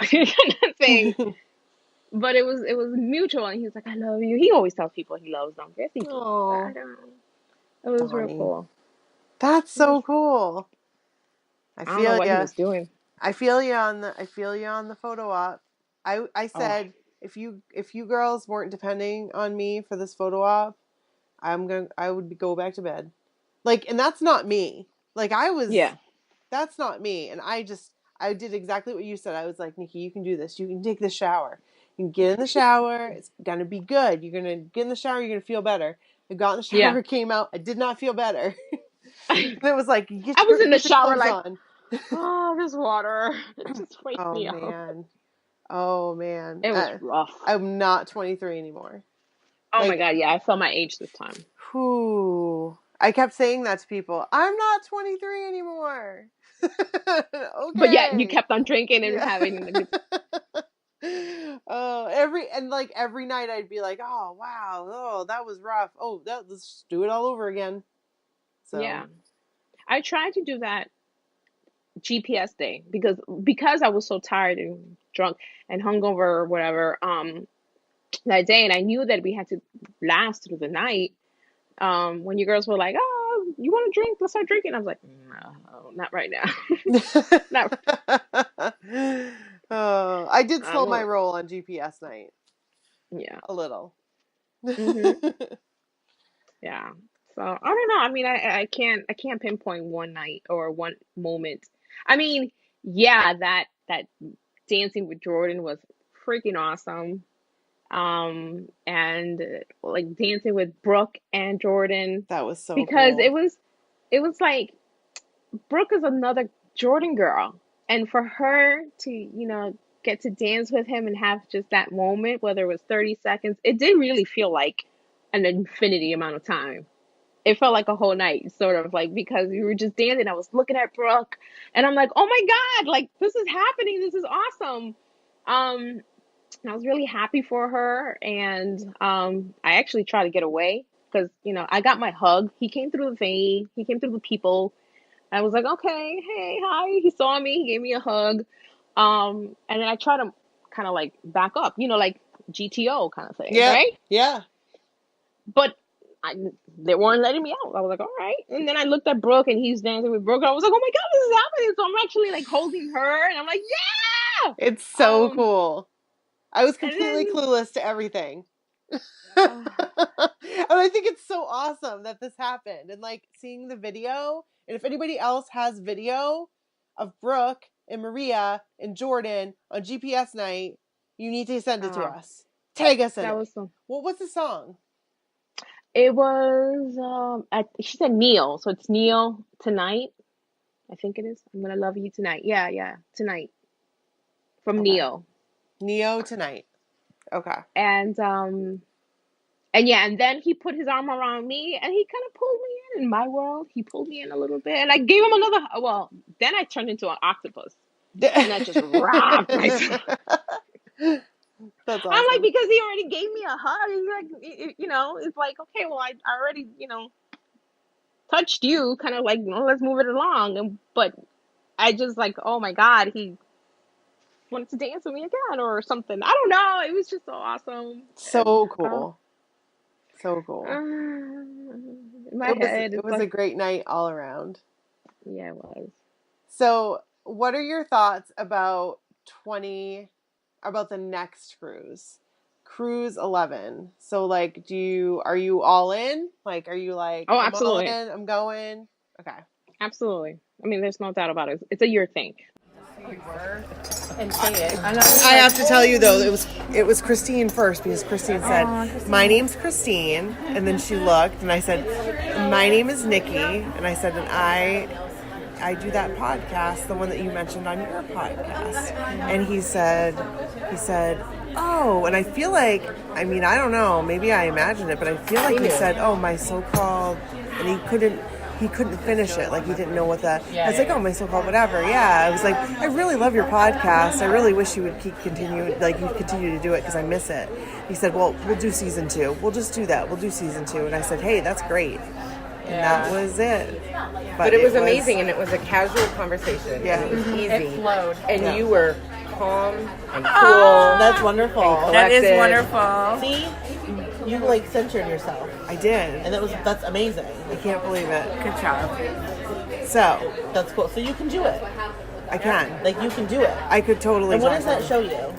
kind of thing. But it was mutual, and he was like, "I love you." He always tells people he loves them. Yes, he does. I don't know. It was Donnie. real cool. That's so cool. I don't know what he was doing. I feel you on the photo op. I said if you girls weren't depending on me for this photo op, I would go back to bed. Like, and that's not me. Like that's not me. And I did exactly what you said. I was like, Nikki, you can do this. You can take the shower. You can get in the shower. It's gonna be good. You're gonna get in the shower. You're gonna feel better. I got in the shower, came out. I did not feel better. And it was like, I was in the shower like, on. Oh, this water just wakes me up. Oh man, it was rough. I'm not 23 anymore. Oh my god, yeah, I felt my age this time. Whew. I kept saying that to people. I'm not 23 anymore. Okay. But yeah, you kept on drinking and having. Every night I'd be like, oh wow, oh that was rough. Oh, let's do it all over again. So yeah, I tried to do that GPS day because I was so tired and drunk and hungover or whatever that day, and I knew that we had to last through the night. When you girls were like, "Oh, you want to drink? Let's start drinking." I was like, "No, not right now." I did slow my roll on GPS night. Yeah, a little. Mm-hmm. Yeah. So I don't know. I mean, I can't pinpoint one night or one moment. I mean, yeah, that dancing with Jordan was freaking awesome. and like dancing with Brooke and Jordan. That was so because cool. it was like Brooke is another Jordan girl, and for her to get to dance with him and have just that moment, whether it was 30 seconds, it did really feel like an infinity amount of time. It felt like a whole night, sort of, like, because we were just dancing. I was looking at Brooke, and I'm like, oh my God, like, this is happening. This is awesome. And I was really happy for her. And I actually tried to get away because, I got my hug. He came through the vein. He came through the people. I was like, okay, hey, hi. He saw me. He gave me a hug. And then I tried to kind of like back up, like GTO kind of thing, right? Yeah. But they weren't letting me out. I was like, all right. And then I looked at Brooke, and he's dancing with Brooke. And I was like, oh my God, this is happening. So I'm actually like holding her, and I'm like, yeah. It's so cool. I was completely then, clueless to everything. And I think it's so awesome that this happened, and like seeing the video. And if anybody else has video of Brooke and Maria and Jordan on GPS night, you need to send it to us. Tag us in it. What was the song? It was, she said Neil. So it's Neil Tonight. I think it is. I'm going to love you tonight. Yeah. Tonight. From Neo. Neo Tonight. Okay. And yeah, and then he put his arm around me, and he kind of pulled me in my world. He pulled me in a little bit, and I gave him another. Well, then I turned into an octopus, and I just wrapped myself. That's awesome. I'm like, because he already gave me a hug. He's like, it's like, okay, well, I already, touched you, kind of like, let's move it along. But I just like, oh my God, he wanted to dance with me again or something. I don't know. It was just so awesome. So cool. So cool. In my head, it was a great night all around. Yeah, it was. So, what are your thoughts about the next cruise? Cruise 11. So, like, are you all in? Like, are you like, oh, absolutely. I'm all in, I'm going? Okay. Absolutely. I mean, there's no doubt about it. It's a year thing. And say it. I have to tell you though, it was Christine first, because Christine said, my name's Christine, and then she looked, and I said, my name is Nikki, and I said, and I do that podcast, the one that you mentioned on your podcast. And he said, oh, and I feel like, I mean, I don't know, maybe I imagined it, but I feel like he said, oh, my so-called, and he couldn't finish it. Like, he didn't know what that. I was like, oh, my so-called whatever. Yeah. I was like, I really love your podcast. I really wish you would continue to do it because I miss it. He said, well, we'll do season 2. We'll just do that. We'll do season 2. And I said, hey, that's great. And that was it. But it was amazing, and it was a casual conversation. Yeah. And it was easy. It flowed. And you were calm and cool. That's wonderful. That is wonderful. See? You like centered yourself. I did. And that's amazing. I can't believe it. Good job. So that's cool. So you can do it. I can. Like, you can do it. I could totally. And what does that show you?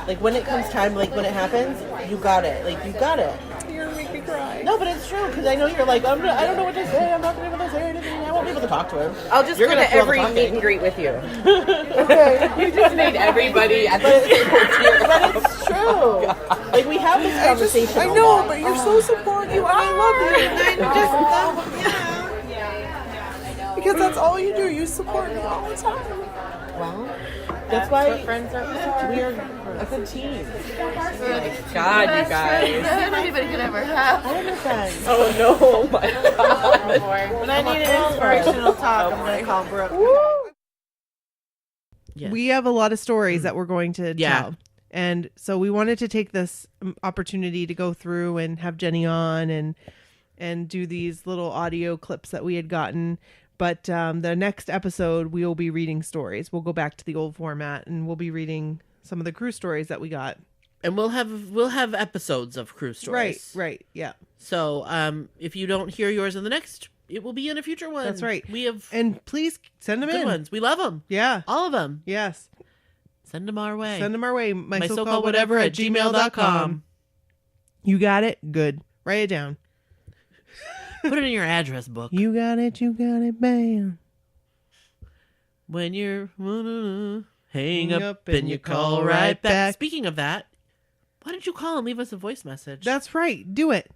Like, when it comes time, like when it happens, you got it. Like, you got it. You're gonna make me cry. No, but it's true, because I know you're like, I don't know what to say. I'm not gonna be able to say anything. I won't be able to talk to him. I'll just go to every meet and greet with you. Okay. You just made everybody at the table tear. But it's true. Like, we have this conversation. I know, but you're so supportive, and I love you. And I just because that's all you do. You support me all the time. Well, that's why friends are. We are a good team. Oh my God, you guys! That's anybody could ever have. I have no friends. Oh no! Oh my God! When I need an inspirational talk, I'm gonna call Brooke. Yes. We have a lot of stories that we're going to tell. And so we wanted to take this opportunity to go through and have Jenny on and do these little audio clips that we had gotten. But the next episode, we will be reading stories. We'll go back to the old format, and we'll be reading some of the cruise stories that we got. And we'll have episodes of cruise stories. Right, yeah. So if you don't hear yours in the next, it will be in a future one. That's right. We have and please send them good in. ones. We love them. Yeah, all of them. Yes. Send them our way. My so-called whatever at gmail.com. You got it? Good. Write it down. Put it in your address book. You got it, bam. When you're hang up and you call right back. Speaking of that, Why don't you call and leave us a voice message? That's right. Do it.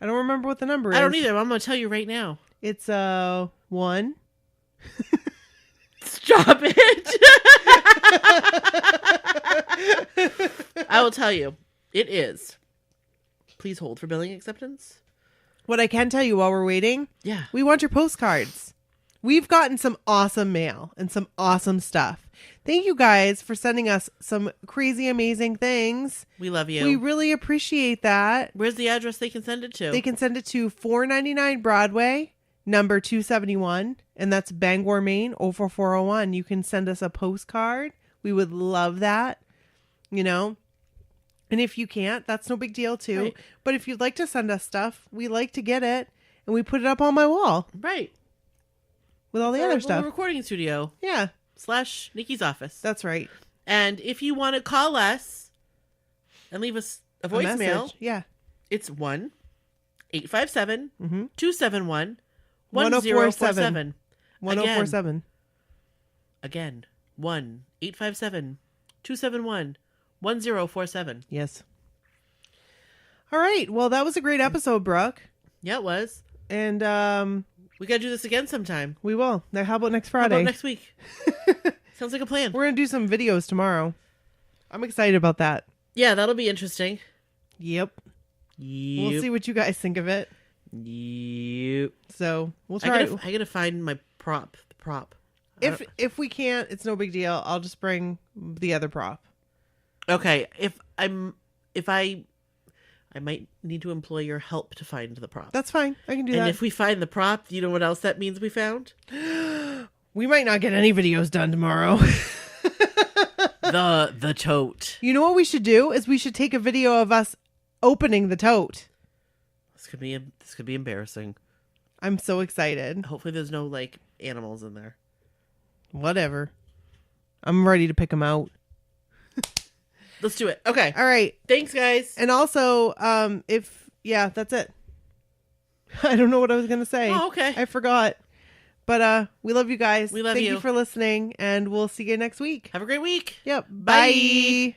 I don't remember what the number is. I don't either. I'm going to tell you right now. It's 1. Stop it. I will tell you. It is. Please hold for billing acceptance. What I can tell you while we're waiting, yeah, we want your postcards. We've gotten some awesome mail and some awesome stuff. Thank you guys for sending us some crazy, amazing things. We love you. We really appreciate that. Where's the address they can send it to? They can send it to 499 Broadway, number 271, and that's Bangor, Maine, 04401. You can send us a postcard. We would love that, you know. And if you can't, that's no big deal too. Right. But if you'd like to send us stuff, we like to get it, and we put it up on my wall. Right. With all the other stuff. Recording studio. Yeah. / Nikki's office. That's right. And if you want to call us and leave us a voicemail, yeah, it's 1-857-271-1047. 1047. 1047. Again, 1-857-271-1047. Yes. All right. Well, that was a great episode, Brooke. Yeah, it was. And we got to do this again sometime. We will. Now, how about next Friday? How about next week? Sounds like a plan. We're going to do some videos tomorrow. I'm excited about that. Yeah, that'll be interesting. Yep. We'll see what you guys think of it. Yep. So we'll try. I gotta find my prop. The prop. If we can't, it's no big deal. I'll just bring the other prop. Okay. I might need to employ your help to find the prop. That's fine. I can do that. And if we find the prop, do you know what else that means we found? We might not get any videos done tomorrow. the tote. You know what we should do is we should take a video of us opening the tote. This could be embarrassing. I'm so excited. Hopefully there's no like animals in there. Whatever. I'm ready to pick them out. Let's do it. Okay. All right. Thanks, guys. And also, that's it. I don't know what I was going to say. Oh, okay. I forgot. But we love you guys. We love Thank you. you for listening, and we'll see you next week. Have a great week. Yep. Bye.